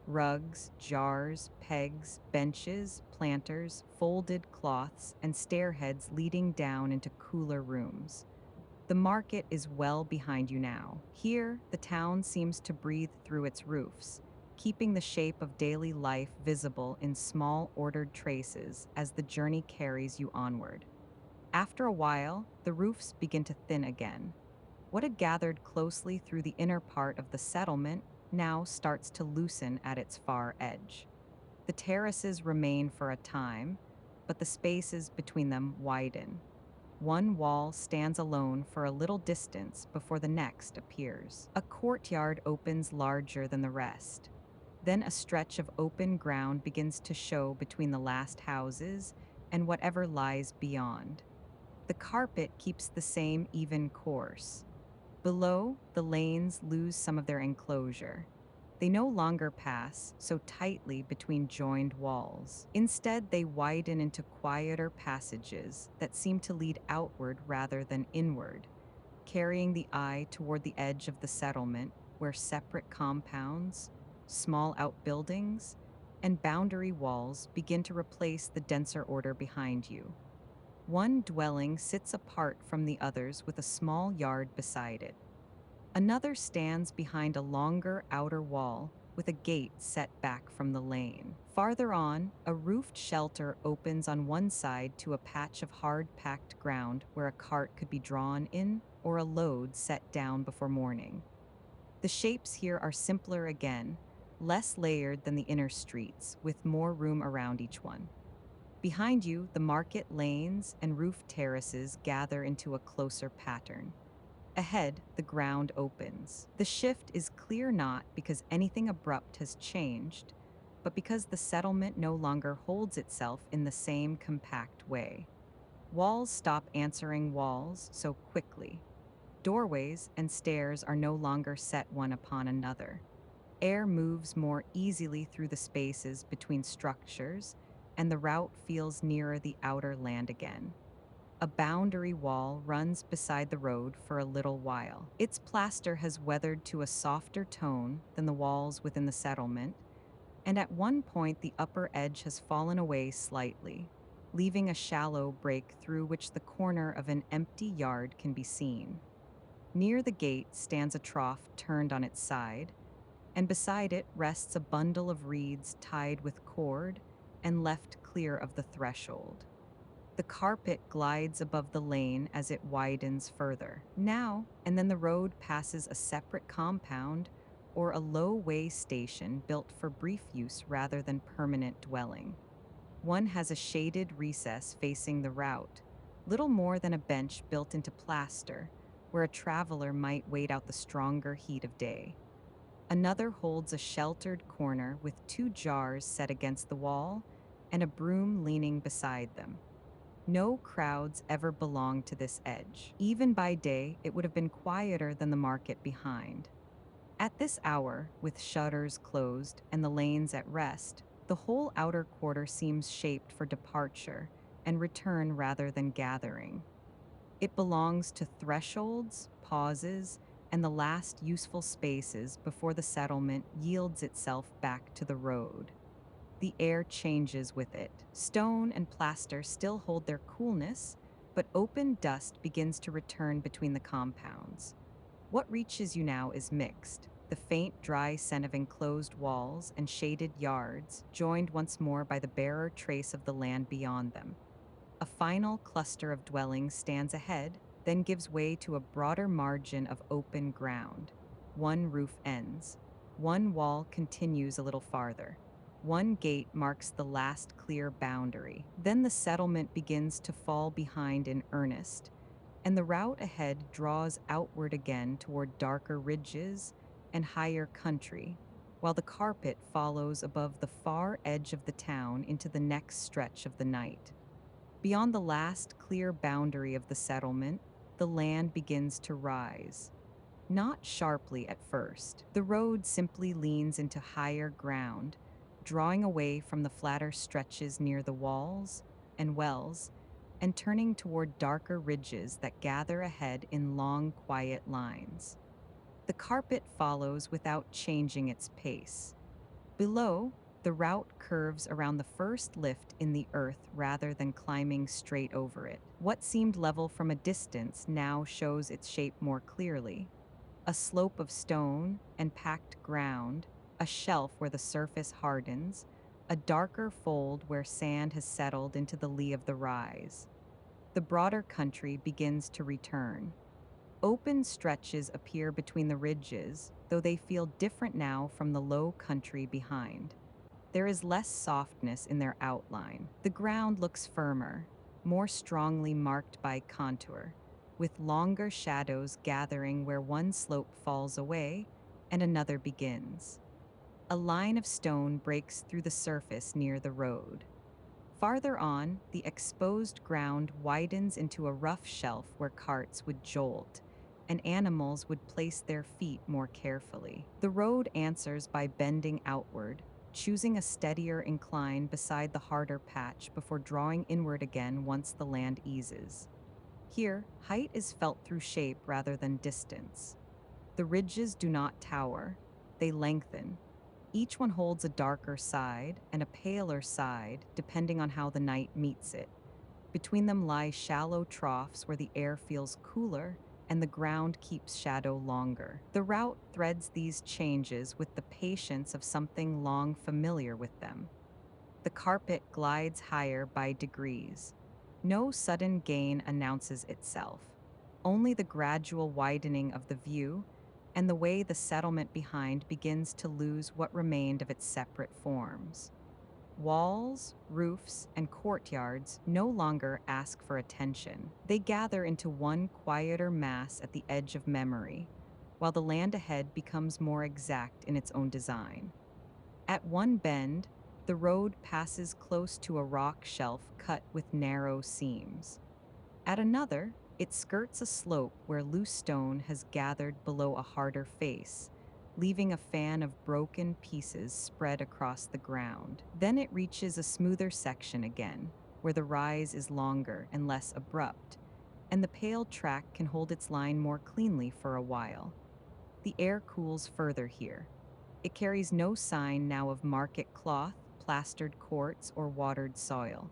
A: Rugs, jars, pegs, benches, planters, folded cloths, and stairheads leading down into cooler rooms. The market is well behind you now. Here, the town seems to breathe through its roofs, keeping the shape of daily life visible in small, ordered traces as the journey carries you onward. After a while, the roofs begin to thin again. What had gathered closely through the inner part of the settlement now starts to loosen at its far edge. The terraces remain for a time, but the spaces between them widen. One wall stands alone for a little distance before the next appears. A courtyard opens larger than the rest. Then a stretch of open ground begins to show between the last houses and whatever lies beyond. The carpet keeps the same even course. Below, the lanes lose some of their enclosure. They no longer pass so tightly between joined walls. Instead, they widen into quieter passages that seem to lead outward rather than inward, carrying the eye toward the edge of the settlement where separate compounds, small outbuildings, and boundary walls begin to replace the denser order behind you. One dwelling sits apart from the others with a small yard beside it. Another stands behind a longer outer wall with a gate set back from the lane. Farther on, a roofed shelter opens on one side to a patch of hard-packed ground where a cart could be drawn in or a load set down before morning. The shapes here are simpler again, less layered than the inner streets, with more room around each one. Behind you, the market lanes and roof terraces gather into a closer pattern. Ahead, the ground opens. The shift is clear not because anything abrupt has changed, but because the settlement no longer holds itself in the same compact way. Walls stop answering walls so quickly. Doorways and stairs are no longer set one upon another. Air moves more easily through the spaces between structures, and the route feels nearer the outer land again. A boundary wall runs beside the road for a little while. Its plaster has weathered to a softer tone than the walls within the settlement, and at one point the upper edge has fallen away slightly, leaving a shallow break through which the corner of an empty yard can be seen. Near the gate stands a trough turned on its side, and beside it rests a bundle of reeds tied with cord and left clear of the threshold. The carpet glides above the lane as it widens further. Now and then the road passes a separate compound or a low way station built for brief use rather than permanent dwelling. One has a shaded recess facing the route, little more than a bench built into plaster, where a traveler might wait out the stronger heat of day. Another holds a sheltered corner with two jars set against the wall and a broom leaning beside them. No crowds ever belonged to this edge. Even by day, it would have been quieter than the market behind. At this hour, with shutters closed and the lanes at rest, the whole outer quarter seems shaped for departure and return rather than gathering. It belongs to thresholds, pauses, and the last useful spaces before the settlement yields itself back to the road. The air changes with it. Stone and plaster still hold their coolness, but open dust begins to return between the compounds. What reaches you now is mixed. The faint, dry scent of enclosed walls and shaded yards, joined once more by the barer trace of the land beyond them. A final cluster of dwellings stands ahead, then gives way to a broader margin of open ground. One roof ends. One wall continues a little farther. One gate marks the last clear boundary. Then the settlement begins to fall behind in earnest, and the route ahead draws outward again toward darker ridges and higher country, while the carpet follows above the far edge of the town into the next stretch of the night. Beyond the last clear boundary of the settlement, the land begins to rise. Not sharply at first. The road simply leans into higher ground, drawing away from the flatter stretches near the walls and wells, and turning toward darker ridges that gather ahead in long, quiet lines. The carpet follows without changing its pace. Below, the route curves around the first lift in the earth rather than climbing straight over it. What seemed level from a distance now shows its shape more clearly. A slope of stone and packed ground, a shelf where the surface hardens, a darker fold where sand has settled into the lee of the rise. The broader country begins to return. Open stretches appear between the ridges, though they feel different now from the low country behind. There is less softness in their outline. The ground looks firmer, more strongly marked by contour, with longer shadows gathering where one slope falls away and another begins. A line of stone breaks through the surface near the road. Farther on, the exposed ground widens into a rough shelf where carts would jolt, and animals would place their feet more carefully. The road answers by bending outward, choosing a steadier incline beside the harder patch before drawing inward again once the land eases. Here, height is felt through shape rather than distance. The ridges do not tower, they lengthen. Each one holds a darker side and a paler side, depending on how the night meets it. Between them lie shallow troughs where the air feels cooler and the ground keeps shadow longer. The route threads these changes with the patience of something long familiar with them. The carpet glides higher by degrees. No sudden gain announces itself, only the gradual widening of the view and the way the settlement behind begins to lose what remained of its separate forms. Walls, roofs, and courtyards no longer ask for attention. They gather into one quieter mass at the edge of memory, while the land ahead becomes more exact in its own design. At one bend, the road passes close to a rock shelf cut with narrow seams. At another, it skirts a slope where loose stone has gathered below a harder face, leaving a fan of broken pieces spread across the ground. Then it reaches a smoother section again, where the rise is longer and less abrupt, and the pale track can hold its line more cleanly for a while. The air cools further here. It carries no sign now of market cloth, plastered courts, or watered soil.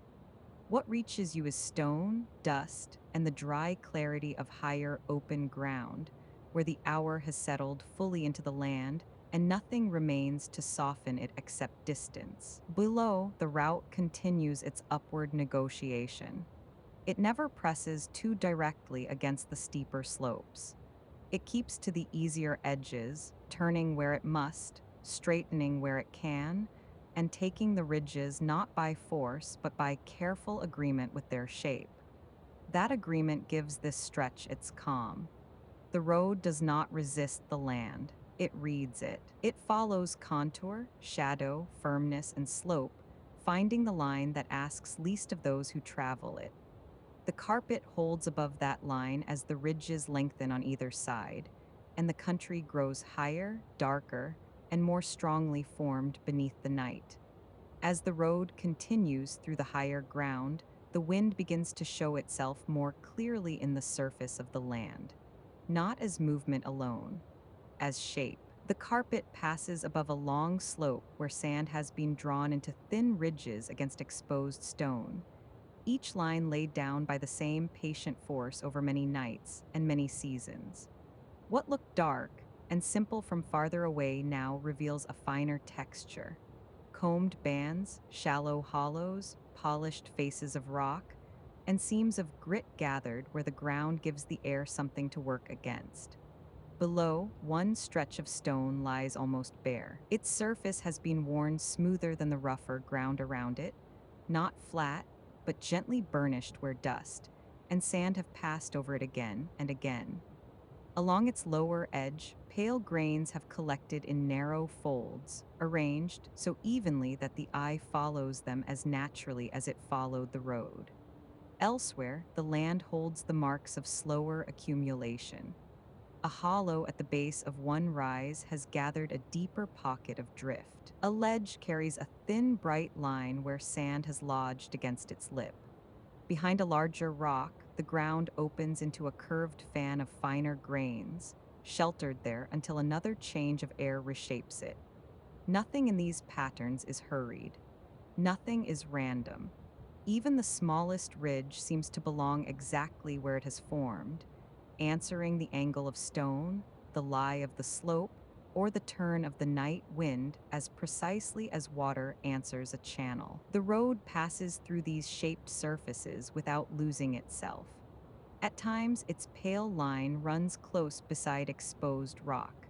A: What reaches you is stone, dust, and the dry clarity of higher open ground, where the hour has settled fully into the land and nothing remains to soften it except distance. Below, the route continues its upward negotiation. It never presses too directly against the steeper slopes. It keeps to the easier edges, turning where it must, straightening where it can, and taking the ridges not by force but by careful agreement with their shape. That agreement gives this stretch its calm. The road does not resist the land, it reads it. It follows contour, shadow, firmness, and slope, finding the line that asks least of those who travel it. The carpet holds above that line as the ridges lengthen on either side, and the country grows higher, darker, and more strongly formed beneath the night. As the road continues through the higher ground, the wind begins to show itself more clearly in the surface of the land, not as movement alone, as shape. The carpet passes above a long slope where sand has been drawn into thin ridges against exposed stone, each line laid down by the same patient force over many nights and many seasons. What looked dark and simple from farther away now reveals a finer texture. Combed bands, shallow hollows, polished faces of rock, and seams of grit gathered where the ground gives the air something to work against. Below, one stretch of stone lies almost bare. Its surface has been worn smoother than the rougher ground around it, not flat, but gently burnished where dust and sand have passed over it again and again. Along its lower edge, pale grains have collected in narrow folds, arranged so evenly that the eye follows them as naturally as it followed the road. Elsewhere, the land holds the marks of slower accumulation. A hollow at the base of one rise has gathered a deeper pocket of drift. A ledge carries a thin, bright line where sand has lodged against its lip. Behind a larger rock, the ground opens into a curved fan of finer grains, sheltered there until another change of air reshapes it. Nothing in these patterns is hurried. Nothing is random. Even the smallest ridge seems to belong exactly where it has formed, answering the angle of stone, the lie of the slope, or the turn of the night wind as precisely as water answers a channel. The road passes through these shaped surfaces without losing itself. At times, its pale line runs close beside exposed rock.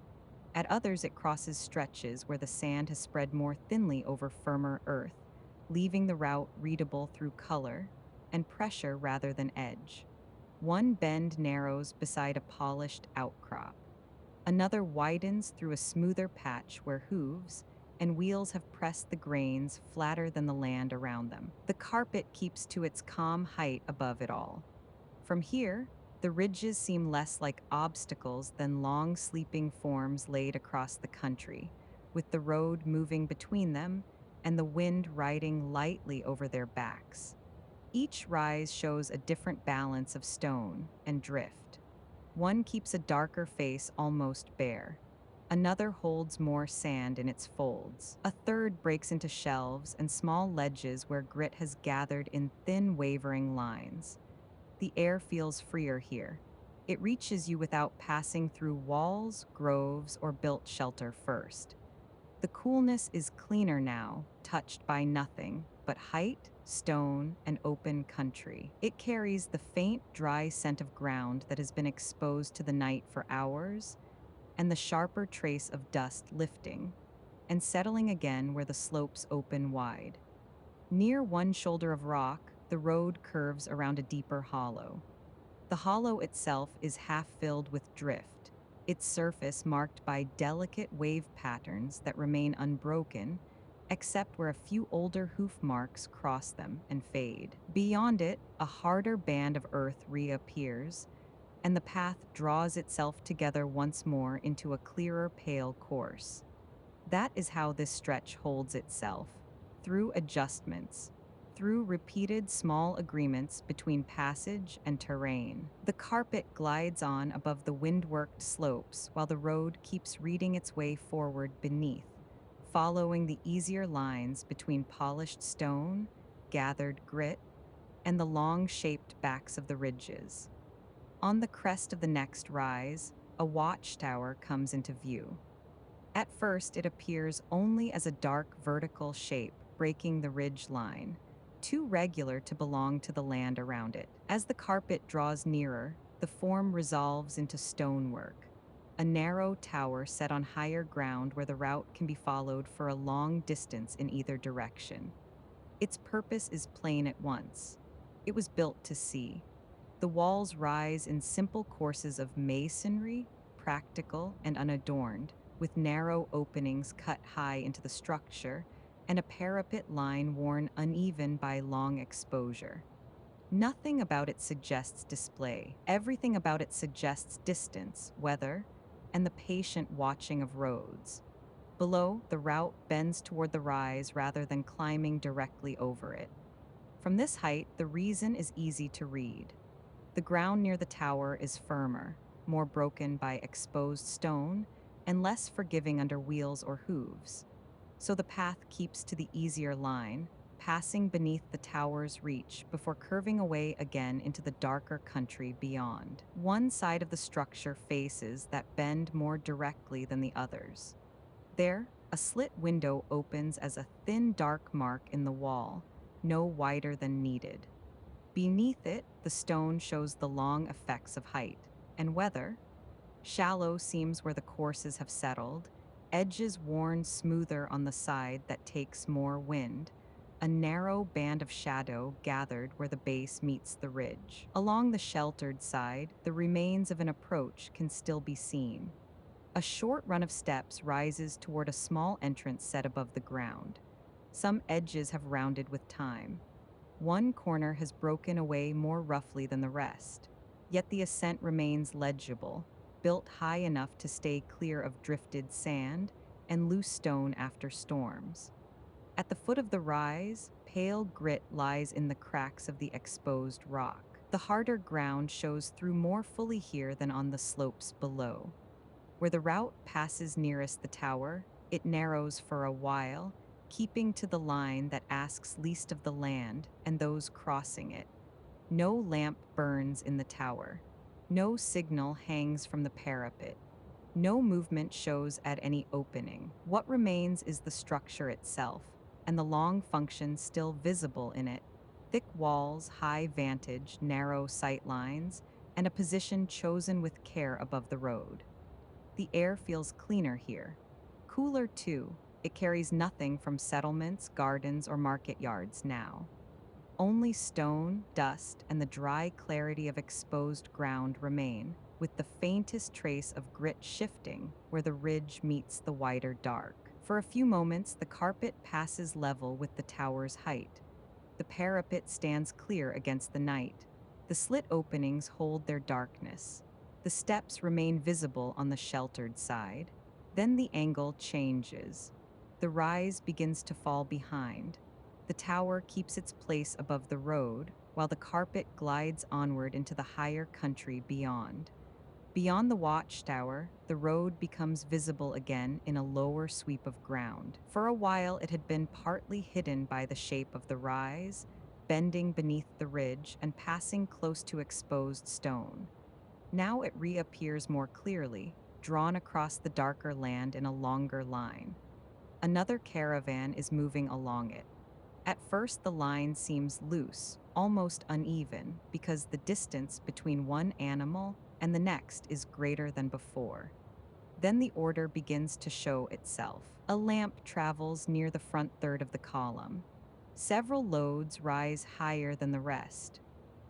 A: At others, it crosses stretches where the sand has spread more thinly over firmer earth, leaving the route readable through color and pressure rather than edge. One bend narrows beside a polished outcrop. Another widens through a smoother patch where hooves and wheels have pressed the grains flatter than the land around them. The carpet keeps to its calm height above it all. From here, the ridges seem less like obstacles than long sleeping forms laid across the country, with the road moving between them and the wind riding lightly over their backs. Each rise shows a different balance of stone and drift. One keeps a darker face almost bare. Another holds more sand in its folds. A third breaks into shelves and small ledges where grit has gathered in thin, wavering lines. The air feels freer here. It reaches you without passing through walls, groves, or built shelter first. The coolness is cleaner now, touched by nothing but height, stone, and open country. It carries the faint, dry scent of ground that has been exposed to the night for hours, and the sharper trace of dust lifting and settling again where the slopes open wide. Near one shoulder of rock, the road curves around a deeper hollow. The hollow itself is half filled with drift, its surface marked by delicate wave patterns that remain unbroken, except where a few older hoof marks cross them and fade. Beyond it, a harder band of earth reappears, and the path draws itself together once more into a clearer pale course. That is how this stretch holds itself, through adjustments, through repeated small agreements between passage and terrain. The carpet glides on above the wind-worked slopes while the road keeps reading its way forward beneath, following the easier lines between polished stone, gathered grit, and the long-shaped backs of the ridges. On the crest of the next rise, a watchtower comes into view. At first, it appears only as a dark vertical shape breaking the ridge line, too regular to belong to the land around it. As the carpet draws nearer, the form resolves into stonework, a narrow tower set on higher ground where the route can be followed for a long distance in either direction. Its purpose is plain at once. It was built to see. The walls rise in simple courses of masonry, practical and unadorned, with narrow openings cut high into the structure and a parapet line worn uneven by long exposure. Nothing about it suggests display. Everything about it suggests distance, weather, and the patient watching of roads. Below, the route bends toward the rise rather than climbing directly over it. From this height, the reason is easy to read. The ground near the tower is firmer, more broken by exposed stone, and less forgiving under wheels or hooves. So the path keeps to the easier line, passing beneath the tower's reach before curving away again into the darker country beyond. One side of the structure faces that bend more directly than the others. There, a slit window opens as a thin dark mark in the wall, no wider than needed. Beneath it, the stone shows the long effects of height and weather. Shallow seams where the courses have settled, edges worn smoother on the side that takes more wind, a narrow band of shadow gathered where the base meets the ridge. Along the sheltered side, the remains of an approach can still be seen. A short run of steps rises toward a small entrance set above the ground. Some edges have rounded with time. One corner has broken away more roughly than the rest, yet the ascent remains legible, built high enough to stay clear of drifted sand and loose stone after storms. At the foot of the rise, pale grit lies in the cracks of the exposed rock. The harder ground shows through more fully here than on the slopes below. Where the route passes nearest the tower, it narrows for a while, keeping to the line that asks least of the land and those crossing it. No lamp burns in the tower. No signal hangs from the parapet. No movement shows at any opening. What remains is the structure itself, and the long function still visible in it. Thick walls, high vantage, narrow sight lines, and a position chosen with care above the road. The air feels cleaner here. Cooler, too. It carries nothing from settlements, gardens, or market yards now. Only stone, dust, and the dry clarity of exposed ground remain, with the faintest trace of grit shifting where the ridge meets the wider dark. For a few moments, the carpet passes level with the tower's height. The parapet stands clear against the night. The slit openings hold their darkness. The steps remain visible on the sheltered side. Then the angle changes. The rise begins to fall behind. The tower keeps its place above the road, while the carpet glides onward into the higher country beyond. Beyond the watchtower, the road becomes visible again in a lower sweep of ground. For a while, it had been partly hidden by the shape of the rise, bending beneath the ridge and passing close to exposed stone. Now it reappears more clearly, drawn across the darker land in a longer line. Another caravan is moving along it. At first, the line seems loose, almost uneven, because the distance between one animal and the next is greater than before. Then the order begins to show itself. A lamp travels near the front third of the column. Several loads rise higher than the rest.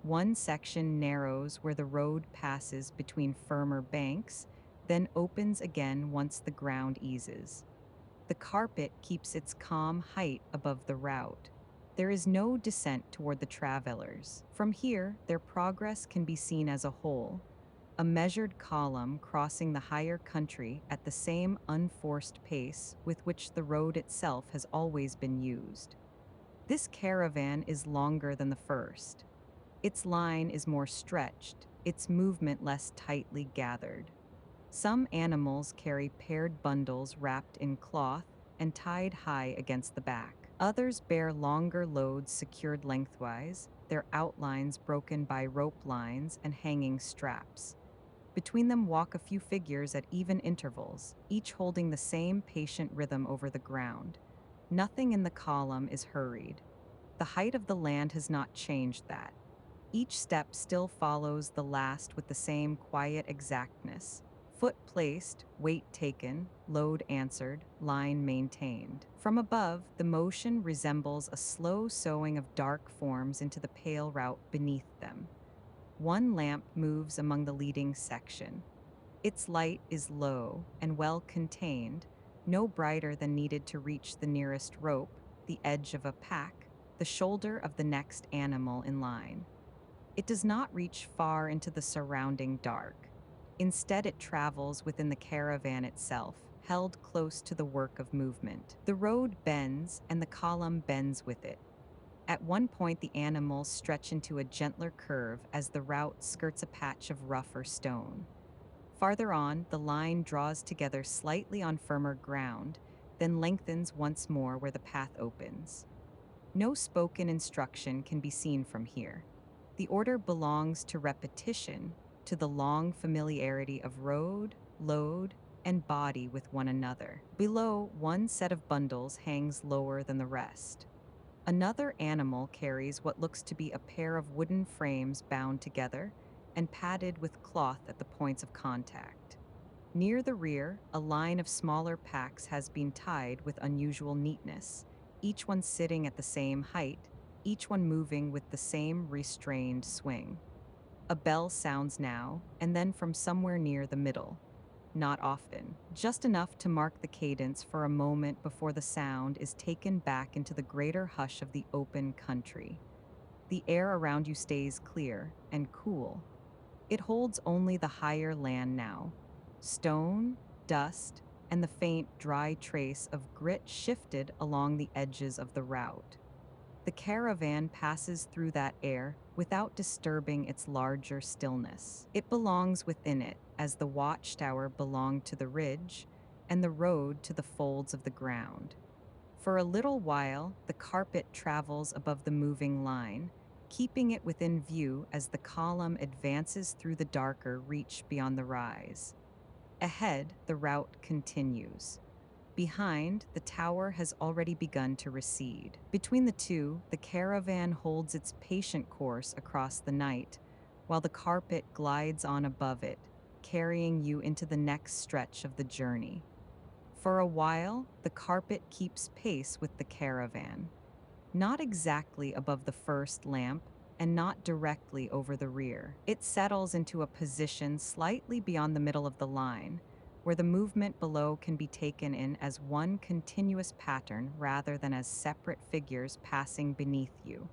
A: One section narrows where the road passes between firmer banks, then opens again once the ground eases. The carpet keeps its calm height above the route. There is no descent toward the travelers. From here, their progress can be seen as a whole, a measured column crossing the higher country at the same unforced pace with which the road itself has always been used. This caravan is longer than the first. Its line is more stretched, its movement less tightly gathered. Some animals carry paired bundles wrapped in cloth, and tied high against the back. Others bear longer loads secured lengthwise, their outlines broken by rope lines and hanging straps. Between them walk a few figures at even intervals, each holding the same patient rhythm over the ground. Nothing in the column is hurried. The height of the land has not changed that. Each step still follows the last with the same quiet exactness. Foot placed, weight taken, load answered, line maintained. From above, the motion resembles a slow sewing of dark forms into the pale route beneath them. One lamp moves among the leading section. Its light is low and well contained, no brighter than needed to reach the nearest rope, the edge of a pack, the shoulder of the next animal in line. It does not reach far into the surrounding dark. Instead, it travels within the caravan itself, held close to the work of movement. The road bends, and the column bends with it. At one point, the animals stretch into a gentler curve as the route skirts a patch of rougher stone. Farther on, the line draws together slightly on firmer ground, then lengthens once more where the path opens. No spoken instruction can be seen from here. The order belongs to repetition, to the long familiarity of road, load, and body with one another. Below, one set of bundles hangs lower than the rest. Another animal carries what looks to be a pair of wooden frames bound together and padded with cloth at the points of contact. Near the rear, a line of smaller packs has been tied with unusual neatness, each one sitting at the same height, each one moving with the same restrained swing. A bell sounds now, and then from somewhere near the middle. Not often, just enough to mark the cadence for a moment before the sound is taken back into the greater hush of the open country. The air around you stays clear and cool. It holds only the higher land now. Stone, dust, and the faint, dry trace of grit shifted along the edges of the route. The caravan passes through that air without disturbing its larger stillness. It belongs within it, as the watchtower belonged to the ridge, and the road to the folds of the ground. For a little while, the carpet travels above the moving line, keeping it within view as the column advances through the darker reach beyond the rise. Ahead, the route continues. Behind, the tower has already begun to recede. Between the two, the caravan holds its patient course across the night, while the carpet glides on above it, carrying you into the next stretch of the journey. For a while, the carpet keeps pace with the caravan, not exactly above the first lamp and not directly over the rear. It settles into a position slightly beyond the middle of the line, where the movement below can be taken in as one continuous pattern rather than as separate figures passing beneath you.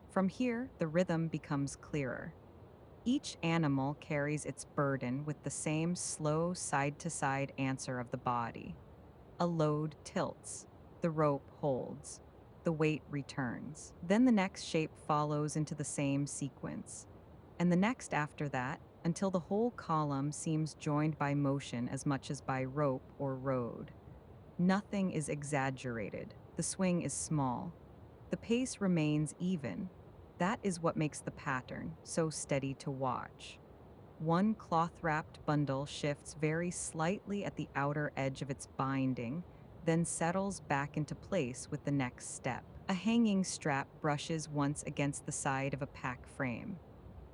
A: From here, the rhythm becomes clearer. Each animal carries its burden with the same slow side-to-side answer of the body. A load tilts, the rope holds, the weight returns. Then the next shape follows into the same sequence, and the next after that, until the whole column seems joined by motion as much as by rope or road. Nothing is exaggerated. The swing is small. The pace remains even. That is what makes the pattern so steady to watch. One cloth-wrapped bundle shifts very slightly at the outer edge of its binding, then settles back into place with the next step. A hanging strap brushes once against the side of a pack frame.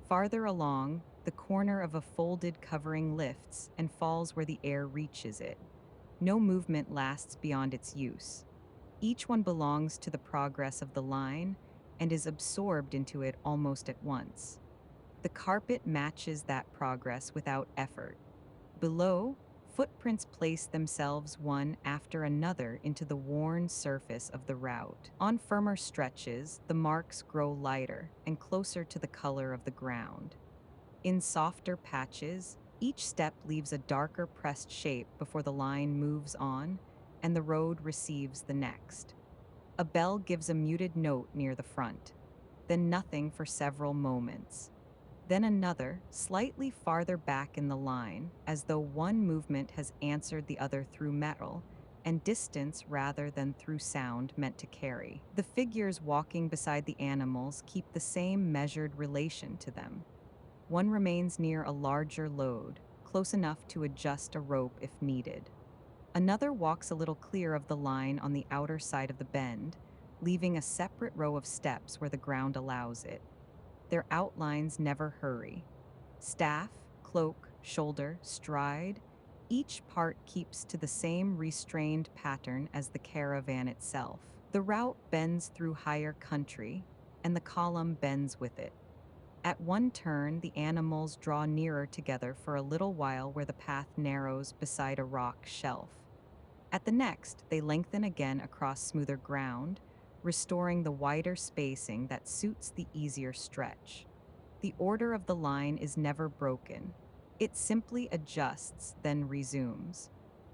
A: Farther along, the corner of a folded covering lifts and falls where the air reaches it. No movement lasts beyond its use. Each one belongs to the progress of the line and is absorbed into it almost at once. The carpet matches that progress without effort. Below, footprints place themselves one after another into the worn surface of the route. On firmer stretches, the marks grow lighter and closer to the color of the ground. In softer patches, each step leaves a darker pressed shape before the line moves on and the road receives the next. A bell gives a muted note near the front, then nothing for several moments. Then another, slightly farther back in the line, as though one movement has answered the other through metal, and distance rather than through sound meant to carry. The figures walking beside the animals keep the same measured relation to them. One remains near a larger load, close enough to adjust a rope if needed. Another walks a little clear of the line on the outer side of the bend, leaving a separate row of steps where the ground allows it. Their outlines never hurry. Staff, cloak, shoulder, stride, each part keeps to the same restrained pattern as the caravan itself. The route bends through higher country, and the column bends with it. At one turn, the animals draw nearer together for a little while where the path narrows beside a rock shelf. At the next, they lengthen again across smoother ground, restoring the wider spacing that suits the easier stretch. The order of the line is never broken. It simply adjusts, then resumes.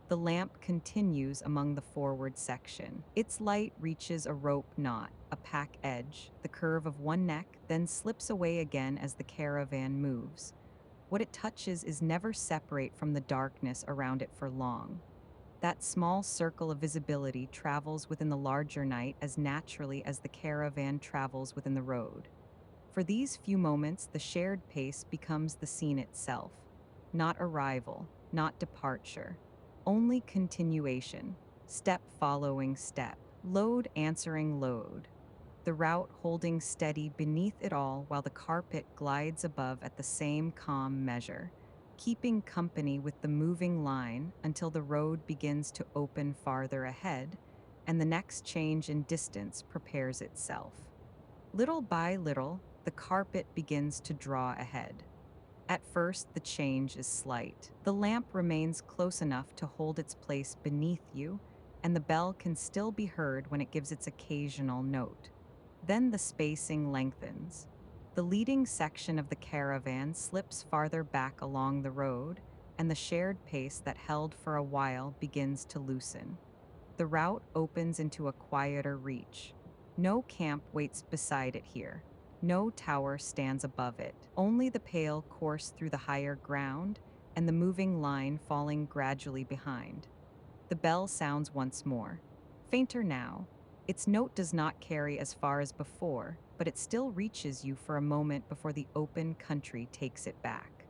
A: The lamp continues among the forward section. Its light reaches a rope knot, a pack edge, the curve of one neck, then slips away again as the caravan moves. What it touches is never separate from the darkness around it for long. That small circle of visibility travels within the larger night as naturally as the caravan travels within the road. For these few moments, the shared pace becomes the scene itself. Not arrival, not departure, only continuation, step following step, load answering load. The route holding steady beneath it all while the carpet glides above at the same calm measure, keeping company with the moving line until the road begins to open farther ahead and the next change in distance prepares itself. Little by little, the carpet begins to draw ahead. At first, the change is slight. The lamp remains close enough to hold its place beneath you, and the bell can still be heard when it gives its occasional note. Then the spacing lengthens. The leading section of the caravan slips farther back along the road, and the shared pace that held for a while begins to loosen. The route opens into a quieter reach. No camp waits beside it here. No tower stands above it. Only the pale course through the higher ground and the moving line falling gradually behind. The bell sounds once more. Fainter now. Its note does not carry as far as before, but it still reaches you for a moment before the open country takes it back.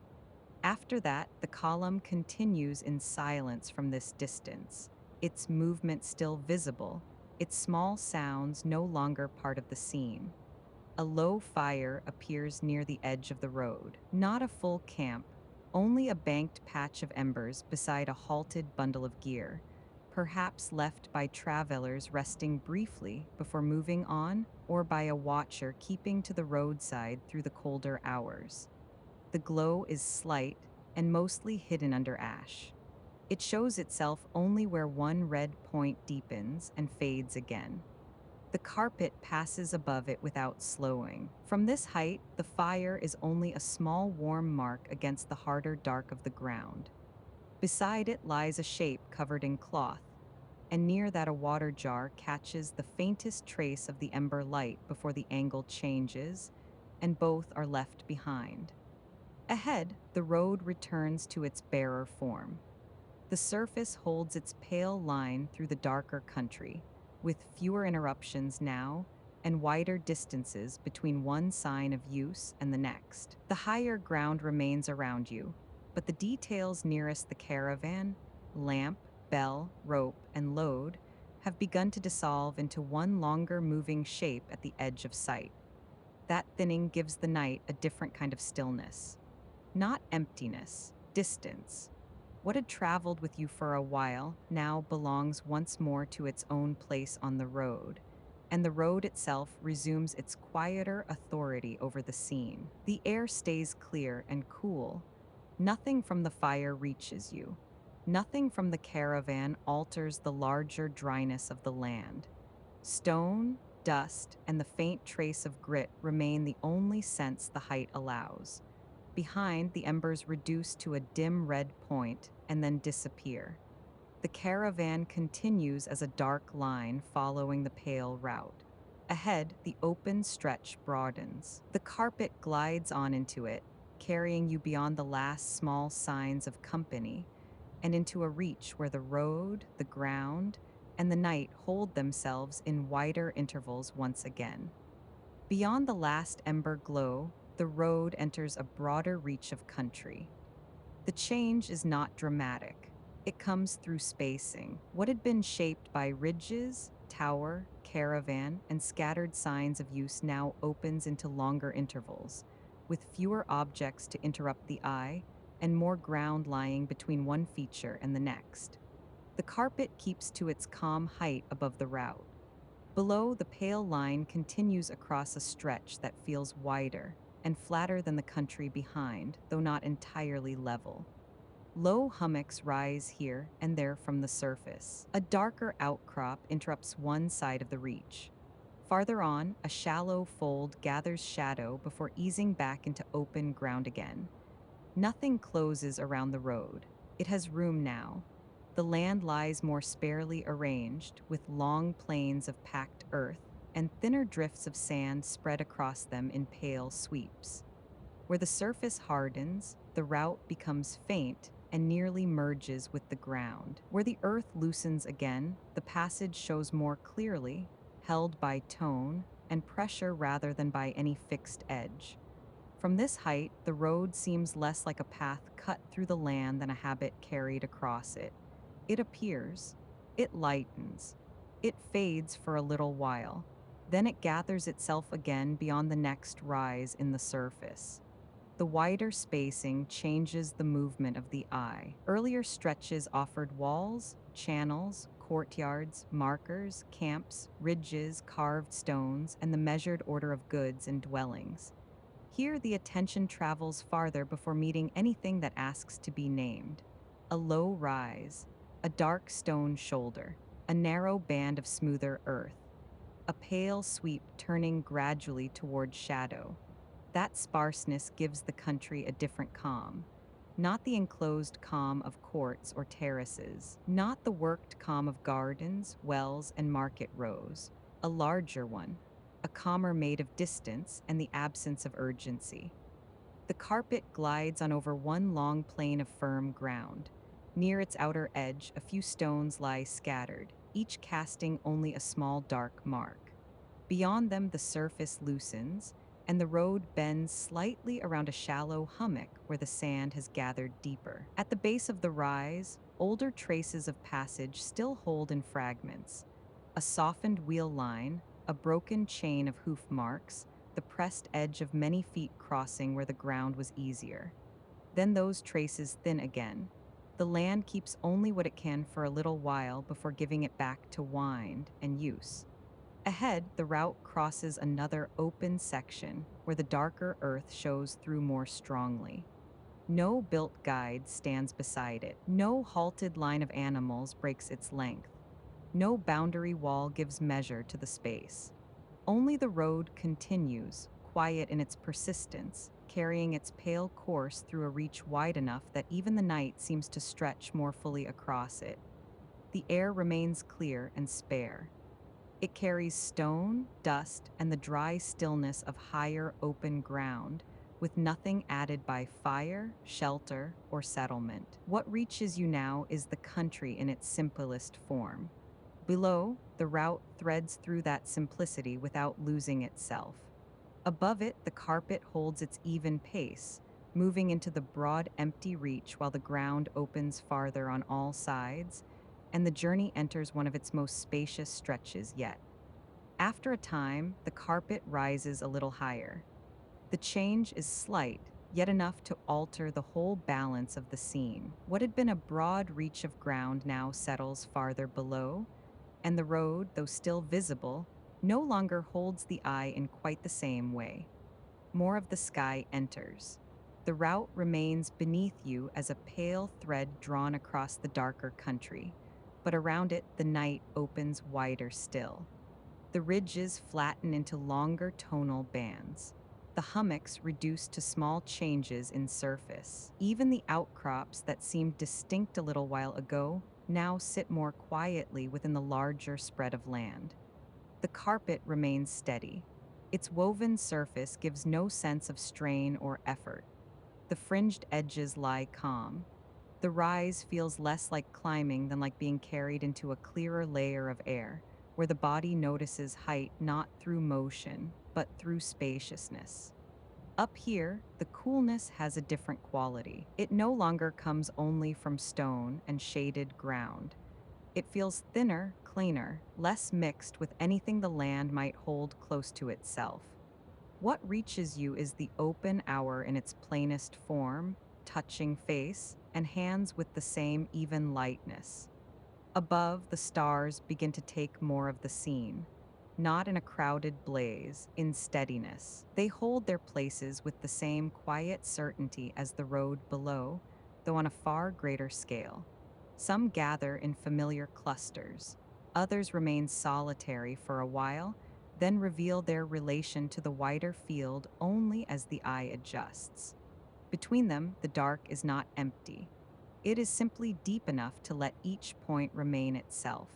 A: After that, the column continues in silence from this distance, its movement still visible, its small sounds no longer part of the scene. A low fire appears near the edge of the road. Not a full camp, only a banked patch of embers beside a halted bundle of gear, perhaps left by travelers resting briefly before moving on, or by a watcher keeping to the roadside through the colder hours. The glow is slight and mostly hidden under ash. It shows itself only where one red point deepens and fades again. The carpet passes above it without slowing. From this height, the fire is only a small warm mark against the harder dark of the ground. Beside it lies a shape covered in cloth, and near that a water jar catches the faintest trace of the ember light before the angle changes, and both are left behind. Ahead, the road returns to its barer form. The surface holds its pale line through the darker country, with fewer interruptions now and wider distances between one sign of use and the next. The higher ground remains around you, but the details nearest the caravan, lamp, bell, rope, and load, have begun to dissolve into one longer moving shape at the edge of sight. That thinning gives the night a different kind of stillness. Not emptiness, distance. What had traveled with you for a while now belongs once more to its own place on the road, and the road itself resumes its quieter authority over the scene. The air stays clear and cool. Nothing from the fire reaches you. Nothing from the caravan alters the larger dryness of the land. Stone, dust, and the faint trace of grit remain the only scents the height allows. Behind, the embers reduce to a dim red point and then disappear. The caravan continues as a dark line following the pale route. Ahead, the open stretch broadens. The carpet glides on into it, carrying you beyond the last small signs of company, and into a reach where the road, the ground, and the night hold themselves in wider intervals once again. Beyond the last ember glow, the road enters a broader reach of country. The change is not dramatic. It comes through spacing. What had been shaped by ridges, tower, caravan, and scattered signs of use now opens into longer intervals, with fewer objects to interrupt the eye and more ground lying between one feature and the next. The carpet keeps to its calm height above the route. Below, the pale line continues across a stretch that feels wider and flatter than the country behind, though not entirely level. Low hummocks rise here and there from the surface. A darker outcrop interrupts one side of the reach. Farther on, a shallow fold gathers shadow before easing back into open ground again. Nothing closes around the road. It has room now. The land lies more sparely arranged, with long plains of packed earth and thinner drifts of sand spread across them in pale sweeps. Where the surface hardens, the route becomes faint and nearly merges with the ground. Where the earth loosens again, the passage shows more clearly, held by tone and pressure rather than by any fixed edge. From this height, the road seems less like a path cut through the land than a habit carried across it. It appears, it lightens, it fades for a little while, then it gathers itself again beyond the next rise in the surface. The wider spacing changes the movement of the eye. Earlier stretches offered walls, channels, courtyards, markers, camps, ridges, carved stones, and the measured order of goods and dwellings. Here, the attention travels farther before meeting anything that asks to be named. A low rise, a dark stone shoulder, a narrow band of smoother earth, a pale sweep turning gradually toward shadow. That sparseness gives the country a different calm. Not the enclosed calm of courts or terraces, not the worked calm of gardens, wells, and market rows. A larger one, a calmer made of distance and the absence of urgency. The carpet glides on over one long plane of firm ground. Near its outer edge, a few stones lie scattered, each casting only a small dark mark. Beyond them, the surface loosens, and the road bends slightly around a shallow hummock where the sand has gathered deeper. At the base of the rise, older traces of passage still hold in fragments. A softened wheel line, a broken chain of hoof marks, the pressed edge of many feet crossing where the ground was easier. Then those traces thin again. The land keeps only what it can for a little while before giving it back to wind and use. Ahead, the route crosses another open section where the darker earth shows through more strongly. No built guide stands beside it. No halted line of animals breaks its length. No boundary wall gives measure to the space. Only the road continues, quiet in its persistence, carrying its pale course through a reach wide enough that even the night seems to stretch more fully across it. The air remains clear and spare. It carries stone, dust, and the dry stillness of higher open ground, with nothing added by fire, shelter, or settlement. What reaches you now is the country in its simplest form. Below, the route threads through that simplicity without losing itself. Above it, the carpet holds its even pace, moving into the broad, empty reach while the ground opens farther on all sides, and the journey enters one of its most spacious stretches yet. After a time, the carpet rises a little higher. The change is slight, yet enough to alter the whole balance of the scene. What had been a broad reach of ground now settles farther below, and the road, though still visible, no longer holds the eye in quite the same way. More of the sky enters. The route remains beneath you as a pale thread drawn across the darker country, but around it the night opens wider still. The ridges flatten into longer tonal bands. The hummocks reduce to small changes in surface. Even the outcrops that seemed distinct a little while ago now sit more quietly within the larger spread of land. The carpet remains steady. Its woven surface gives no sense of strain or effort. The fringed edges lie calm. The rise feels less like climbing than like being carried into a clearer layer of air, where the body notices height not through motion, but through spaciousness. Up here, the coolness has a different quality. It no longer comes only from stone and shaded ground. It feels thinner, cleaner, less mixed with anything the land might hold close to itself. What reaches you is the open hour in its plainest form, touching face, and hands with the same even lightness. Above, the stars begin to take more of the scene, not in a crowded blaze, in steadiness. They hold their places with the same quiet certainty as the road below, though on a far greater scale. Some gather in familiar clusters, others remain solitary for a while, then reveal their relation to the wider field only as the eye adjusts. Between them, the dark is not empty. It is simply deep enough to let each point remain itself.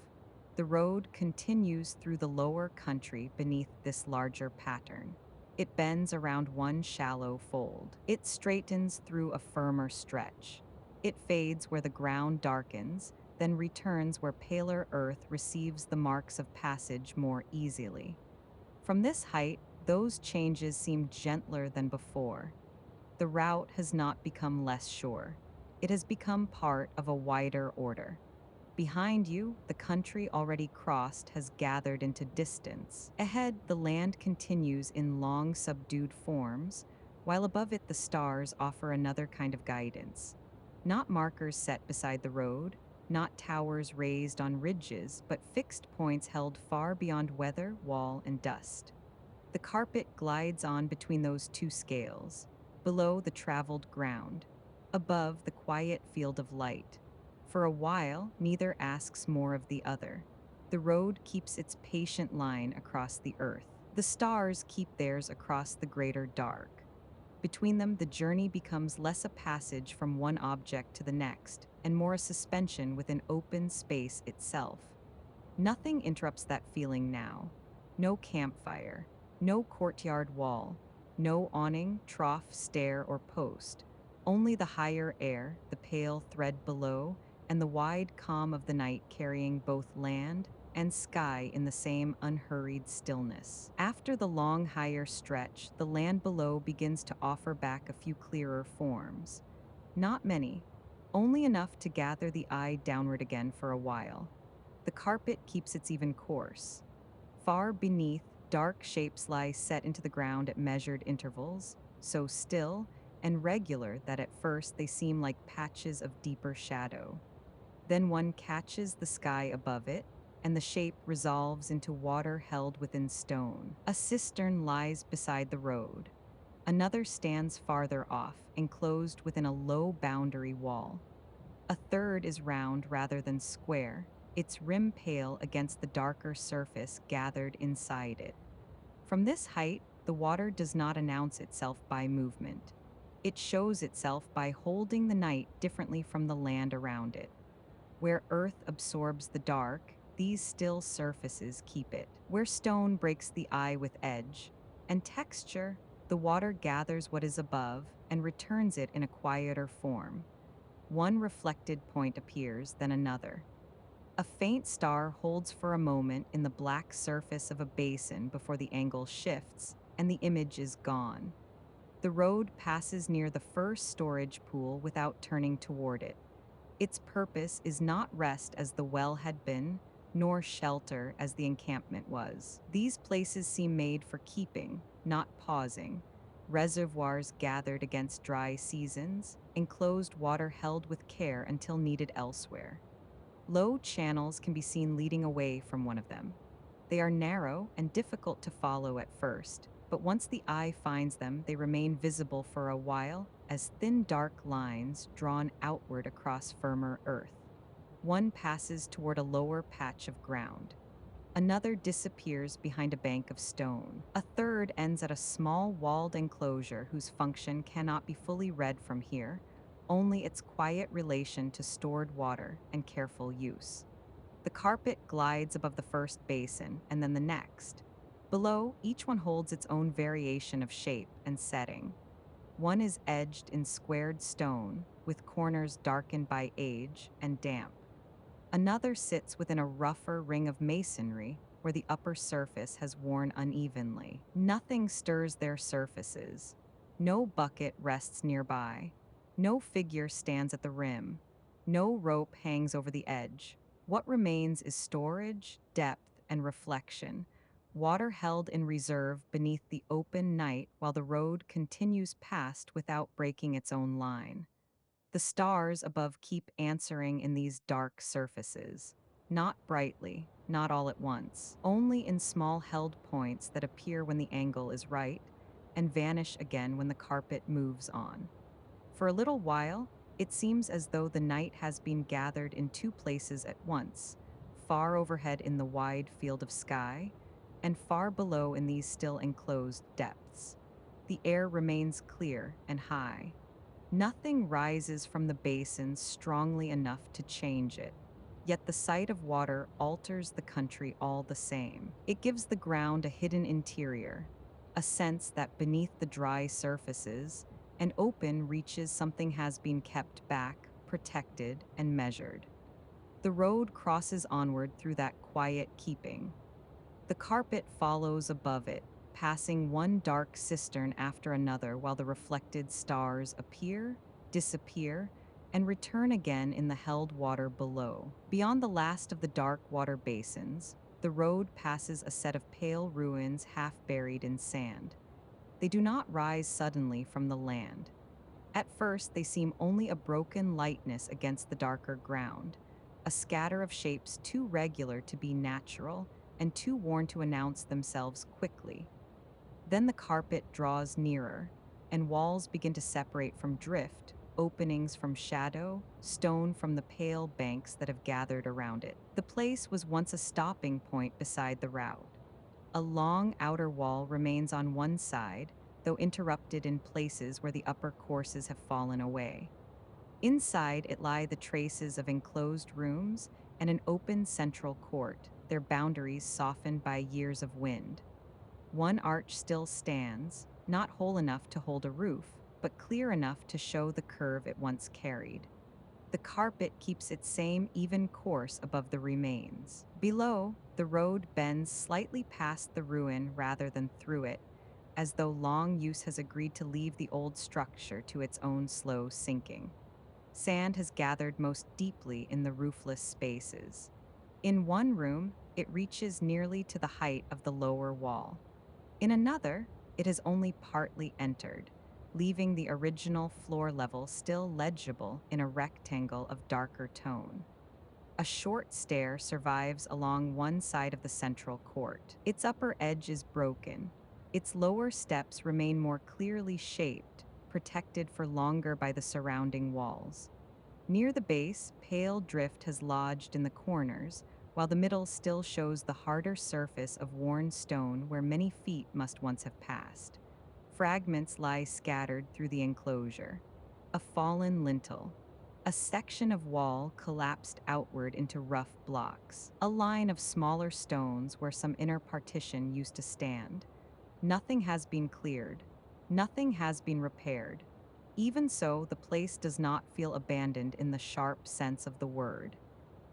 A: The road continues through the lower country beneath this larger pattern. It bends around one shallow fold. It straightens through a firmer stretch. It fades where the ground darkens, then returns where paler earth receives the marks of passage more easily. From this height, those changes seem gentler than before. The route has not become less sure. It has become part of a wider order. Behind you, the country already crossed has gathered into distance. Ahead, the land continues in long, subdued forms, while above it the stars offer another kind of guidance. Not markers set beside the road, not towers raised on ridges, but fixed points held far beyond weather, wall, and dust. The carpet glides on between those two scales, below the traveled ground, above the quiet field of light. For a while, neither asks more of the other. The road keeps its patient line across the earth. The stars keep theirs across the greater dark. Between them, the journey becomes less a passage from one object to the next, and more a suspension within open space itself. Nothing interrupts that feeling now. No campfire, no courtyard wall, no awning, trough, stair, or post. Only the higher air, the pale thread below, and the wide calm of the night carrying both land and sky in the same unhurried stillness. After the long higher stretch, the land below begins to offer back a few clearer forms. Not many, only enough to gather the eye downward again for a while. The carpet keeps its even course. Far beneath, dark shapes lie set into the ground at measured intervals, so still and regular that at first they seem like patches of deeper shadow. Then one catches the sky above it, and the shape resolves into water held within stone. A cistern lies beside the road. Another stands farther off, enclosed within a low boundary wall. A third is round rather than square, its rim pale against the darker surface gathered inside it. From this height, the water does not announce itself by movement. It shows itself by holding the night differently from the land around it. Where earth absorbs the dark, these still surfaces keep it. Where stone breaks the eye with edge and texture, the water gathers what is above and returns it in a quieter form. One reflected point appears, then another. A faint star holds for a moment in the black surface of a basin before the angle shifts, and the image is gone. The road passes near the first storage pool without turning toward it. Its purpose is not rest as the well had been, nor shelter as the encampment was. These places seem made for keeping, not pausing. Reservoirs gathered against dry seasons, enclosed water held with care until needed elsewhere. Low channels can be seen leading away from one of them. They are narrow and difficult to follow at first, but once the eye finds them, they remain visible for a while as thin dark lines drawn outward across firmer earth. One passes toward a lower patch of ground. Another disappears behind a bank of stone. A third ends at a small walled enclosure whose function cannot be fully read from here, only its quiet relation to stored water and careful use. The carpet glides above the first basin and then the next. Below, each one holds its own variation of shape and setting. One is edged in squared stone, with corners darkened by age and damp. Another sits within a rougher ring of masonry, where the upper surface has worn unevenly. Nothing stirs their surfaces. No bucket rests nearby. No figure stands at the rim. No rope hangs over the edge. What remains is storage, depth, and reflection, water held in reserve beneath the open night while the road continues past without breaking its own line. The stars above keep answering in these dark surfaces, not brightly, not all at once, only in small held points that appear when the angle is right and vanish again when the carpet moves on. For a little while, it seems as though the night has been gathered in two places at once, far overhead in the wide field of sky, and far below in these still enclosed depths. The air remains clear and high. Nothing rises from the basin strongly enough to change it. Yet the sight of water alters the country all the same. It gives the ground a hidden interior, a sense that beneath the dry surfaces, an open reaches something has been kept back, protected, and measured. The road crosses onward through that quiet keeping. The carpet follows above it, passing one dark cistern after another while the reflected stars appear, disappear, and return again in the held water below. Beyond the last of the dark water basins, the road passes a set of pale ruins half buried in sand. They do not rise suddenly from the land. At first, they seem only a broken lightness against the darker ground, a scatter of shapes too regular to be natural and too worn to announce themselves quickly. Then the carpet draws nearer, and walls begin to separate from drift, openings from shadow, stone from the pale banks that have gathered around it. The place was once a stopping point beside the route. A long outer wall remains on one side, though interrupted in places where the upper courses have fallen away. Inside it lie the traces of enclosed rooms and an open central court, their boundaries softened by years of wind. One arch still stands, not whole enough to hold a roof, but clear enough to show the curve it once carried. The carpet keeps its same even course above the remains. Below, the road bends slightly past the ruin rather than through it, as though long use has agreed to leave the old structure to its own slow sinking. Sand has gathered most deeply in the roofless spaces. In one room, it reaches nearly to the height of the lower wall. In another, it has only partly entered, leaving the original floor level still legible in a rectangle of darker tone. A short stair survives along one side of the central court. Its upper edge is broken. Its lower steps remain more clearly shaped, protected for longer by the surrounding walls. Near the base, pale drift has lodged in the corners, while the middle still shows the harder surface of worn stone where many feet must once have passed. Fragments lie scattered through the enclosure. A fallen lintel. A section of wall collapsed outward into rough blocks. A line of smaller stones where some inner partition used to stand. Nothing has been cleared. Nothing has been repaired. Even so, the place does not feel abandoned in the sharp sense of the word.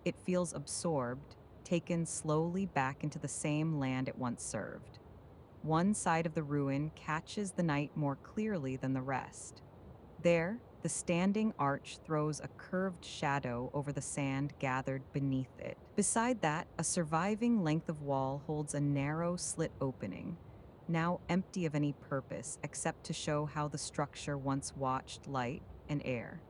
A: It feels absorbed, taken slowly back into the same land it once served. One side of the ruin catches the night more clearly than the rest. There, the standing arch throws a curved shadow over the sand gathered beneath it. Beside that, a surviving length of wall holds a narrow slit opening, now empty of any purpose except to show how the structure once watched light and air.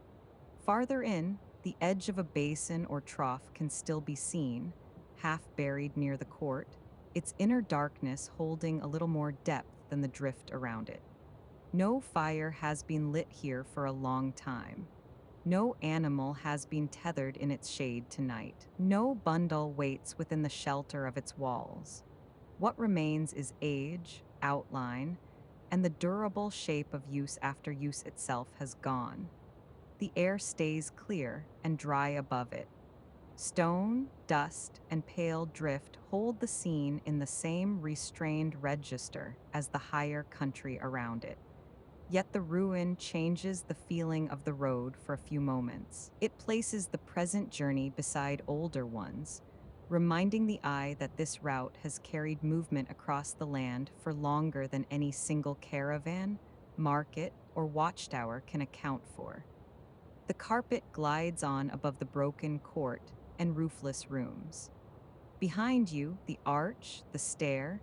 A: Farther in, the edge of a basin or trough can still be seen, half buried near the court, its inner darkness holding a little more depth than the drift around it. No fire has been lit here for a long time. No animal has been tethered in its shade tonight. No bundle waits within the shelter of its walls. What remains is age, outline, and the durable shape of use after use itself has gone. The air stays clear and dry above it. Stone, dust, and pale drift hold the scene in the same restrained register as the higher country around it. Yet the ruin changes the feeling of the road for a few moments. It places the present journey beside older ones, reminding the eye that this route has carried movement across the land for longer than any single caravan, market, or watchtower can account for. The carpet glides on above the broken court and roofless rooms. Behind you, the arch, the stair,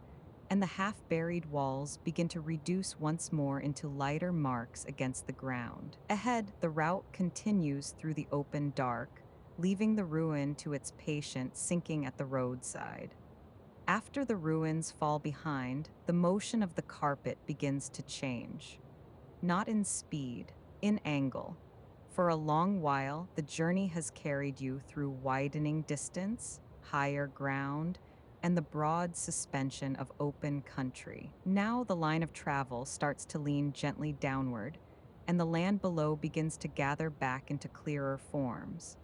A: and the half buried walls begin to reduce once more into lighter marks against the ground. Ahead, the route continues through the open dark, leaving the ruin to its patient sinking at the roadside. After the ruins fall behind, the motion of the carpet begins to change. Not in speed, in angle. For a long while, the journey has carried you through widening distance, higher ground, and the broad suspension of open country. Now the line of travel starts to lean gently downward, and the land below begins to gather back into clearer forms.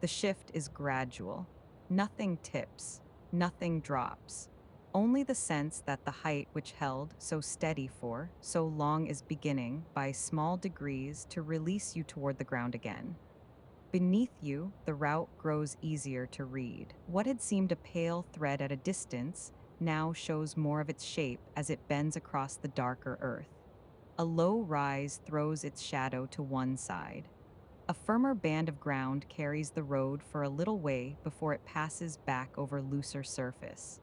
A: The shift is gradual. Nothing tips, nothing drops. Only the sense that the height which held so steady for so long is beginning, by small degrees, to release you toward the ground again. Beneath you, the route grows easier to read. What had seemed a pale thread at a distance now shows more of its shape as it bends across the darker earth. A low rise throws its shadow to one side. A firmer band of ground carries the road for a little way before it passes back over looser surface.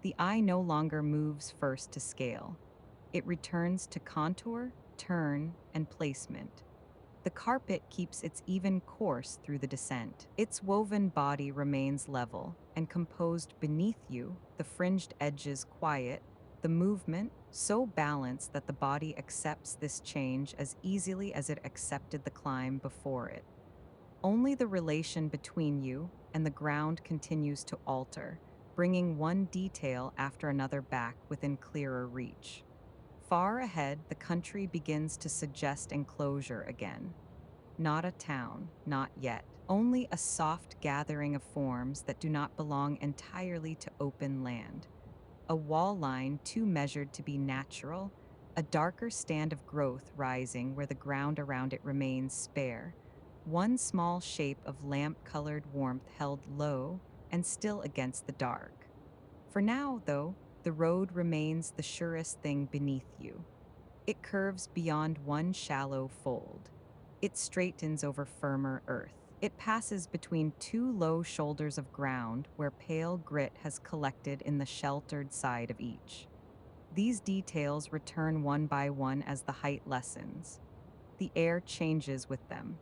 A: The eye no longer moves first to scale. It returns to contour, turn, and placement. The carpet keeps its even course through the descent. Its woven body remains level and composed beneath you, the fringed edges quiet, the movement so balanced that the body accepts this change as easily as it accepted the climb before it. Only the relation between you and the ground continues to alter, bringing one detail after another back within clearer reach. Far ahead, the country begins to suggest enclosure again. Not a town, not yet. Only a soft gathering of forms that do not belong entirely to open land. A wall line too measured to be natural, a darker stand of growth rising where the ground around it remains spare. One small shape of lamp-colored warmth held low and still against the dark. For now, though, the road remains the surest thing beneath you. It curves beyond one shallow fold. It straightens over firmer earth. It passes between two low shoulders of ground where pale grit has collected in the sheltered side of each. These details return one by one as the height lessens. The air changes with them.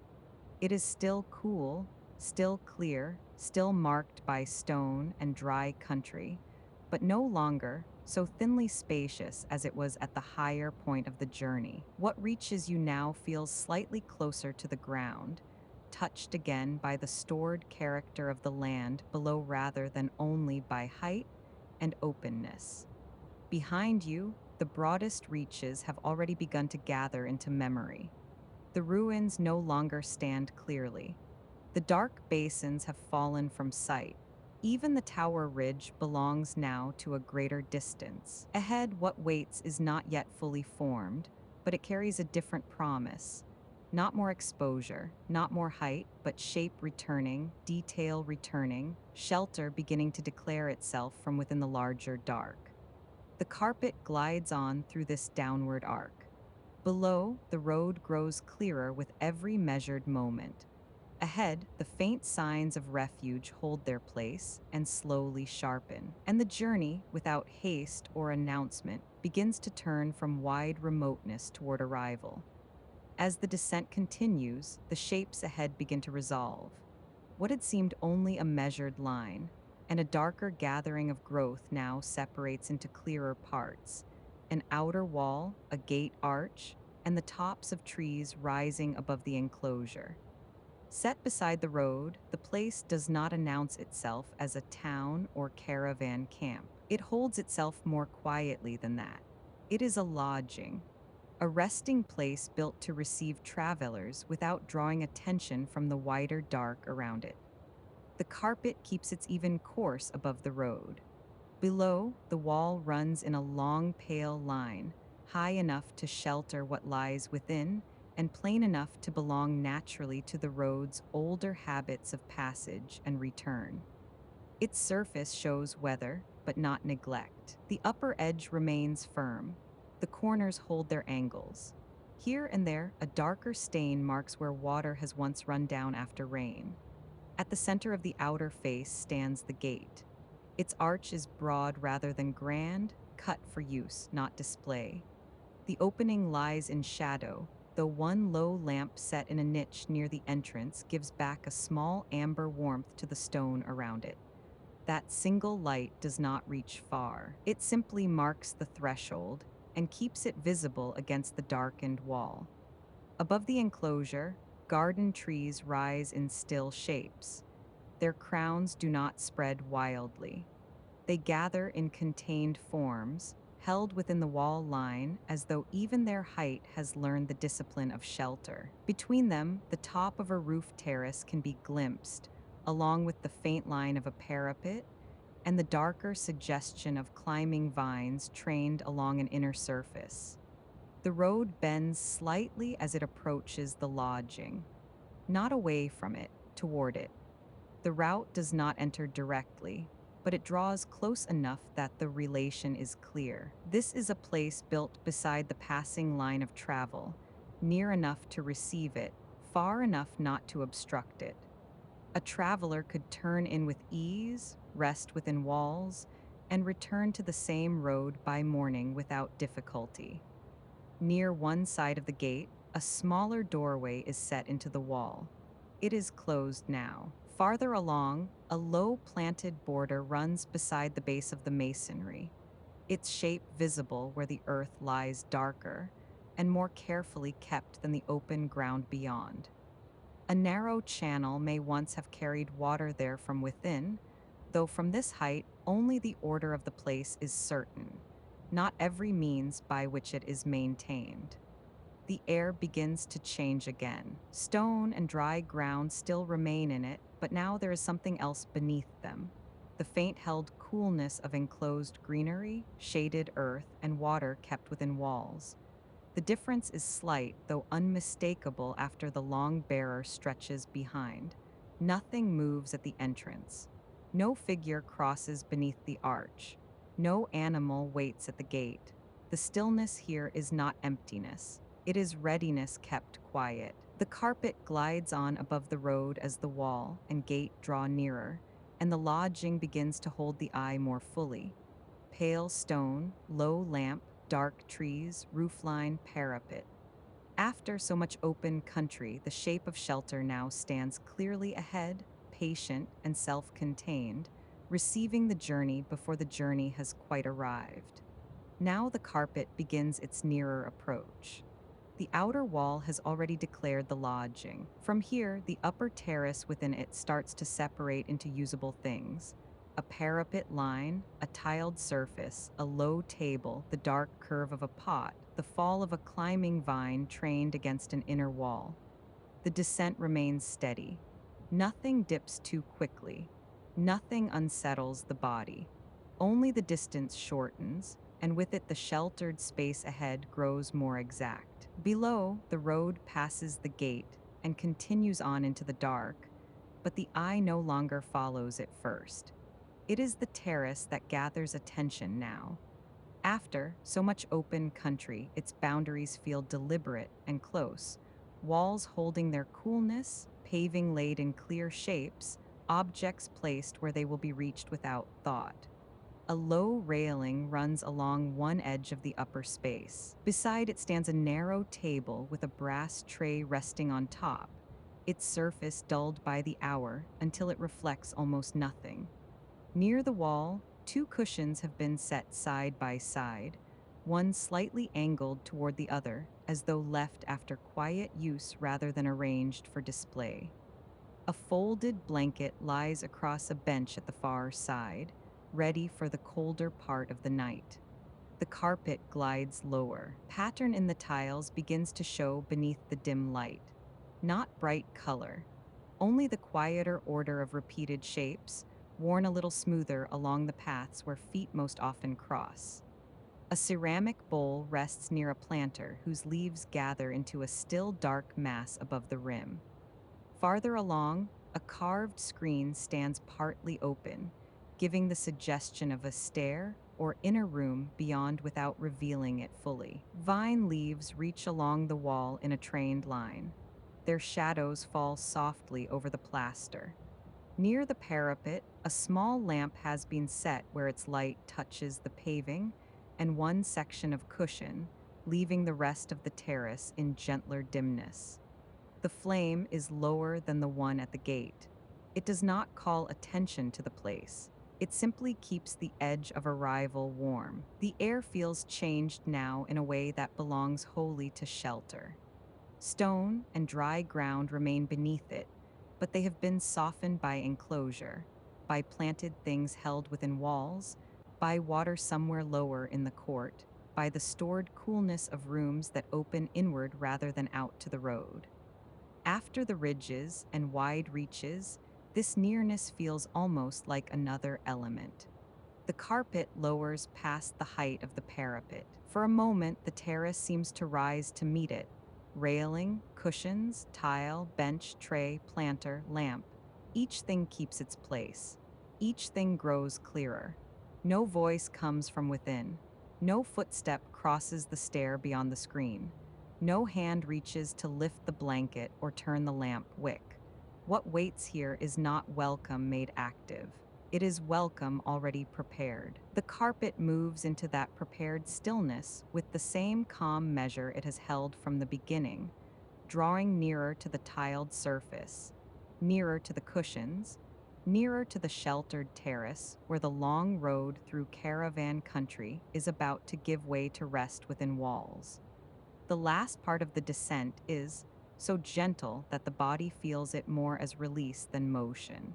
A: It is still cool, still clear, still marked by stone and dry country, but no longer so thinly spacious as it was at the higher point of the journey. What reaches you now feels slightly closer to the ground, touched again by the stored character of the land below rather than only by height and openness. Behind you, the broadest reaches have already begun to gather into memory. The ruins no longer stand clearly. The dark basins have fallen from sight. Even the tower ridge belongs now to a greater distance. Ahead, what waits is not yet fully formed, but it carries a different promise. Not more exposure, not more height, but shape returning, detail returning, shelter beginning to declare itself from within the larger dark. The carpet glides on through this downward arc. Below, the road grows clearer with every measured moment. Ahead, the faint signs of refuge hold their place and slowly sharpen, and the journey, without haste or announcement, begins to turn from wide remoteness toward arrival. As the descent continues, the shapes ahead begin to resolve. What had seemed only a measured line, and a darker gathering of growth now separates into clearer parts. An outer wall, a gate arch, and the tops of trees rising above the enclosure. Set beside the road, the place does not announce itself as a town or caravan camp. It holds itself more quietly than that. It is a lodging, a resting place built to receive travelers without drawing attention from the wider dark around it. The carpet keeps its even course above the road. Below, the wall runs in a long, pale line, high enough to shelter what lies within, and plain enough to belong naturally to the road's older habits of passage and return. Its surface shows weather, but not neglect. The upper edge remains firm. The corners hold their angles. Here and there, a darker stain marks where water has once run down after rain. At the center of the outer face stands the gate. Its arch is broad rather than grand, cut for use, not display. The opening lies in shadow, though one low lamp set in a niche near the entrance gives back a small amber warmth to the stone around it. That single light does not reach far. It simply marks the threshold and keeps it visible against the darkened wall. Above the enclosure, garden trees rise in still shapes. Their crowns do not spread wildly. They gather in contained forms, held within the wall line as though even their height has learned the discipline of shelter. Between them, the top of a roof terrace can be glimpsed, along with the faint line of a parapet and the darker suggestion of climbing vines trained along an inner surface. The road bends slightly as it approaches the lodging, not away from it, toward it. The route does not enter directly, but it draws close enough that the relation is clear. This is a place built beside the passing line of travel, near enough to receive it, far enough not to obstruct it. A traveler could turn in with ease, rest within walls, and return to the same road by morning without difficulty. Near one side of the gate, a smaller doorway is set into the wall. It is closed now. Farther along, a low planted border runs beside the base of the masonry, its shape visible where the earth lies darker and more carefully kept than the open ground beyond. A narrow channel may once have carried water there from within, though from this height only the order of the place is certain, not every means by which it is maintained. The air begins to change again. Stone and dry ground still remain in it, but now there is something else beneath them. The faint held coolness of enclosed greenery, shaded earth, and water kept within walls. The difference is slight, though unmistakable after the long bearer stretches behind. Nothing moves at the entrance. No figure crosses beneath the arch. No animal waits at the gate. The stillness here is not emptiness. It is readiness kept quiet. The carpet glides on above the road as the wall and gate draw nearer, and the lodging begins to hold the eye more fully. Pale stone, low lamp, dark trees, roofline, parapet. After so much open country, the shape of shelter now stands clearly ahead, patient and self-contained, receiving the journey before the journey has quite arrived. Now the carpet begins its nearer approach. The outer wall has already declared the lodging. From here, the upper terrace within it starts to separate into usable things. A parapet line, a tiled surface, a low table, the dark curve of a pot, the fall of a climbing vine trained against an inner wall. The descent remains steady. Nothing dips too quickly. Nothing unsettles the body. Only the distance shortens, and with it the sheltered space ahead grows more exact. Below, the road passes the gate and continues on into the dark, but the eye no longer follows it first. It is the terrace that gathers attention now. After so much open country, its boundaries feel deliberate and close, walls holding their coolness, paving laid in clear shapes, objects placed where they will be reached without thought. A low railing runs along one edge of the upper space. Beside it stands a narrow table with a brass tray resting on top, its surface dulled by the hour until it reflects almost nothing. Near the wall, two cushions have been set side by side, one slightly angled toward the other, as though left after quiet use rather than arranged for display. A folded blanket lies across a bench at the far side, ready for the colder part of the night. The carpet glides lower. Pattern in the tiles begins to show beneath the dim light. Not bright color, only the quieter order of repeated shapes, worn a little smoother along the paths where feet most often cross. A ceramic bowl rests near a planter whose leaves gather into a still dark mass above the rim. Farther along, a carved screen stands partly open, giving the suggestion of a stair or inner room beyond without revealing it fully. Vine leaves reach along the wall in a trained line. Their shadows fall softly over the plaster. Near the parapet, a small lamp has been set where its light touches the paving and one section of cushion, leaving the rest of the terrace in gentler dimness. The flame is lower than the one at the gate. It does not call attention to the place. It simply keeps the edge of arrival warm. The air feels changed now in a way that belongs wholly to shelter. Stone and dry ground remain beneath it, but they have been softened by enclosure, by planted things held within walls, by water somewhere lower in the court, by the stored coolness of rooms that open inward rather than out to the road. After the ridges and wide reaches, this nearness feels almost like another element. The carpet lowers past the height of the parapet. For a moment, the terrace seems to rise to meet it. Railing, cushions, tile, bench, tray, planter, lamp. Each thing keeps its place. Each thing grows clearer. No voice comes from within. No footstep crosses the stair beyond the screen. No hand reaches to lift the blanket or turn the lamp wick. What waits here is not welcome made active. It is welcome already prepared. The carpet moves into that prepared stillness with the same calm measure it has held from the beginning, drawing nearer to the tiled surface, nearer to the cushions, nearer to the sheltered terrace where the long road through Caravan country is about to give way to rest within walls. The last part of the descent is so gentle that the body feels it more as release than motion.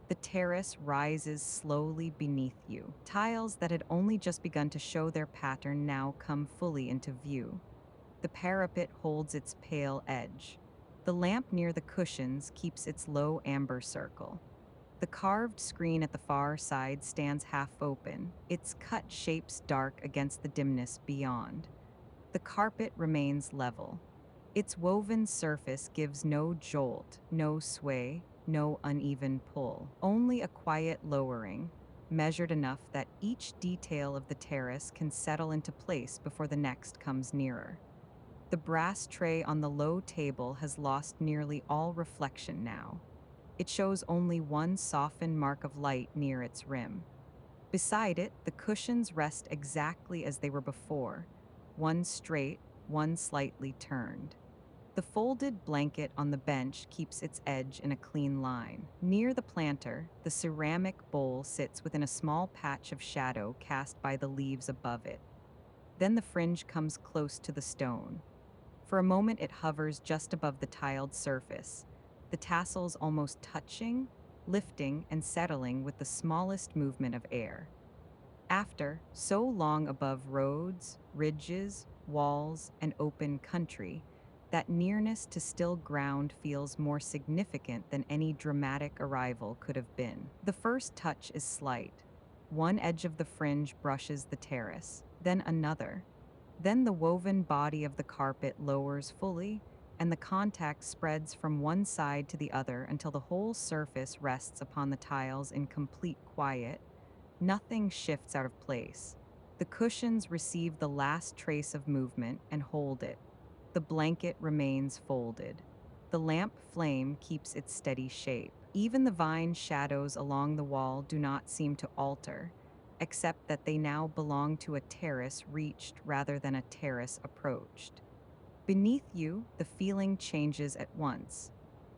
A: The terrace rises slowly beneath you. Tiles that had only just begun to show their pattern now come fully into view. The parapet holds its pale edge. The lamp near the cushions keeps its low amber circle. The carved screen at the far side stands half open, its cut shapes dark against the dimness beyond. The carpet remains level. Its woven surface gives no jolt, no sway, no uneven pull, only a quiet lowering, measured enough that each detail of the terrace can settle into place before the next comes nearer. The brass tray on the low table has lost nearly all reflection now. It shows only one softened mark of light near its rim. Beside it, the cushions rest exactly as they were before, one straight, one slightly turned. The folded blanket on the bench keeps its edge in a clean line. Near the planter, the ceramic bowl sits within a small patch of shadow cast by the leaves above it. Then the fringe comes close to the stone. For a moment it hovers just above the tiled surface, the tassels almost touching, lifting, and settling with the smallest movement of air. After, so long above roads, ridges, walls, and open country, that nearness to still ground feels more significant than any dramatic arrival could have been. The first touch is slight. One edge of the fringe brushes the terrace, then another. Then the woven body of the carpet lowers fully, and the contact spreads from one side to the other until the whole surface rests upon the tiles in complete quiet. Nothing shifts out of place. The cushions receive the last trace of movement and hold it. The blanket remains folded. The lamp flame keeps its steady shape. Even the vine shadows along the wall do not seem to alter, except that they now belong to a terrace reached rather than a terrace approached. Beneath you, the feeling changes at once,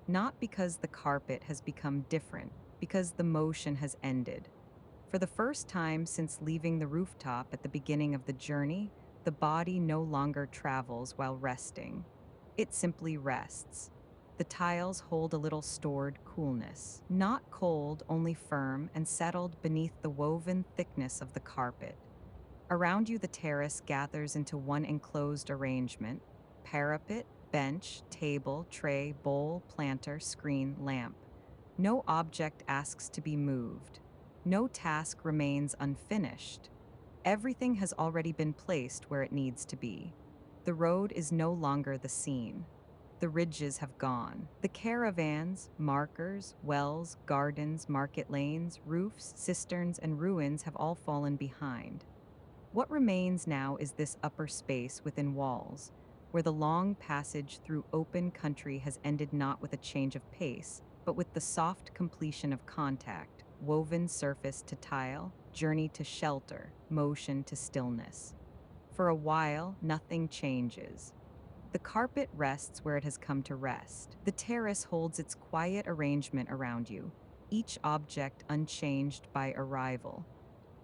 A: not because the carpet has become different, because the motion has ended. For the first time since leaving the rooftop at the beginning of the journey, the body no longer travels while resting. It simply rests. The tiles hold a little stored coolness, not cold, only firm and settled beneath the woven thickness of the carpet. Around you, the terrace gathers into one enclosed arrangement: parapet, bench, table, tray, bowl, planter, screen, lamp. No object asks to be moved. No task remains unfinished. Everything has already been placed where it needs to be. The road is no longer the scene. The ridges have gone. The caravans, markers, wells, gardens, market lanes, roofs, cisterns, and ruins have all fallen behind. What remains now is this upper space within walls, where the long passage through open country has ended not with a change of pace, but with the soft completion of contact, woven surface to tile, journey to shelter, motion to stillness. For a while, nothing changes. The carpet rests where it has come to rest. The terrace holds its quiet arrangement around you, each object unchanged by arrival.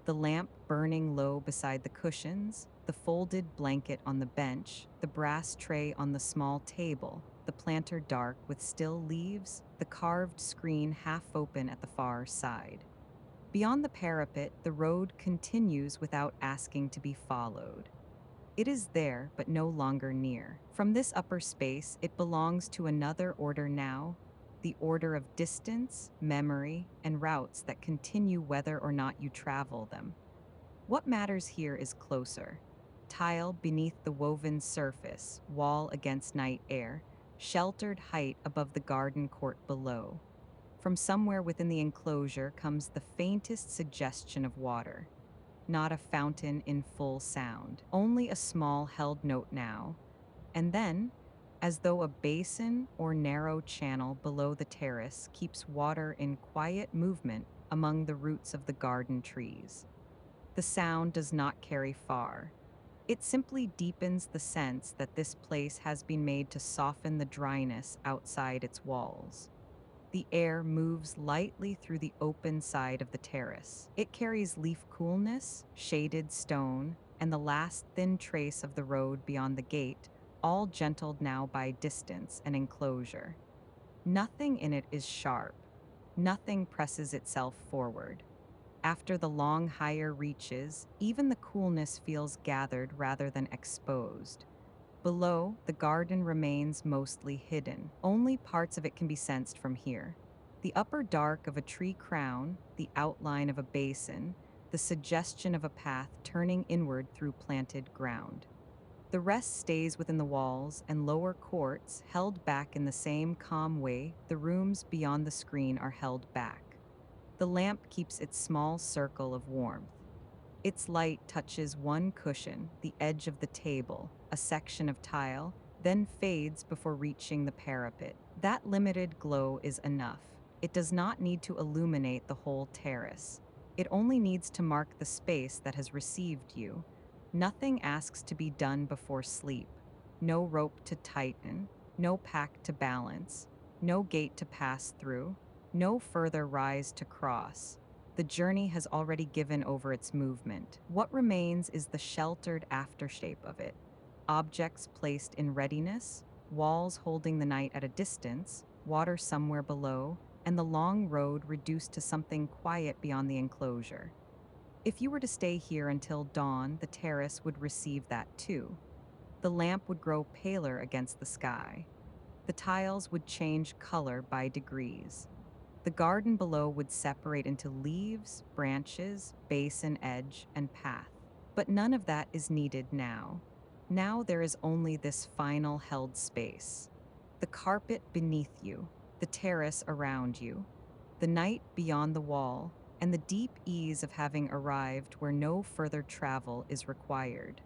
A: The lamp burning low beside the cushions, the folded blanket on the bench, the brass tray on the small table, the planter dark with still leaves, the carved screen half open at the far side. Beyond the parapet, the road continues without asking to be followed. It is there, but no longer near. From this upper space, it belongs to another order now, the order of distance, memory, and routes that continue whether or not you travel them. What matters here is closer. Tile beneath the woven surface, wall against night air, sheltered height above the garden court below. From somewhere within the enclosure comes the faintest suggestion of water. Not a fountain in full sound, only a small held note now. And then, as though a basin or narrow channel below the terrace keeps water in quiet movement among the roots of the garden trees. The sound does not carry far. It simply deepens the sense that this place has been made to soften the dryness outside its walls. The air moves lightly through the open side of the terrace. It carries leaf coolness, shaded stone, and the last thin trace of the road beyond the gate, all gentled now by distance and enclosure. Nothing in it is sharp. Nothing presses itself forward. After the long higher reaches, even the coolness feels gathered rather than exposed. Below, the garden remains mostly hidden. Only parts of it can be sensed from here. The upper dark of a tree crown, the outline of a basin, the suggestion of a path turning inward through planted ground. The rest stays within the walls and lower courts, held back in the same calm way the rooms beyond the screen are held back. The lamp keeps its small circle of warmth. Its light touches one cushion, the edge of the table, a section of tile, then fades before reaching the parapet. That limited glow is enough. It does not need to illuminate the whole terrace. It only needs to mark the space that has received you. Nothing asks to be done before sleep. No rope to tighten, no pack to balance, no gate to pass through, no further rise to cross. The journey has already given over its movement. What remains is the sheltered aftershape of it. Objects placed in readiness, walls holding the night at a distance, water somewhere below, and the long road reduced to something quiet beyond the enclosure. If you were to stay here until dawn, the terrace would receive that too. The lamp would grow paler against the sky. The tiles would change color by degrees. The garden below would separate into leaves, branches, basin edge, and path. But none of that is needed now. Now there is only this final held space. The carpet beneath you, the terrace around you, the night beyond the wall, and the deep ease of having arrived where no further travel is required.